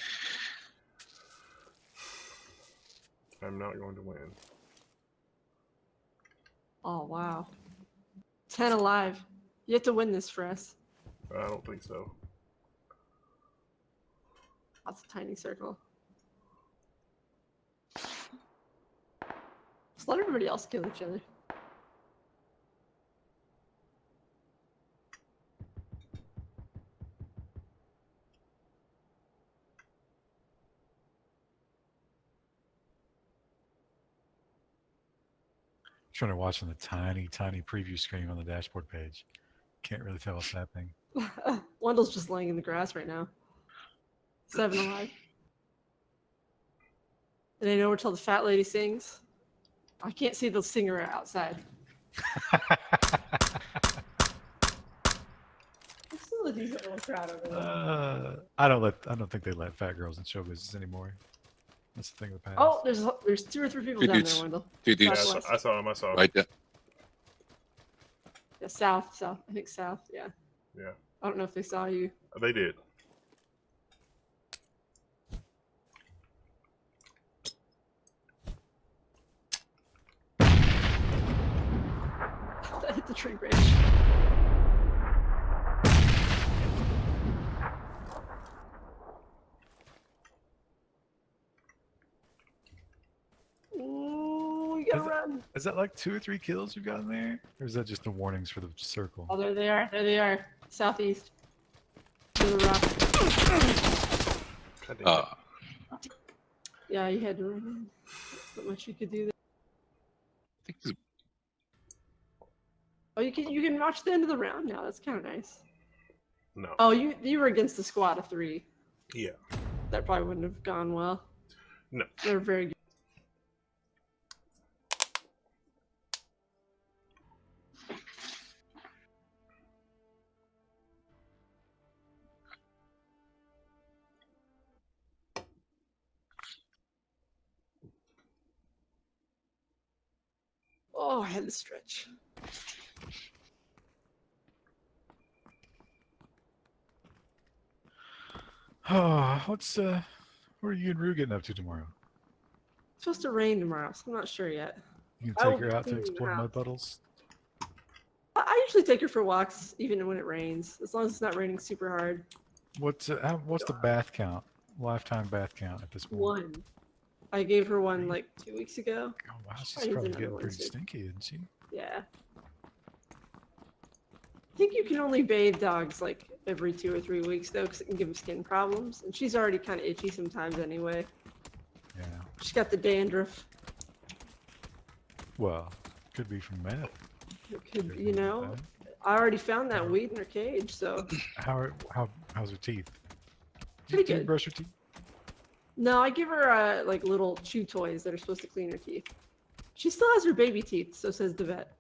I'm not going to win. Oh, wow. 10 alive. You have to win this for us. I don't think so. That's a tiny circle. Just let everybody else kill each other. Trying to watch on the tiny preview screen on the dashboard page. Can't really tell what's happening. Wendell's just laying in the grass right now. 7 alive. And I know where till the fat lady sings. I can't see the singer outside. There's still a decent little crowd over there. I don't think they let fat girls in show business anymore. That's the thing of the past. Oh, there's 2 or 3 people Two down dudes. there, Wendell. Two Yeah, dudes. Southwest. I saw him. I saw him. right there. Yeah, south. I think south. Yeah. Yeah, I don't know if they saw you. they did. That hit the tree branch. Ooh, we gotta run. Is that like 2 or 3 kills you've gotten there? Or is that just the warnings for the circle? Oh, there they are. There they are. Southeast. To the rock. God damn it. Yeah, you had to run. There's not much you could do there. I think this- Oh, you can watch the end of the round now. That's kind of nice. No. Oh, you were against a squad of 3. Yeah. That probably wouldn't have gone well. No. They're very good. Oh, I had to stretch. Oh, what are you and Rue getting up to tomorrow? It's supposed to rain tomorrow, so I'm not sure yet. You I can will take her be out to cleaning explore the mud house. puddles? I usually take her for walks, even when it rains, as long as it's not raining super hard. What's the bath count? Lifetime bath count at this point? 1. I gave her one like 2 weeks ago. Oh wow, she's Probably needs probably another getting one pretty soon. stinky, isn't she? Yeah. I think you can only bathe dogs like every 2 or 3 weeks though, because it can give them skin problems. And she's already kind of itchy sometimes anyway. Yeah. She's got the dandruff. Well, could be from meth. It could, Could you be know, that. I already found that weed in her cage, so. How's her teeth? Pretty Do you good. brush her teeth? No, I give her like little chew toys that are supposed to clean her teeth. She still has her baby teeth, so says the vet.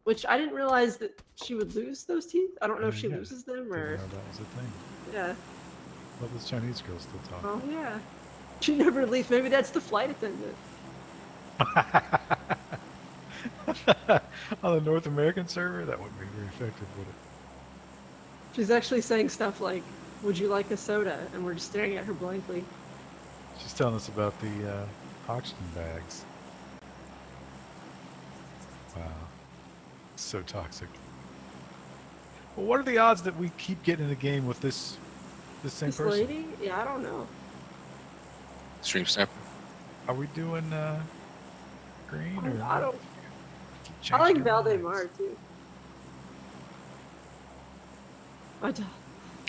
Which I didn't realize that she would lose those teeth. I don't know if she Yeah. loses them Didn't or. know that was a thing. Yeah. Well, those Chinese girls still talk. Oh yeah. She never leaves. Maybe that's the flight attendant. On the North American server, that wouldn't be very effective, would it? She's actually saying stuff like, "Would you like a soda?" And we're just staring at her blankly. She's telling us about the oxygen bags. Wow. So toxic. Well, what are the odds that we keep getting in the game with this same This person? lady? Yeah, I don't know. Stream snap. Are we doing green or I don't. keep I like changing our minds? Valdemar too.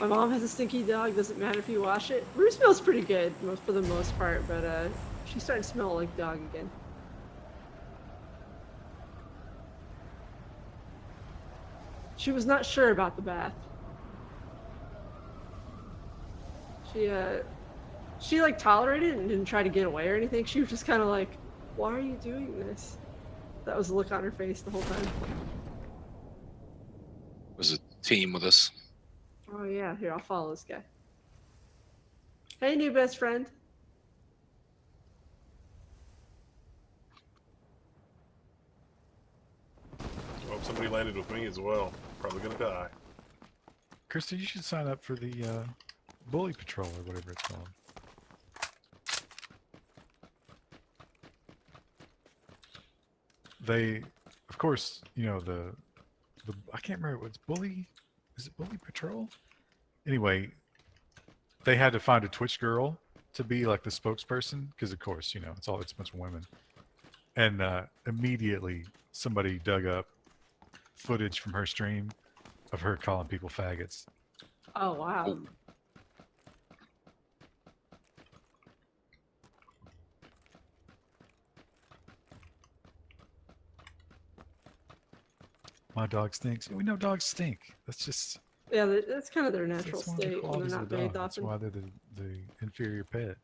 My mom has a stinky dog. Doesn't matter if you wash it. Rue smells pretty good for the most part, but she's starting to smell like dog again. She was not sure about the bath. She like tolerated it and didn't try to get away or anything. She was just kind of like, "Why are you doing this?" That was the look on her face the whole time. Was it team with us. Oh yeah, here I'll follow this guy. Hey, new best friend. Well, somebody landed with me as well. Probably gonna die. Krista, you should sign up for the bully patrol or whatever it's called. They, of course, you know the I can't remember what's bully. Is it bully patrol? Anyway, they had to find a Twitch girl to be like the spokesperson because, of course, you know it's a bunch of women. And immediately somebody dug up footage from her stream of her calling people faggots. Oh wow. Oh. My dog stinks. We know dogs stink. That's just Yeah, that's kind of their natural that's one of the state when qualities they're of not the dog. bathed That's often. why they're the inferior pet.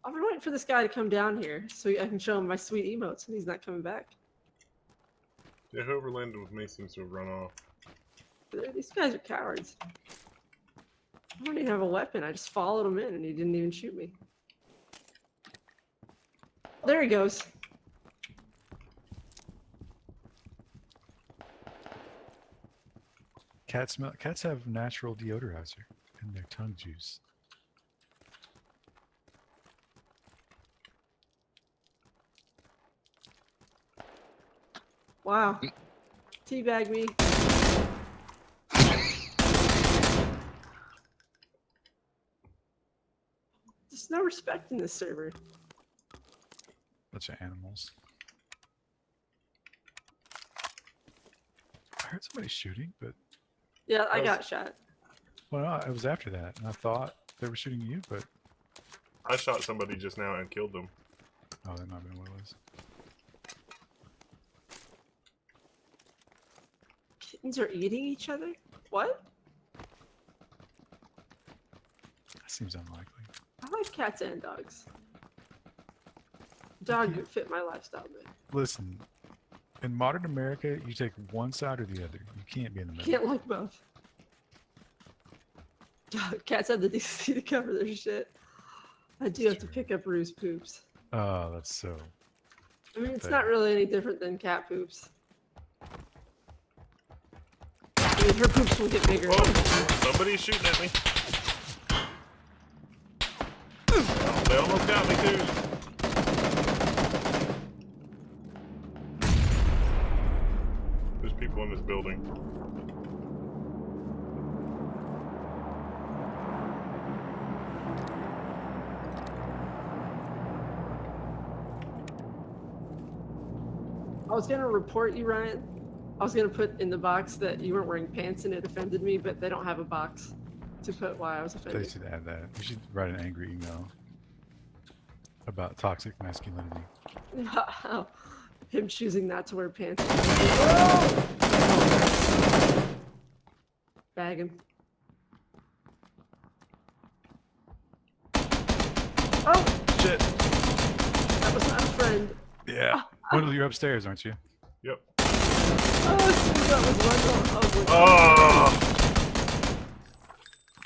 I've been waiting for this guy to come down here so I can show him my sweet emotes, and he's not coming back. Yeah, whoever landed with me seems to have run off. These guys are cowards. I don't even have a weapon. I just followed him in, and he didn't even shoot me. There he goes. Cats have natural deodorizer in their tongue juice. Wow. Teabag me. There's no respect in this server. Bunch of animals. I heard somebody shooting, but Yeah, I That was- got shot. well, no, it was after that, and I thought they were shooting you, but I shot somebody just now and killed them. oh, that might have been what it was. Kittens are eating each other? What? That seems unlikely. I like cats and dogs. Dog would fit my lifestyle, but Listen, in modern America, you take one side or the other. You can't be in the middle. can't like both. Cats have the decency to cover their shit. I do have to true. pick up Rue's poops. Oh, that's so. I mean, it's Fair. not really any different than cat poops. I mean, her poops will get bigger. Whoa! Somebody's shooting at me. Oh, they almost got me too. There's people in this building. I was gonna report you, Ryan. I was gonna put in the box that you weren't wearing pants and it offended me, but they don't have a box to put why I was They offended. should add that. You should write an angry email about toxic masculinity. Him choosing not to wear pants. Bag him. Oh, Shit. that was not a friend. Yeah. Wendell, you're upstairs, aren't you? Yep. Oh, that was Wendell. Oh!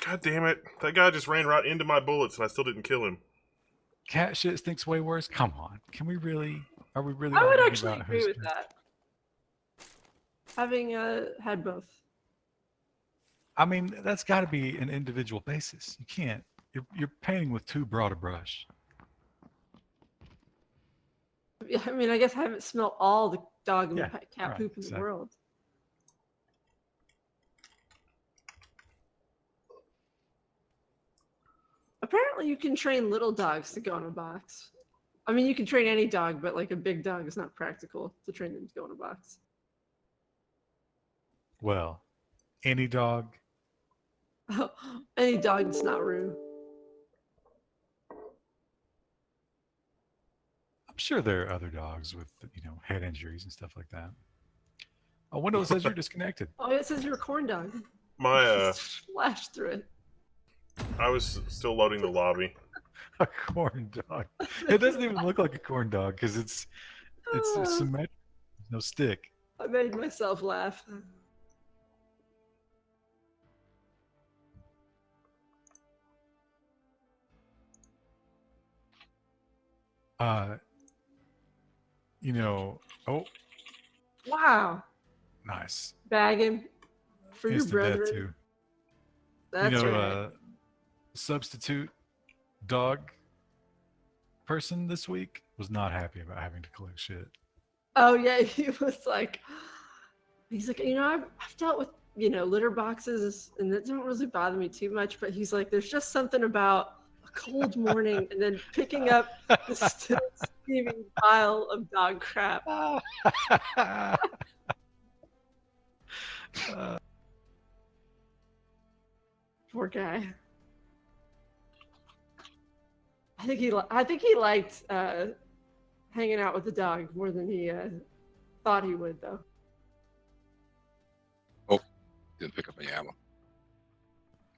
God damn it! That guy just ran right into my bullets, and I still didn't kill him. Cat shit stinks way worse. Come on. Can we really? Are we really? I would arguing actually about agree who's with that. Having had both. I mean, that's got to be an individual basis. You can't. You're painting with too broad a brush. Yeah, I mean, I guess I haven't smelled all the dog and Yeah, cat right, poop in the exactly. world. Apparently, you can train little dogs to go in a box. I mean, you can train any dog, but like a big dog is not practical to train them to go in a box. Well, any dog. Any dog that's not rude. I'm sure there are other dogs with head injuries and stuff like that. Oh, Wendell, it says you're disconnected. Oh, it says you're a corn dog. My Flashed through it. I was still loading the lobby. A corn dog. It doesn't even look like a corn dog because it's Ah, symmetric. No stick. I made myself laugh. Uh, you know, oh, Wow. nice. Bag him for your Instant death brethren. too. That's right. Substitute dog person this week was not happy about having to collect shit. Oh yeah, he was like, he's like, I've dealt with litter boxes, and that don't really bother me too much. But he's like, there's just something about a cold morning and then picking up the still steaming pile of dog crap. Poor guy. I think he liked hanging out with the dog more than he thought he would, though. Oh, didn't pick up any ammo.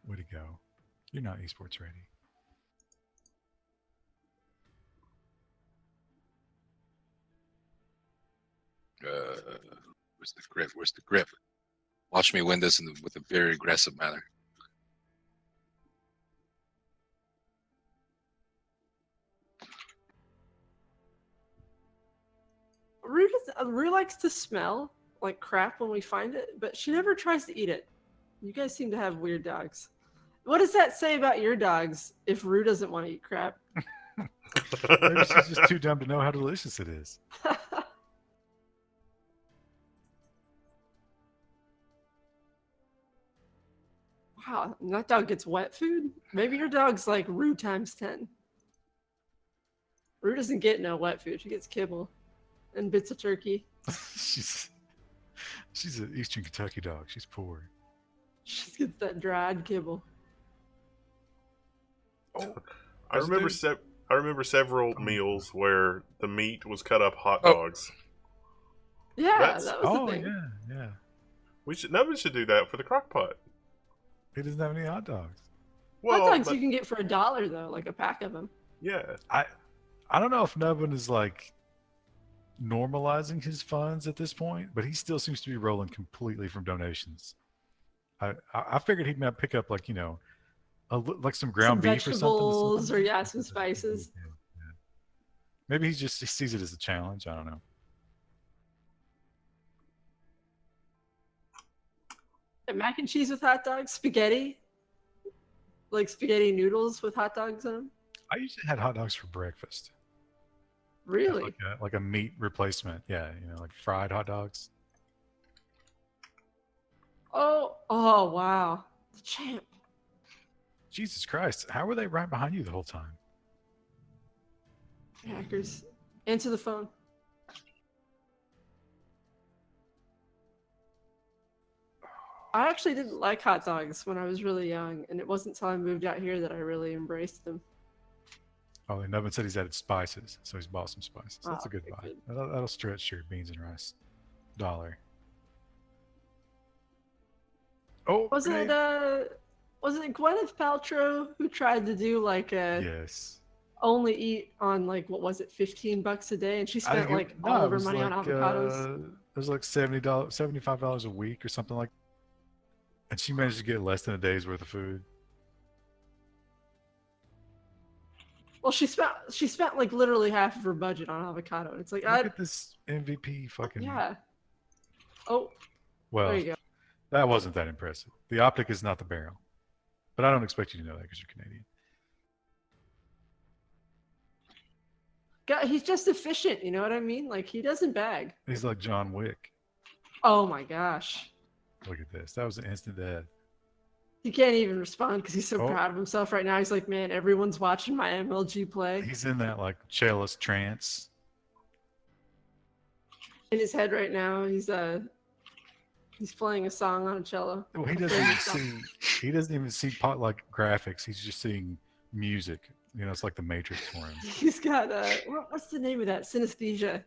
Way to go. You're not esports ready. Where's the grip? Where's the grip? Watch me win this with a very aggressive manner. Rue likes to smell like crap when we find it, but she never tries to eat it. You guys seem to have weird dogs. What does that say about your dogs if Rue doesn't want to eat crap? Maybe she's just too dumb to know how delicious it is. Wow, and that dog gets wet food? Maybe your dog's like Rue times 10. Rue doesn't get no wet food. She gets kibble and bits of turkey. she's an Eastern Kentucky dog. She's poor. She gets that dried kibble. Oh, I remember several meals where the meat was cut up hot Oh. dogs. Yeah, That's- that was Oh the thing. yeah. Nobody should do that for the crock pot. He doesn't have any hot dogs. Well, Hot dogs but- you can get for $1 though, like a pack of them. yeah. I don't know if Nubbin is like normalizing his funds at this point, but he still seems to be rolling completely from donations. I figured he might pick up like like some ground Some beef or something. vegetables or some spices. Yeah. Maybe he sees it as a challenge. I don't know. And mac and cheese with hot dogs, spaghetti, like spaghetti noodles with hot dogs in them. I usually had hot dogs for breakfast. Really? Like a meat replacement. Yeah, like fried hot dogs. Oh wow, the champ. Jesus Christ, how were they right behind you the whole time? Hackers, answer the phone. I actually didn't like hot dogs when I was really young, and it wasn't until I moved out here that I really embraced them. Oh, and Nubbin said he's added spices, so he's bought some spices. That's Oh, a good okay, buy. good. That'll stretch your beans and rice dollar. Oh, Was it Gwyneth Paltrow who tried to do like a yes. only eat on like what was it, $15 a day, and she I spent think like no, all it of her was money on like, avocados? It was like $75 a week or something like. And she managed to get less than a day's worth of food. Well, she spent like literally half of her budget on avocado. And it's like, Look at this MVP fucking. yeah. Oh, Well, there you go. that wasn't that impressive. The optic is not the barrel, but I don't expect you to know that because you're Canadian. God, he's just efficient. You know what I mean? Like he doesn't bag. He's like John Wick. Oh my gosh. Look at this. That was an instant death. He can't even respond because he's so Oh. proud of himself right now. He's like, man, everyone's watching my MLG play. He's in that like cellist trance. In his head right now, he's playing a song on a cello. Well, he doesn't even see. He doesn't even see like graphics. He's just seeing music. It's like the Matrix for him. He's got what's the name of that? Synesthesia.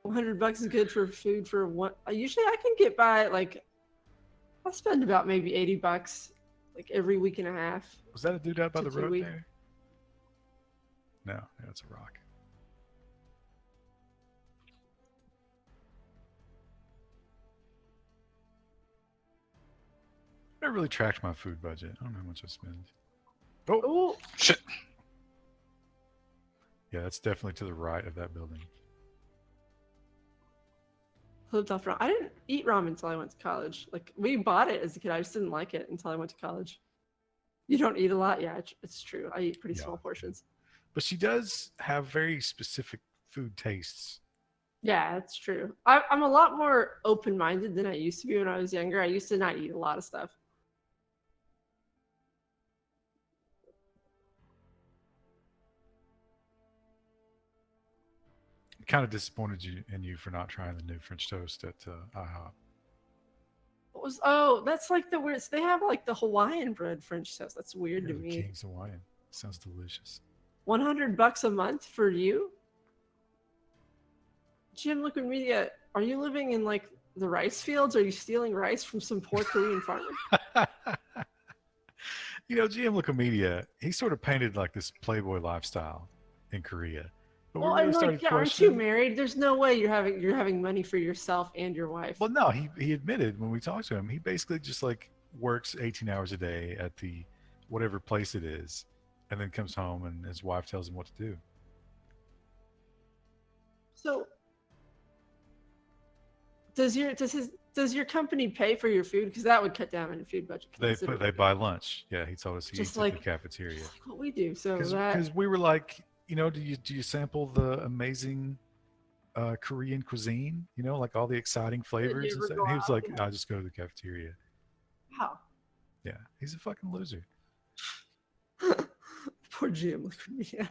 $100 is good for food for one. Usually, I can get by like I spend about maybe $80 like every week and a half. Was that a dude out by the It's a road week. there? No, it's a rock. I never really tracked my food budget. I don't know how much I spend. Oh, Oh, Shit. yeah, that's definitely to the right of that building. flipped off ramen. I didn't eat ramen until I went to college. Like we bought it as a kid. I just didn't like it until I went to college. You don't eat a lot, yeah, it's true. I eat pretty Yeah. small portions. But she does have very specific food tastes. Yeah, that's true. I'm a lot more open-minded than I used to be when I was younger. I used to not eat a lot of stuff. Kind of disappointed in you for not trying the new French toast at IHOP. What was? Oh, that's like the weird. They have like the Hawaiian bread French toast. That's weird You're to the me. King's Hawaiian. Sounds delicious. $100 a month for you, Jim? Liquid Media. Are you living in like the rice fields? Are you stealing rice from some poor Korean farmer? You know, GM Media, he sort of painted like this playboy lifestyle in Korea. But we Well, really and like, started yeah, aren't you questioning. married? There's no way you're having money for yourself and your wife. Well, no, he admitted when we talked to him, he basically just like works 18 hours a day at the whatever place it is, and then comes home and his wife tells him what to do. So does your company pay for your food? Because that would cut down on your food budget They considerably. buy lunch. Yeah, he told us he Just eats at the like cafeteria. just like what we do. So that Because we were like, you know, do you sample the amazing Korean cuisine? You know, like all the exciting did flavors you and ever stuff. go And he was out? like, I just go to the cafeteria. Wow. Yeah, he's a fucking loser. Poor Jim. Look at me. Yeah.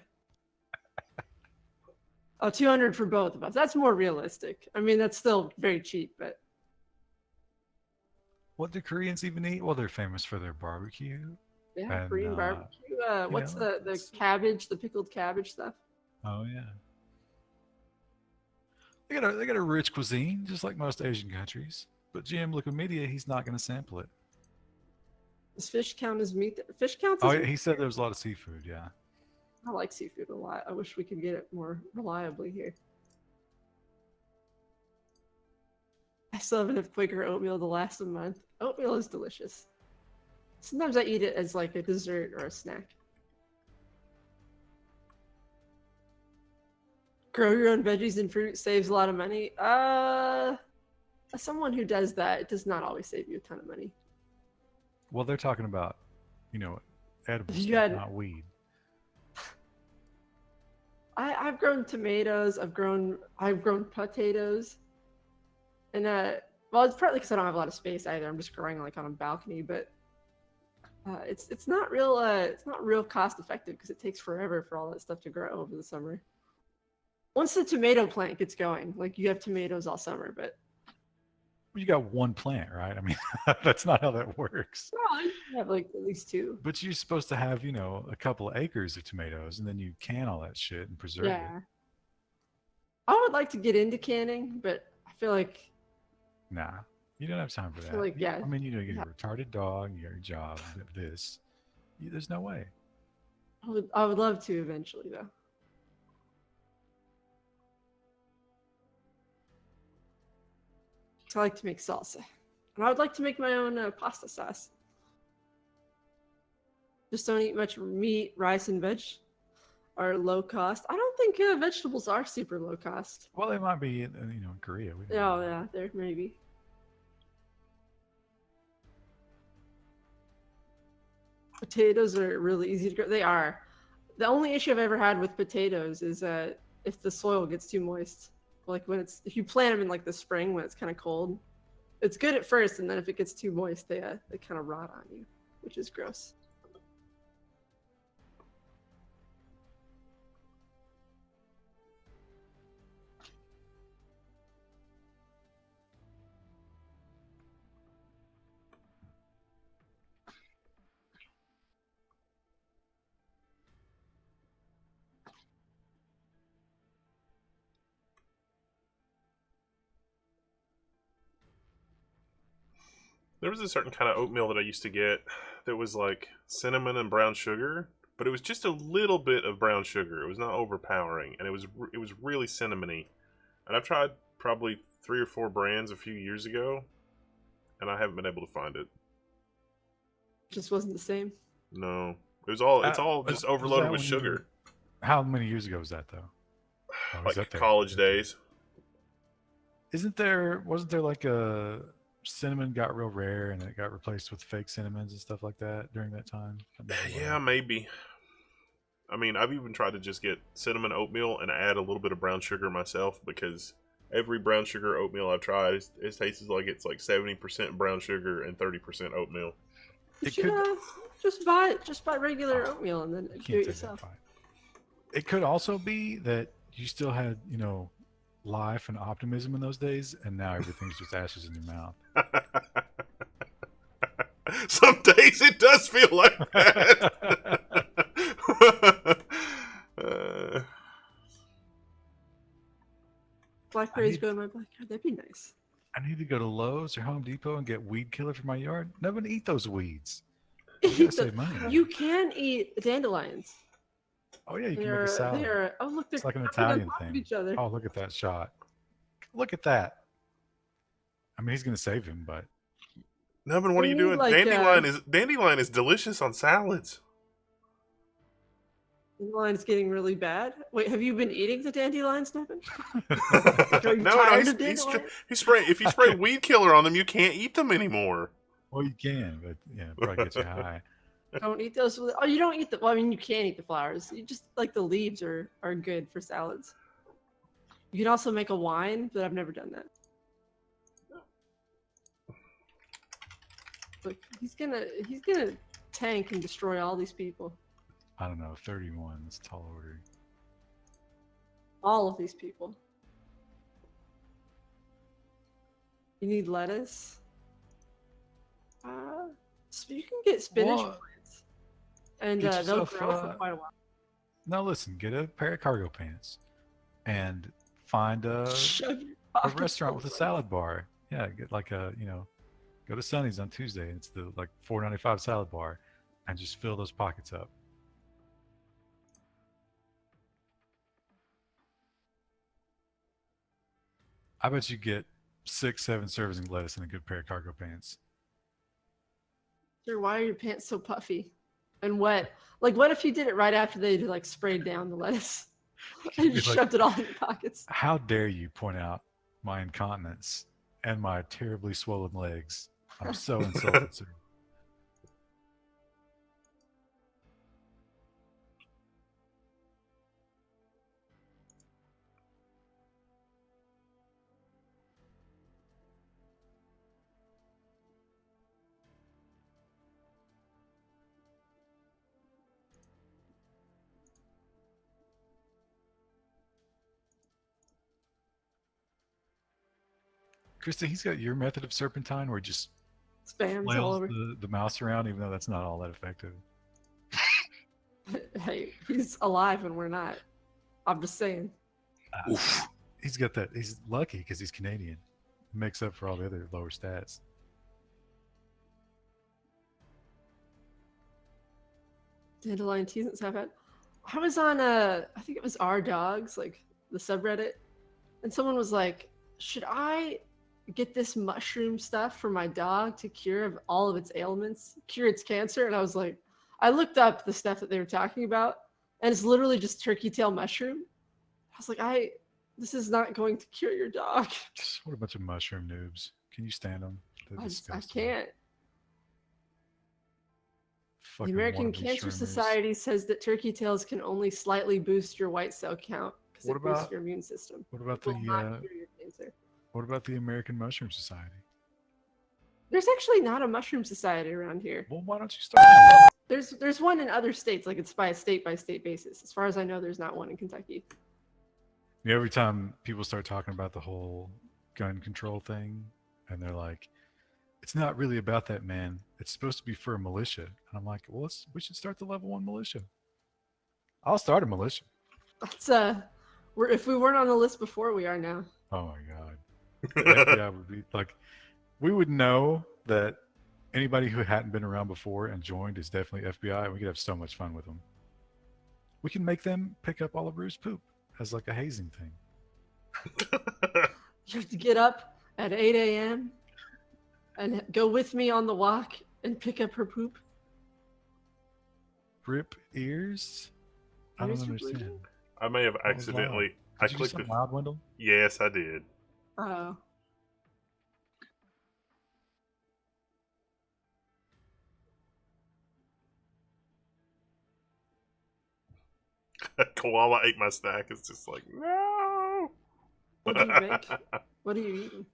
Oh, 200 for both of us. That's more realistic. I mean, that's still very cheap, but What do Koreans even eat? Well, they're famous for their barbecue. yeah, And Korean barbecue. What's yeah, the cabbage, the pickled cabbage stuff? oh yeah, they got a rich cuisine, just like most Asian countries. But GM Liquid Media, he's not going to sample it. Does fish count as meat? Fish counts Oh, as yeah, meat? he said there was a lot of seafood. Yeah, I like seafood a lot. I wish we could get it more reliably here. I still have enough Quaker oatmeal to last a month. Oatmeal is delicious. Sometimes I eat it as like a dessert or a snack. Grow your own veggies and fruit saves a lot of money. As someone who does that, it does not always save you a ton of money. well, they're talking about, you know, edible You stuff, had- not weed. I've grown tomatoes. I've grown potatoes, and well, it's partly because I don't have a lot of space either. I'm just growing like on a balcony, but it's not real cost effective because it takes forever for all that stuff to grow over the summer. Once the tomato plant gets going, like you have tomatoes all summer, but You got one plant, right? I mean, that's not how that works. well, you have like at least two. But you're supposed to have, you know, a couple of acres of tomatoes, and then you can all that shit and preserve Yeah, it. I would like to get into canning, but I feel like Nah, you don't have time for that. feel like, yeah. I mean, you know, you Yeah. get a retarded dog, you got your job, you have this. There's no way. I would love to eventually though. I like to make salsa, and I would like to make my own pasta sauce. Just don't eat much meat, rice, and veg are low cost. I don't think vegetables are super low cost. Well, it might be, you know, in Korea. We don't Oh know. yeah, there maybe. Potatoes are really easy to grow. They are. The only issue I've ever had with potatoes is if the soil gets too moist. Like if you plant them in like the spring when it's kind of cold, it's good at first, and then if it gets too moist, they kind of rot on you, which is gross. There was a certain kind of oatmeal that I used to get that was like cinnamon and brown sugar, but it was just a little bit of brown sugar. It was not overpowering, and it was really cinnamony. And I've tried probably 3 or 4 brands a few years ago, and I haven't been able to find it. Just wasn't the same. No, It's all Was just overloaded that with when you were- sugar. How many years ago was that though? Oh, he's Like up there. college He's up there. days. Wasn't there like a cinnamon got real rare and it got replaced with fake cinnamons and stuff like that during that time? That might be what Yeah, happened. maybe. I mean, I've even tried to just get cinnamon oatmeal and add a little bit of brown sugar myself because every brown sugar oatmeal I've tried, it tastes like it's like 70% brown sugar and 30% oatmeal. You It should could- just buy regular Oh, oatmeal and then You do can't it say that yourself. fine. It could also be that you still had, life and optimism in those days, and now everything's just ashes in your mouth. Some days it does feel like that. Uh, Blackberries need- go in my backyard. That'd be nice. I need to go to Lowe's or Home Depot and get weed killer for my yard. No one eat those weeds. You gotta save money. man. You can eat dandelions. Oh yeah, you can make a salad. They're oh look, they're It's like an jumping on Italian top of thing. each other. Oh, look at that shot. Look at that. I mean, he's gonna save him, but Nubbin, what are We you need, doing? like, Dandelion is delicious on salads. Dandelion's getting really bad. Wait, have you been eating the dandelions, Nevin? no, you tired he's, of he's, dandelion? he's spray. If you spray weed killer on them, you can't eat them anymore. well, you can, but yeah, probably get you high. Don't eat those. Oh, you don't eat the. Well, I mean, you can eat the flowers. You just like the leaves are good for salads. You can also make a wine, but I've never done that. Look, he's gonna tank and destroy all these people. I don't know, 31. That's a tall order. All of these people. You need lettuce. So you can get spinach Well, plants, and get they'll yourself, grow for quite a while. Now listen, get a pair of cargo pants, and find a Shove your a pockets restaurant with a full of salad bar. Yeah, get like go to Sonny's on Tuesday. It's the like $4.95 salad bar, and just fill those pockets up. I bet you get 6, 7 servings of lettuce and a good pair of cargo pants. Sure, why are your pants so puffy and wet? Like, what if you did it right after they like sprayed down the lettuce and Be just like, shoved it all in your pockets? how dare you point out my incontinence and my terribly swollen legs? I'm so insulted, sir. Krista, he's got your method of serpentine where he just Spams all flails over. the mouse around, even though that's not all that effective. Hey, he's alive and we're not. I'm just saying. Oof. He's got that. He's lucky because he's Canadian. It makes up for all the other lower stats. Dandelion teas and stuff. I was on I think it was Our Dogs, like the subreddit, and someone was like, "Should I get this mushroom stuff for my dog to cure all of its ailments, cure its cancer?" And I was like, I looked up the stuff that they were talking about, and it's literally just turkey tail mushroom. I was like, this is not going to cure your dog. What a bunch of mushroom noobs. Can you stand them? I can't. The Fucking American wannabe Cancer shroomers. Society says that turkey tails can only slightly boost your white cell count because What it boosts about- your immune system. What about It will not the cure your cancer. What about the American Mushroom Society? There's actually not a mushroom society around here. Well, why don't you start one? There's one in other states, like it's by state basis. As far as I know, there's not one in Kentucky. Yeah, every time people start talking about the whole gun control thing, and they're like, "It's not really about that, man. It's supposed to be for a militia." And I'm like, "Well, we should start the level 1 militia. I'll start a militia." That's if we weren't on the list before, we are now. Oh my god, the FBI would be like, we would know that anybody who hadn't been around before and joined is definitely FBI, and we could have so much fun with them. We can make them pick up all of Rue's poop as like a hazing thing. You have to get up at 8 a.m. and go with me on the walk and pick up her poop. Rip ears? I don't Ears are understand. bleeding? I may have What was accidentally. loud? I Did you do clicked. something loud, Wendell? Yes, I did. Oh. Koala ate my snack. It's just like no. What do you make? What are you eating?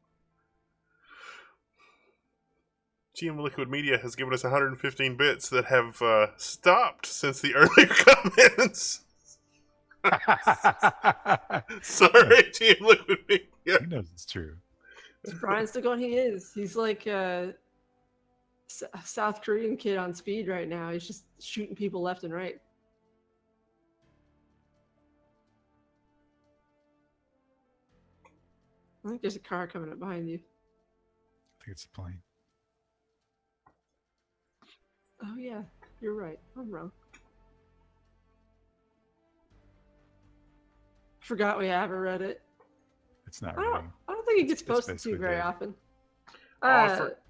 GM Liquid Media has given us 115 bits that have stopped since the earlier comments. Sorry, GM Liquid Media. He knows it's true. Is Brian still going? He is. He's like a South Korean kid on speed right now. He's just shooting people left and right. I think there's a car coming up behind you. I think it's a plane. Oh yeah, you're right. I'm wrong. Forgot we have a Reddit. It's not I really. don't think it gets It's posted basically to very dead. often.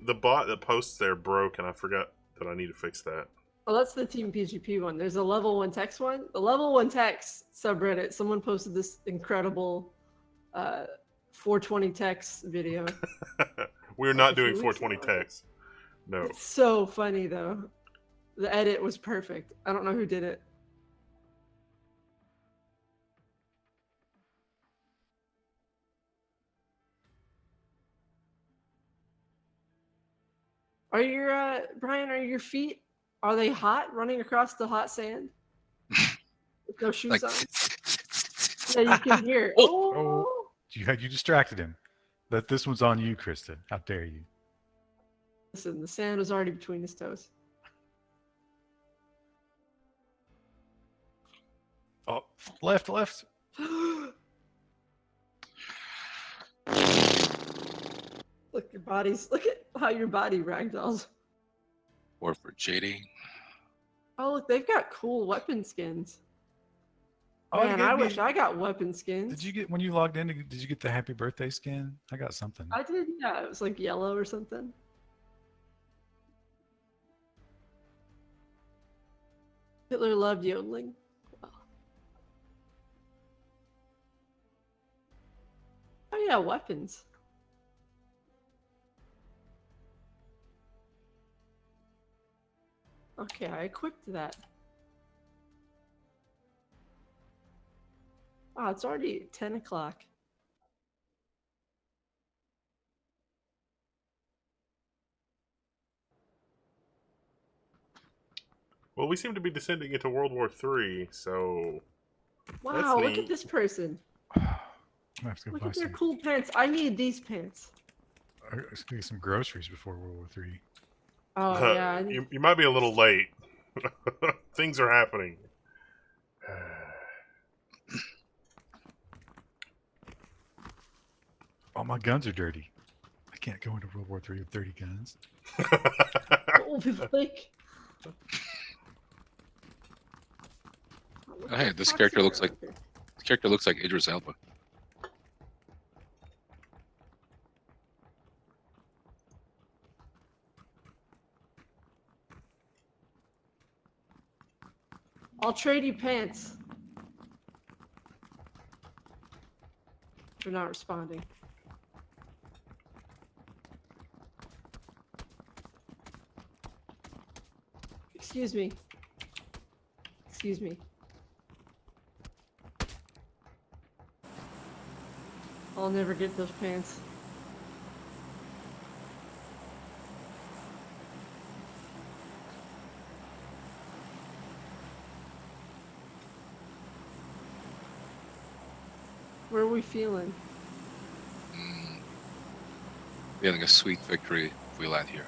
The bot that posts there broke, and I forgot that I need to fix that. Well, that's the Team PGP one. There's a level 1 text one. The level 1 text subreddit, someone posted this incredible 420 text video. We're Like not a few doing weeks 420 ago. text. No. It's so funny though. The edit was perfect. I don't know who did it. Are your Brian? Are your feet? Are they hot running across the hot sand with no shoes Like, on? Yeah, you can hear. It. Oh, Oh. you distracted him. That this one's on you, Kristen. How dare you? Listen, the sand was already between his toes. Oh, left. Look, your body's. Look at how your body ragdolls. or for JD. Oh, look, they've got cool weapon skins. Oh, you Man, gave I me- wish I got weapon skins. Did you get when you logged in? Did you get the happy birthday skin? I got something. I did, yeah. It was like yellow or something. Hitler loved yodeling. Oh yeah, weapons. Okay, I equipped that. Oh, it's already 10 o'clock. Well, we seem to be descending into World War III, so Wow, look neat. at this person. I'm gonna have to go Look buy at their some. cool pants. I need these pants. I was gonna get some groceries before World War III. Oh yeah, I need... you might be a little late. Things are happening. All my guns are dirty. I can't go into World War III with dirty guns. What will people think? Oh, hey, this character looks like Idris Elba. I'll trade you pants. They're not responding. Excuse me. Excuse me. I'll never get those pants. Where are we feeling? Feeling a sweet victory if we land here.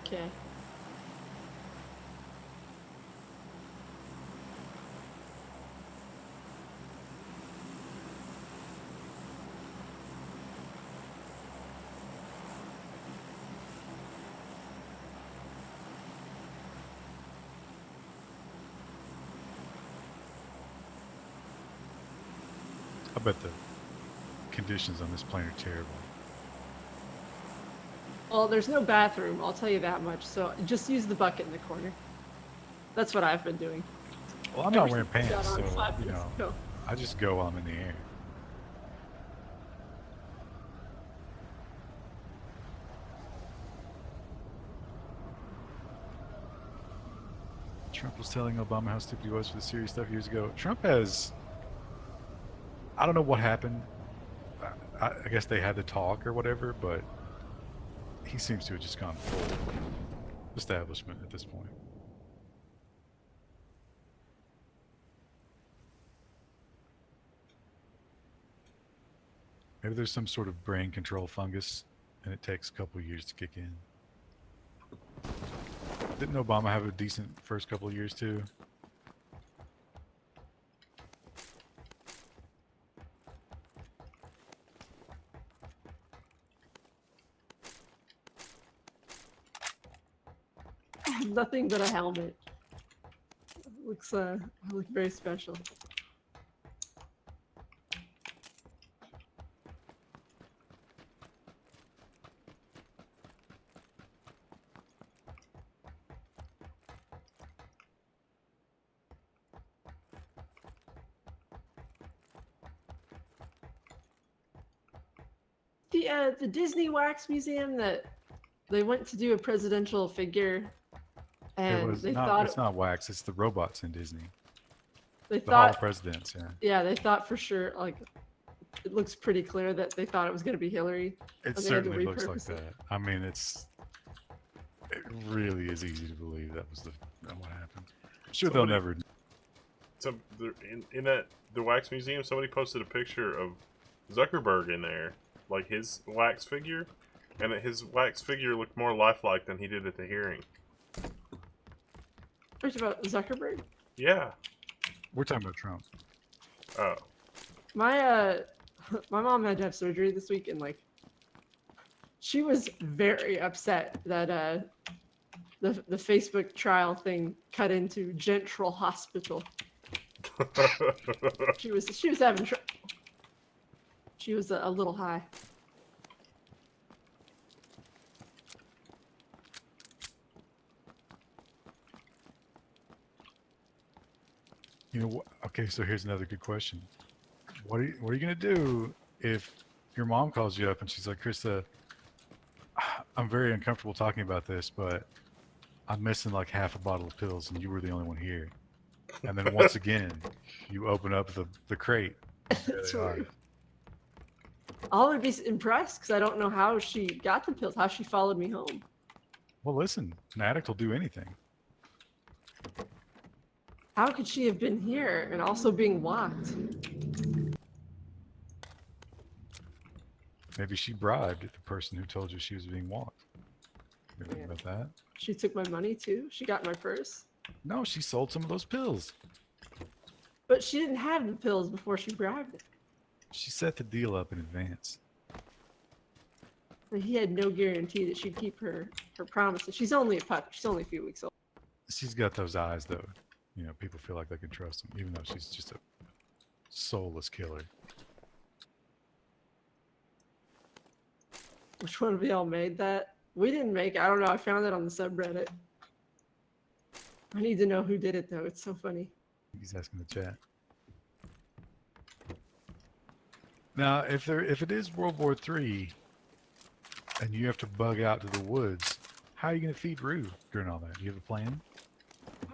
Okay. I bet the conditions on this plane are terrible. Well, there's no bathroom, I'll tell you that much. So just use the bucket in the corner. That's what I've been doing. Well, I'm Ever not wearing since we got pants, on so 5 minutes ago. I just go while I'm in the air. Trump was telling Obama how stupid he was for the serious stuff years ago. Trump has, I don't know what happened. I guess they had to talk or whatever, but he seems to have just gone full establishment at this point. Maybe there's some sort of brain control fungus, and it takes a couple of years to kick in. Didn't Obama have a decent first couple of years too? Nothing but a helmet. Looks look very special. The Disney Wax Museum that they went to do a presidential figure, and It's they thought not wax. It's the robots in Disney. they The Hall of thought Presidents. Yeah. yeah, they thought for sure, like, it looks pretty clear that they thought it was going to be Hillary. It and they had to certainly looks like repurpose it. that. I mean, it really is easy to believe that was what happened. I'm sure they'll never. So in that the wax museum, somebody posted a picture of Zuckerberg in there, like his wax figure, and his wax figure looked more lifelike than he did at the hearing. Talked about Zuckerberg. Yeah. We're talking about Trump. Oh. My my mom had to have surgery this week, and like, she was very upset that the Facebook trial thing cut into Gentral Hospital. She was having she was a little high. You know, okay, so here's another good question. What are you gonna do if your mom calls you up and she's like, Krista, I'm very uncomfortable talking about this, but I'm missing like half a bottle of pills and you were the only one here. And then once again, you open up the crate. That's true. I would be impressed because I don't know how she got the pills, how she followed me home. Well, listen, an addict will do anything. How could she have been here and also being walked? Maybe she bribed the person who told you she was being walked. You think about that? She took my money too. She got my purse. No, she sold some of those pills. But she didn't have the pills before she bribed it. She set the deal up in advance. And he had no guarantee that she'd keep her promises. She's only a pup. She's only a few weeks old. She's got those eyes, though. You know, people feel like they can trust them, even though she's just a soulless killer. Which one of y'all made that? We didn't make it. I don't know. I found it on the subreddit. I need to know who did it, though. It's so funny. He's asking the chat. Now, if it is World War III, and you have to bug out to the woods, how are you going to feed Rue during all that? Do you have a plan?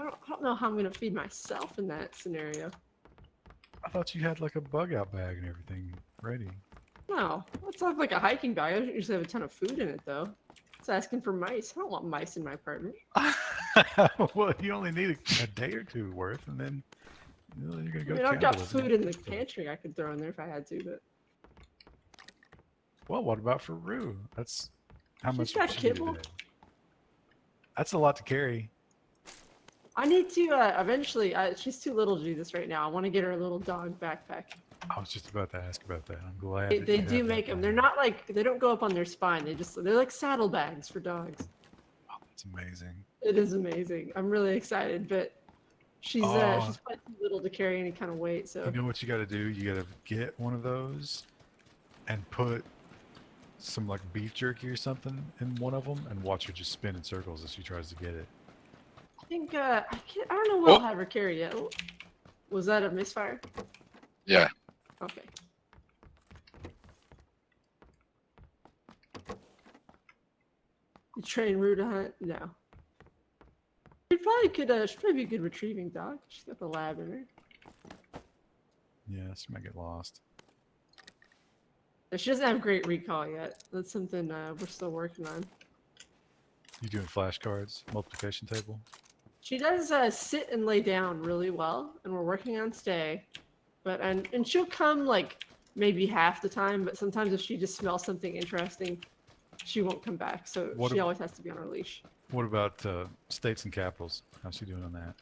I don't know how I'm going to feed myself in that scenario. I thought you had like a bug out bag and everything ready. No, it's not like a hiking bag. I don't usually have a ton of food in it, though. It's asking for mice. I don't want mice in my apartment. Well, you only need a day or two worth, and then you're going to go. I mean, I've got food in the pantry I could throw in there if I had to, but. Well, what about for Rue? That's how much She's got does she need a kibble. day? That's a lot to carry. I need to eventually. She's too little to do this right now. I want to get her a little dog backpack. I was just about to ask about that. I'm glad They do make them. They're not like, they don't go up on their spine. They're like saddlebags for dogs. Oh, that's amazing. It is amazing. I'm really excited, but she's quite too little to carry any kind of weight. So You know what you got to do? You got to get one of those and put some like beef jerky or something in one of them, and watch her just spin in circles as she tries to get it. I think I don't know what Oh. I'll have her carry yet. Was that a misfire? Yeah. Okay. You train Rue to hunt? No. She'd probably be a good retrieving dog. She's got the lab in her. Yeah, she might get lost. She doesn't have great recall yet. That's something we're still working on. You doing flashcards, multiplication table? She does sit and lay down really well, and we're working on stay. But and she'll come like maybe half the time, but sometimes if she just smells something interesting, she won't come back. So What she ab- always has to be on her leash. What about states and capitals? How's she doing on that?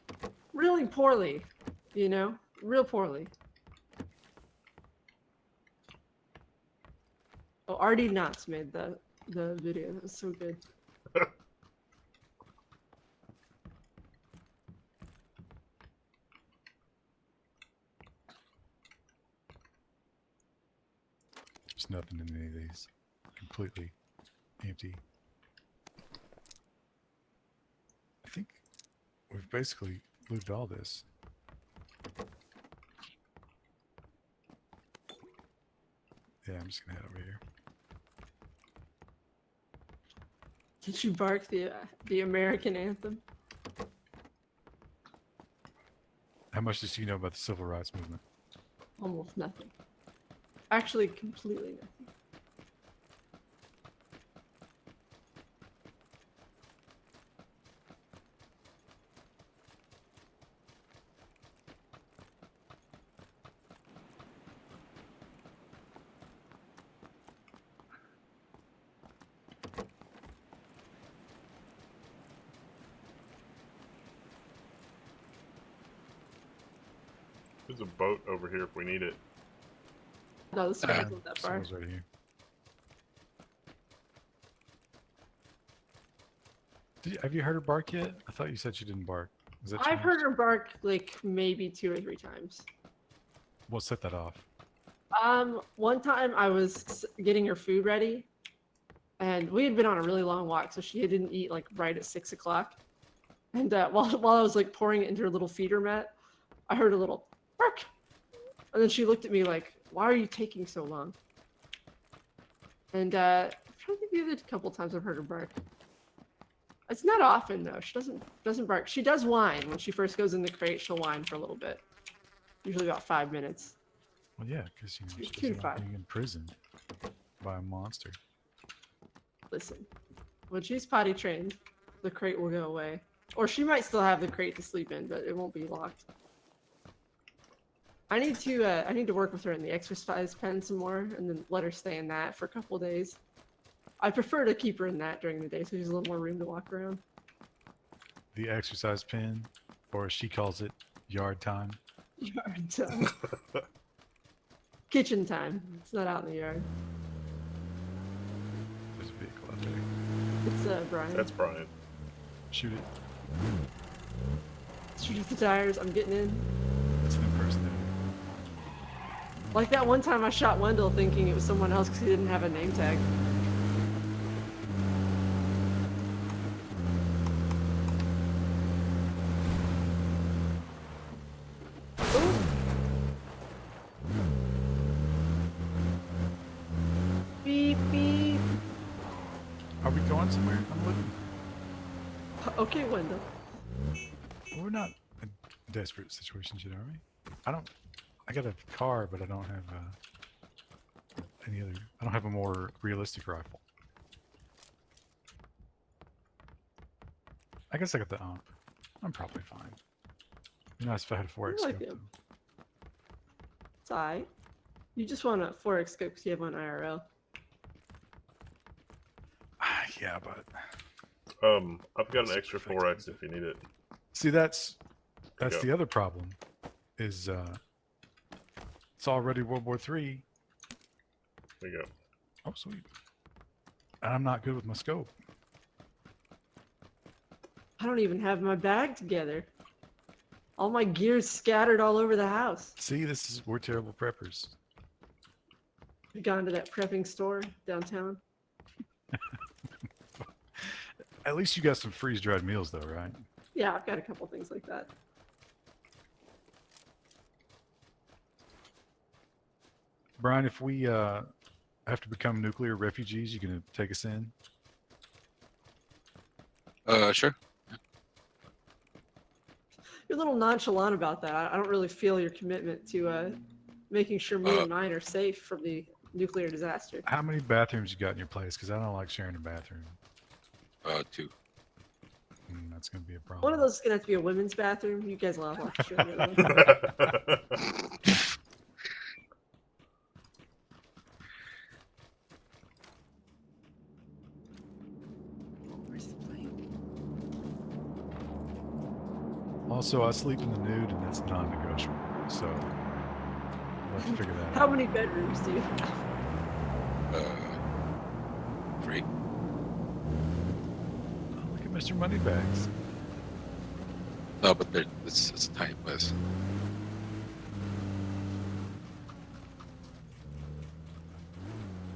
Really poorly, you know, real poorly. Oh, Artie Knotts made the video. That was so good. There's nothing in any of these. Completely empty. I think we've basically looted all this. Yeah, I'm just gonna head over here. Did you bark the American anthem? How much does she know about the civil rights movement? Almost nothing. Actually, completely nothing. There's a boat over here if we need it. No, this wasn't that far. Someone's right here. Have you heard her bark yet? I thought you said she didn't bark. Is that I've changed? heard her bark like maybe 2 or 3 times. We'll set that off. One time I was getting her food ready, and we had been on a really long walk, so she didn't eat like right at 6 o'clock. And while I was like pouring it into her little feeder mat, I heard a little bark, and then she looked at me like, "Why are you taking so long?" And I'm trying to think the other couple times I've heard her bark. It's not often though. She doesn't bark. She does whine when she first goes in the crate. She'll whine for a little bit, usually about 5 minutes. Well, yeah, because you know Two she to doesn't like five. being imprisoned by a monster. Listen, when she's potty trained, the crate will go away. Or she might still have the crate to sleep in, but it won't be locked. I need to work with her in the exercise pen some more, and then let her stay in that for a couple of days. I prefer to keep her in that during the day, so there's a little more room to walk around. The exercise pen, or as she calls it, yard time. Yard time. Kitchen time. It's not out in the yard. There's a vehicle out there. It's Brian. That's Brian. Shoot it. Shoot the tires. I'm getting in. It's an impersonator. Like that one time I shot Wendell thinking it was someone else because he didn't have a name tag. Ooh. Beep beep. Are we going somewhere? I'm looking. Okay, Wendell. Well, we're not in desperate situations yet, are we? I got a car, but I don't have any other. I don't have a more realistic rifle. I guess I got the ump. I'm probably fine. Be nice if I had a 4x I like scope. it. though. It's alright. You just want a 4x scope because you have one IRL. Yeah, but I've got an extra 4x if you need it. see, that's go. the other problem. Is it's already World War III. There you go. Oh, sweet. And I'm not good with my scope. I don't even have my bag together. All my gear's scattered all over the house. See, we're terrible preppers. You gone to that prepping store downtown? At least you got some freeze-dried meals, though, right? Yeah, I've got a couple things like that. Brian, if we have to become nuclear refugees, you gonna take us in? Sure. You're a little nonchalant about that. I don't really feel your commitment to making sure me and mine are safe from the nuclear disaster. How many bathrooms you got in your place? Because I don't like sharing a bathroom. 2. That's gonna be a problem. One of those is gonna have to be a women's bathroom. You guys will all have to share the other one. Where's the plane? Also, I sleep in the nude, and that's non-negotiable. So we'll have to figure that How out. many bedrooms do you have? 3. Oh, look at Mr. Moneybags. No, but it's a tiny place.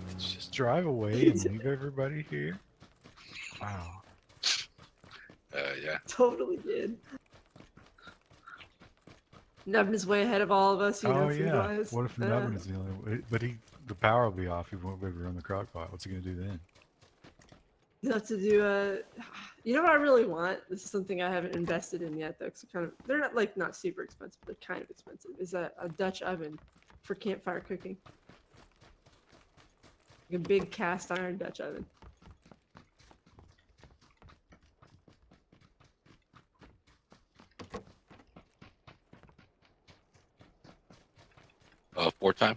Did you just drive away and leave everybody here? Wow. Yeah. Totally did. Nubbin is way ahead of all of us, you know, Oh yeah. food-wise. What if Nubbin is the only one? But the power will be off. He won't be able to run the crock pot. What's he gonna do then? You have to do a. You know what I really want? This is something I haven't invested in yet, though. Cause they're not like not super expensive, but kind of expensive. Is a Dutch oven for campfire cooking. Like a big cast iron Dutch oven. Four time.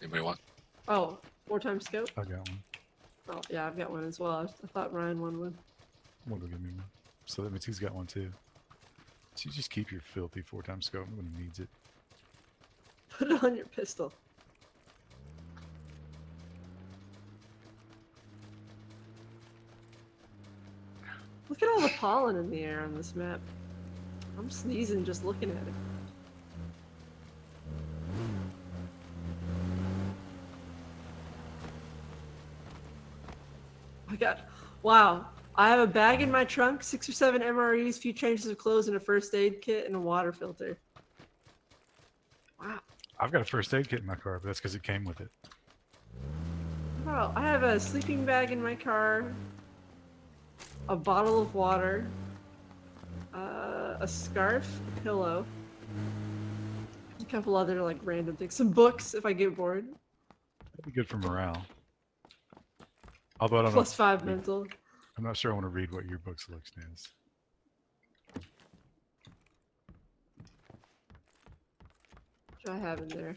Anybody want? Oh, 4x scope. I got one. Oh yeah, I've got one as well. I thought Ryan won one. We'll go give me one. So that means he's got one too. So you just keep your filthy 4x scope when he needs it. Put it on your pistol. Look at all the pollen in the air on this map. I'm sneezing just looking at it. Wow. I have a bag in my trunk, 6 or 7 MREs, few changes of clothes, and a first aid kit, and a water filter. Wow. I've got a first aid kit in my car, but that's because it came with it. Wow. I have a sleeping bag in my car, a bottle of water, a scarf, a pillow, a couple other like random things, some books if I get bored. That'd be good for morale. Although I don't Plus know. 5 mental. I'm not sure I want to read what your book selection is. What do I have in there?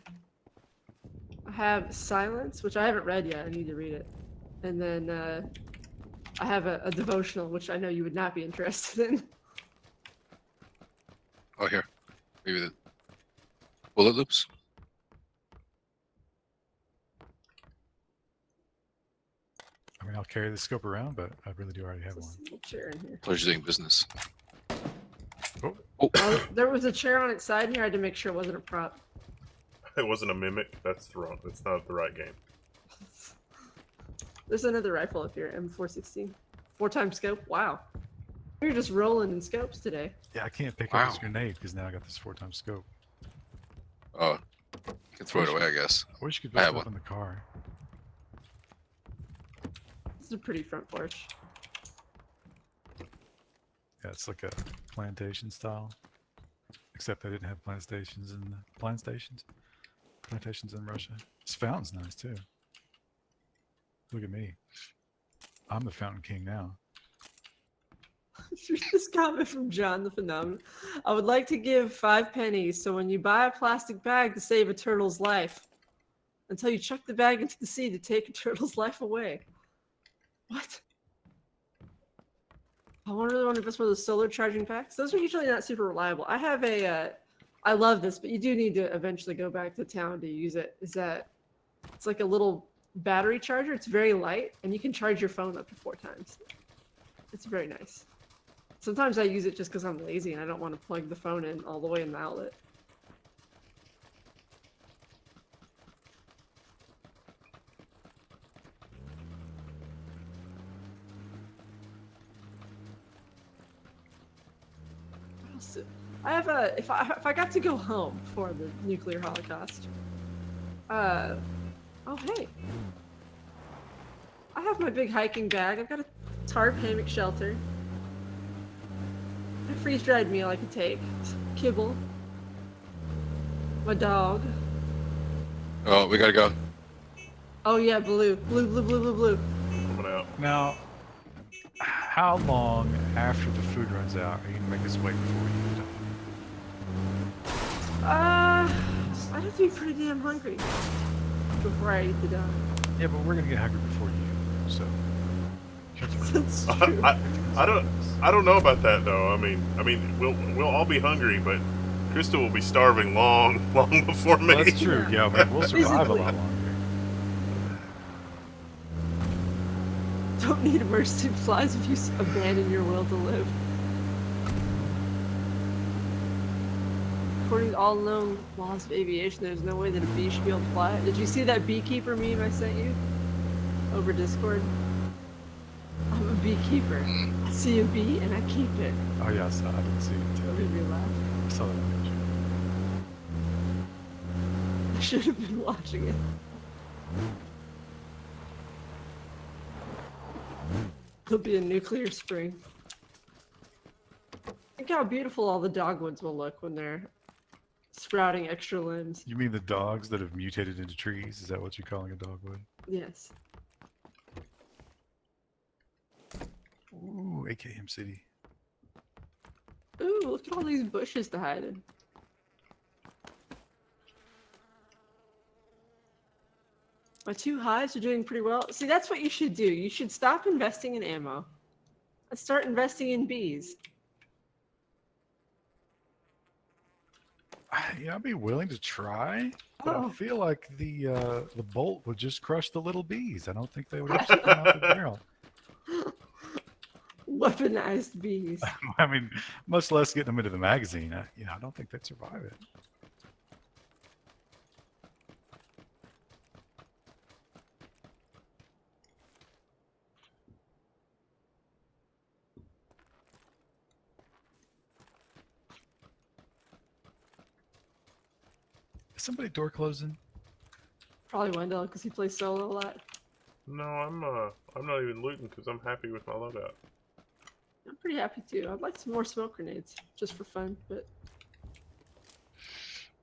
I have Silence, which I haven't read yet. I need to read it. And then I have a devotional, which I know you would not be interested in. Oh, here. Maybe the bullet loops. I mean, I'll carry the scope around, but I really do already have There's one. a little chair in here. Pleasure doing business. Oh, Oh, there was a chair on its side here. I had to make sure it wasn't a prop. It wasn't a mimic. That's wrong. That's not the right game. There's another rifle up here, M416. 4x scope. Wow. We're just rolling in scopes today. yeah, I can't pick Wow. up this grenade because now I got this 4x scope. Oh, you can throw it away, I guess. I wish you could I put have stuff one. in the car. This is a pretty front porch. Yeah, it's like a plantation style. Except they didn't have plantations in plantations in Russia. This fountain's nice too. Look at me. I'm the fountain king now. Here's this comment from John the Phenomenon. I would like to give 5 pennies so when you buy a plastic bag to save a turtle's life, until you chuck the bag into the sea to take a turtle's life away. What? I wonder if it's one of those solar charging packs. Those are usually not super reliable. I have a, I love this, but you do need to eventually go back to town to use it. Is that it's like a little battery charger. It's very light, and you can charge your phone up to 4 times. It's very nice. Sometimes I use it just because I'm lazy and I don't want to plug the phone in all the way in the outlet. So, I have a if I got to go home before the nuclear holocaust. Oh hey, I have my big hiking bag. I've got a tarp hammock shelter. A freeze-dried meal I could take. Kibble. My dog. Oh, we gotta go. Oh yeah, blue. Blue, blue, blue, blue, blue. Coming out. Now, how long after the food runs out are you gonna make us wait before you eat? I'd have to be pretty damn hungry before I eat the dog. Yeah, but we're gonna get hungry before you, so. you have to- That's true. I don't know about that though. I mean, we'll all be hungry, but Crystal will be starving long before me. Well, that's true. Yeah, I mean, we'll survive a lot longer. Don't need immersive flies if you abandon your will to live. According to all known laws of aviation, there's no way that a bee should be able to fly. Did you see that beekeeper meme I sent you over Discord? I'm a beekeeper. I see a bee and I keep it. Oh yeah, I didn't see it. That made me laugh. I saw that picture. I should have been watching it. It'll be a nuclear spring. Think how beautiful all the dogwoods will look when they're sprouting extra limbs. You mean the dogs that have mutated into trees? Is that what you're calling a dogwood? Yes. Ooh, AKM City. Ooh, look at all these bushes to hide in. My 2 hives are doing pretty well. See, that's what you should do. You should stop investing in ammo and start investing in bees. Yeah, I'd be willing to try, but I feel like the bolt would just crush the little bees. I don't think they would actually come out the barrel. Weaponized bees. I mean, much less getting them into the magazine. I don't think they'd survive it. Is somebody door closing? Probably Wendell, because he plays solo a lot. No, I'm not even looting because I'm happy with my loadout. I'm pretty happy too. I'd like some more smoke grenades, just for fun, but...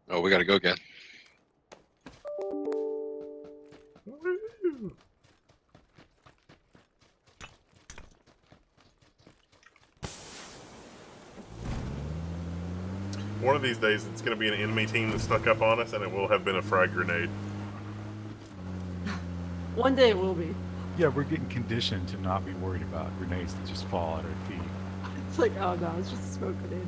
Oh, we gotta go again. Woo! One of these days, it's going to be an enemy team that snuck up on us, and it will have been a frag grenade. One day it will be. Yeah, we're getting conditioned to not be worried about grenades that just fall at our feet. It's like, oh no, it's just a smoke grenade.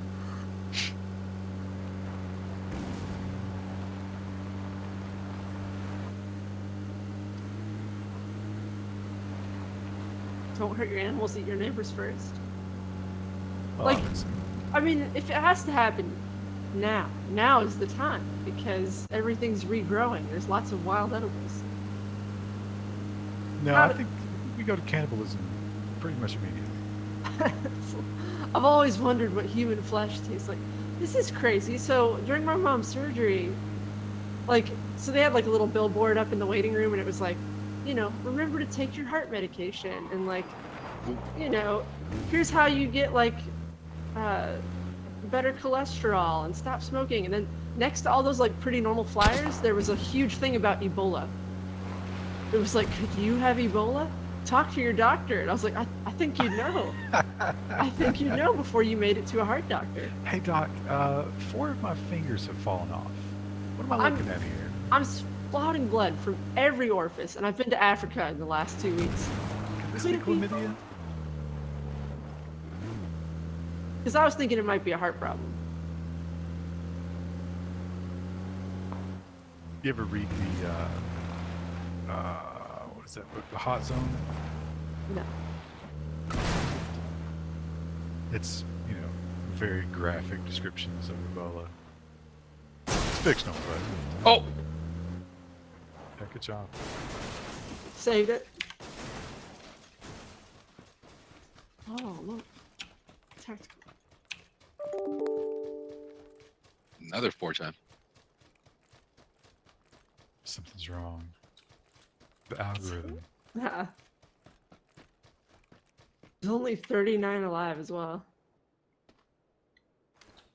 Don't hurt your animals, eat your neighbors first. Oh, Like- that's- I mean, if it has to happen, now is the time, because everything's regrowing. There's lots of wild edibles. no, how I do- think we go to cannibalism pretty much immediately. I've always wondered what human flesh tastes like. This is crazy. So during my mom's surgery, so they had like a little billboard up in the waiting room, and it was like, remember to take your heart medication, and here's how you get better cholesterol and stop smoking. And then next to all those pretty normal flyers, there was a huge thing about Ebola. It was like, could you have Ebola? Talk to your doctor. And I was like, I think you'd know. I think you'd know before you made it to a heart doctor. Hey, Doc, 4 of my fingers have fallen off. What am I looking at here? I'm spouting blood from every orifice, and I've been to Africa in the last 2 weeks. Could this be chlamydia? Because I was thinking it might be a heart problem. You ever read the, what is that book, The Hot Zone? No. It's, very graphic descriptions of Ebola. It's fictional, but Oh, yeah, good job. Saved it. Oh, look. Tactical. Another 4-time. Something's wrong. The algorithm. There's only 39 alive as well.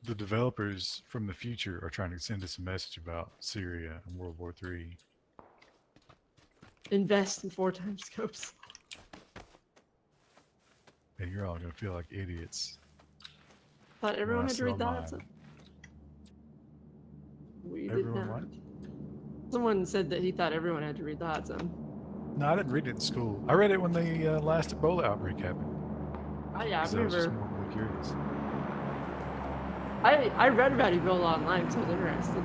The developers from the future are trying to send us a message about Syria and World War III. Invest in 4-time scopes. And you're all going to feel like idiots. Thought everyone When I had to read sell that. mine. We did Everyone not. what? Someone said that he thought everyone had to read the hot zone. No, I didn't read it in school. I read it when the last Ebola outbreak happened. Oh yeah, I 'Cause I was just remember. morbidly curious. I read about Ebola online because I was interested.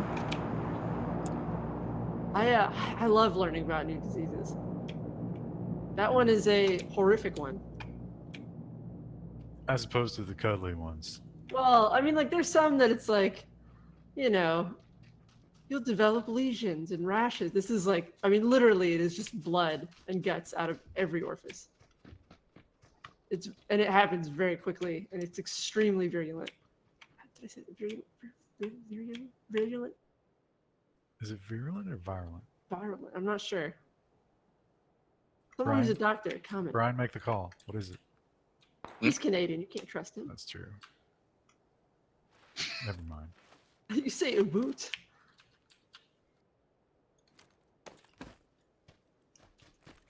I love learning about new diseases. That one is a horrific one. As opposed to the cuddly ones. Well, I mean, like, there's some that it's like, you know, you'll develop lesions and rashes. This is like, I mean, literally, it is just blood and guts out of every orifice. And it happens very quickly, and it's extremely virulent. Did I say virulent? Virulent? Is it virulent or virulent? Virulent. I'm not sure. Someone who's a doctor, comment. Brian, make the call. What is it? He's Canadian. You can't trust him. That's true. Never mind. You say a boot.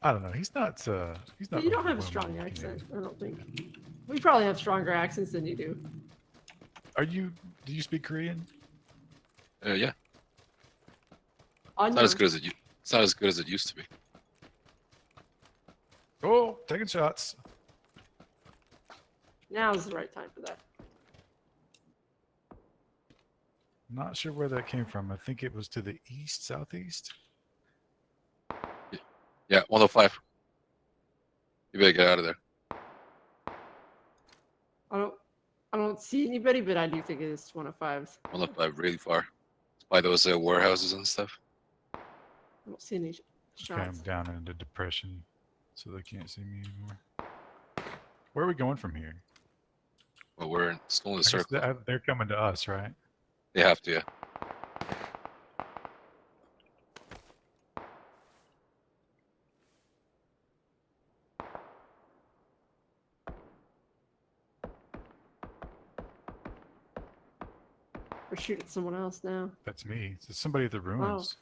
I don't know. He's not. He's not. You don't have a strong overwhelmingly accent, Canadian. I don't think. We probably have stronger accents than you do. Are you? Do you speak Korean? Yeah. I It's know. not as good as it's not as good as it used to be. Oh, taking shots. Now's the right time for that. Not sure where that came from. I think it was to the east, southeast. Yeah, 105. You better get out of there. I don't see anybody, but I do think it is 105s. 105 really far. It's by those warehouses and stuff. I don't see any Okay, shots. I'm down into depression, so they can't see me anymore. Where are we going from here? Well, we're still in the I guess circle. they're coming to us, right? They have to, yeah. We're shooting someone else now. That's me. It's somebody at the ruins.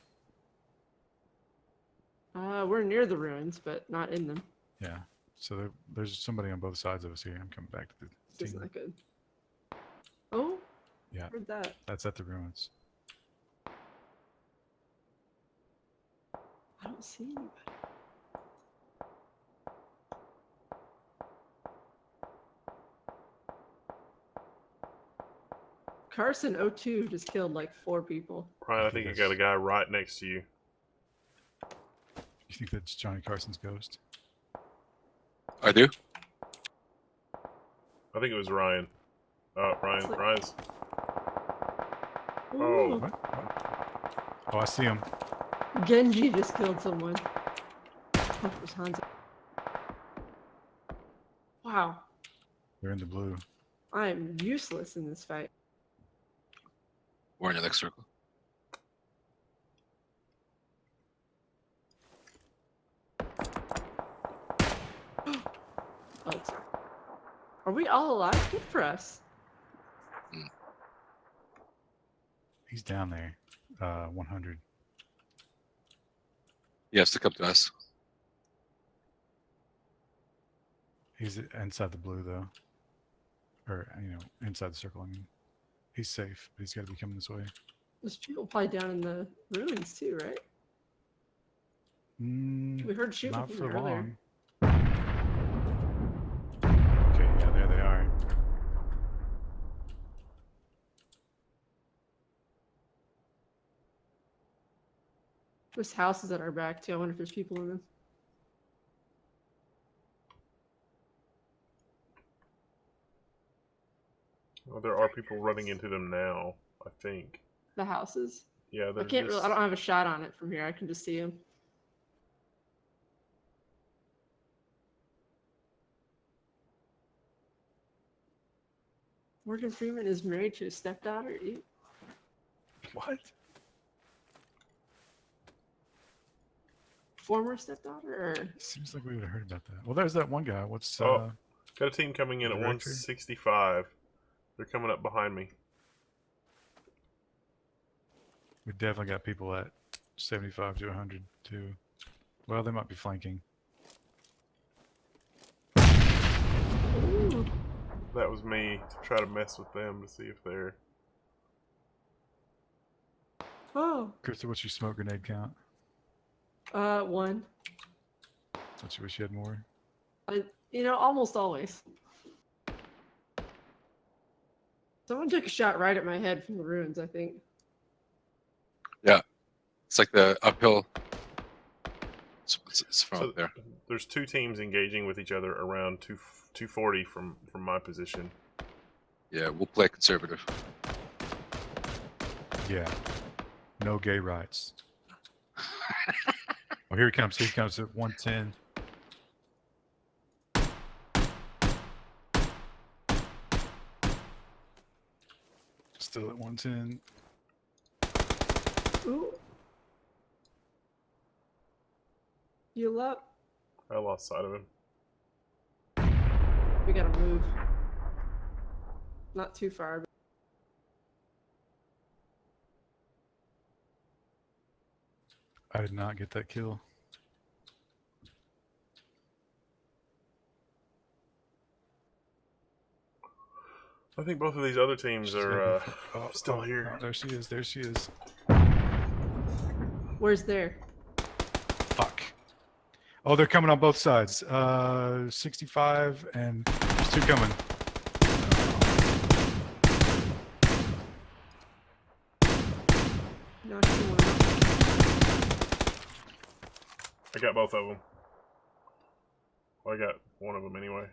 We're near the ruins, but not in them. Yeah. So there's somebody on both sides of us here. I'm coming back to the This isn't team. that good. Oh, Yeah. heard that. That's at the ruins. I don't see anybody. Carson 02 just killed like 4 people. Ryan, I think you got a guy right next to you. You think that's Johnny Carson's ghost? I do. I think it was Ryan. Ryan. like- Ryan's. Ooh, Oh. What? Oh, I see him. Genji just killed someone. I thought it was Hanzo. Wow, They're in the blue. I am useless in this fight. We're in the next circle. Oh, sorry. Are we all alive? Good for us. He's down there. 100. He has to come to us. He's inside the blue though. Or inside the circle. I mean, he's safe, but he's got to be coming this way. There's people probably down in the ruins too, right? We heard shooting Not from for there earlier. long. Okay, yeah, there they are. There's houses at our back too. I wonder if there's people in them. Well, there are people running into them now, I think. The houses. Yeah, I can't really. I don't have a shot on it from here. I can just see them. Morgan Freeman is married to his stepdaughter. Ew. What? Former stepdaughter? Or... Seems like we would have heard about that. Well, there's that one guy. What's Oh. Got a team coming in at Director? 165. They're coming up behind me. We definitely got people at 75 to 100 too. Well, they might be flanking. Ooh. That was me to try to mess with them to see if they're... Oh. Krista, what's your smoke grenade count? 1. Don't you wish you had more? Almost always. Someone took a shot right at my head from the ruins, I think. It's like the uphill. It's from So up there. there's 2 teams engaging with each other around 240 from my position. Yeah, we'll play conservative. Yeah. No gay rights. Oh, here he comes. Here he comes at 110. Still at 110. Ooh. Heal up. I lost sight of him. We gotta move. Not too far. I did not get that kill. I think both of these other teams are still here. Oh, there she is. There she is. Where's there? Fuck. Oh, they're coming on both sides. 65 and there's 2 coming. Knocked one out. I got both of them. Well, I got one of them anyway.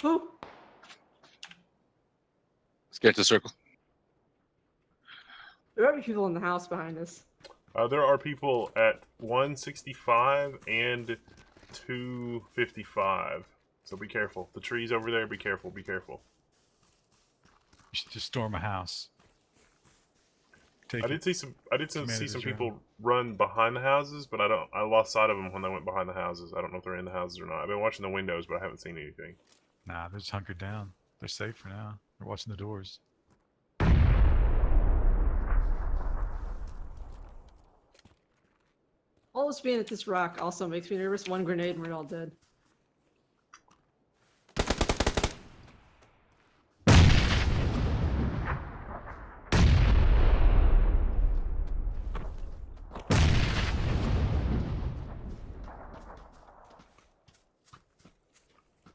Who? Let's get to the circle. There might be people in the house behind us. There are people at 165 and 255. So be careful. The trees over there, be careful, be careful. You should just storm a house. I did see some Commanders people run behind the houses, but I lost sight of them when they went behind the houses. I don't know if they're in the houses or not. I've been watching the windows, but I haven't seen anything. Nah, they're just hunkered down. They're safe for now. They're watching the doors. All this being at this rock also makes me nervous. 1 grenade and we're all dead.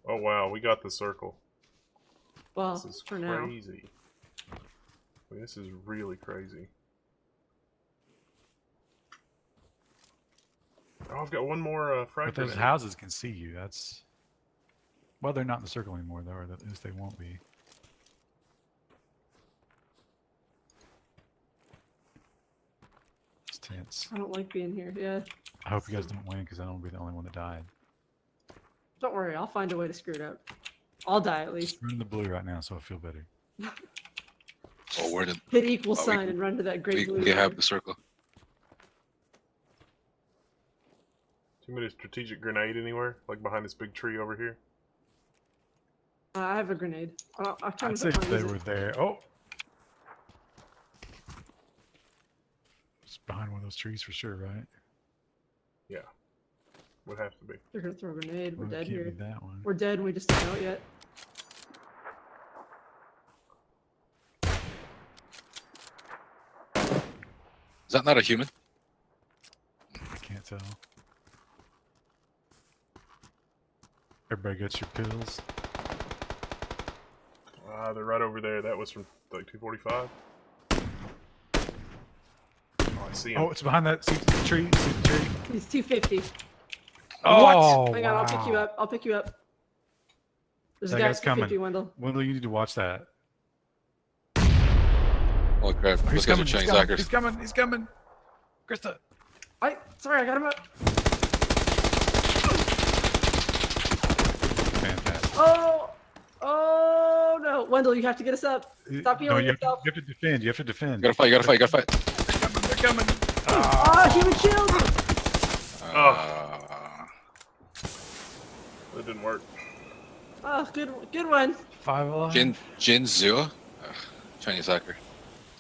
Oh wow, we got the circle. Well, This is for now. crazy. I mean, this is really crazy. Oh, I've got one more frag But those grenade. houses can see you. That's... Well, they're not in the circle anymore, though, or at least they won't be. It's tense. I don't like being here. Yeah. I hope you guys don't win, because I don't want to be the only one that died. Don't worry, I'll find a way to screw it up. I'll die at least. Just run the blue right now, so I feel better. Oh, where did Hit equal Oh, we- sign and run to that great blue we have line. the circle? Too many strategic grenade anywhere? Like behind this big tree over here? I have a grenade. I kind I'd of say if they were there. Oh! It's behind one of those trees for sure, right? Yeah. Would have to be. They're gonna throw a grenade. We're Well, it dead can't here. be that one. We're dead and we just don't know it yet. Is that not a human? I can't tell. Everybody gets your pills. They're right over there. That was from like 245. Oh, I see him. Oh, it's behind that tree. See the tree? He's 250. Oh, Hang on, I'll pick you wow. up. I'll pick you up. There's a That guy guy's at 250, coming. Wendell. Wendell, you need to watch that. Holy crap! Oh, Those guys are Chinese hackers. He's coming! He's coming! Krista! Sorry, I got him up. Fantastic. Oh no, Wendell, you have to get us up. Stop No, healing you yourself. have to defend. You have to defend. You gotta fight. You gotta fight. You gotta fight. They're coming! They're coming! Oh, human shield. That didn't work. Oh, good one. 5 alive. Jin Zua, Chinese hacker.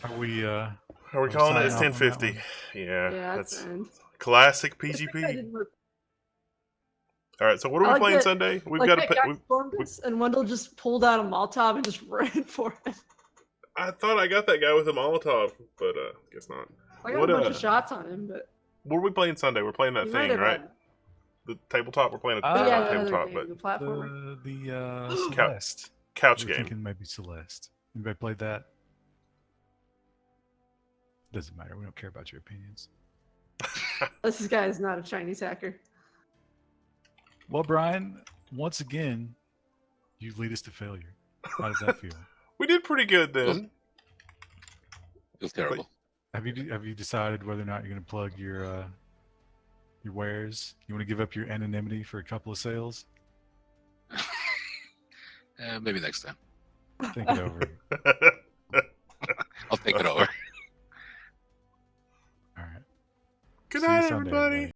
Are we? Are we we calling it? It's signing off on that 1050. Yeah, Yeah, that's end. classic That PGP. didn't work. All right, so what are I we like playing that- Sunday? We've Like got that to. guy stormed us, and Wendell just pulled out a Molotov and just ran for it. I thought I got that guy with a Molotov, but guess not. I got What, a bunch of shots on him, but What are we playing Sunday? We're playing that he thing, might have right? had- The tabletop. We're playing a Ah, yeah, not the other tabletop, game, but the platformer. The Celeste. couch We're game. thinking maybe Celeste. Anybody played that? Doesn't matter. We don't care about your opinions. This guy is not a Chinese hacker. Well, Brian, once again, you lead us to failure. How does that feel? We did pretty good then. Feels terrible. Have you decided whether or not you're going to plug your wares? You want to give up your anonymity for a couple of sales? Maybe next time. Think it over. I'll think it over. All right. Good See you night, Sunday, everybody.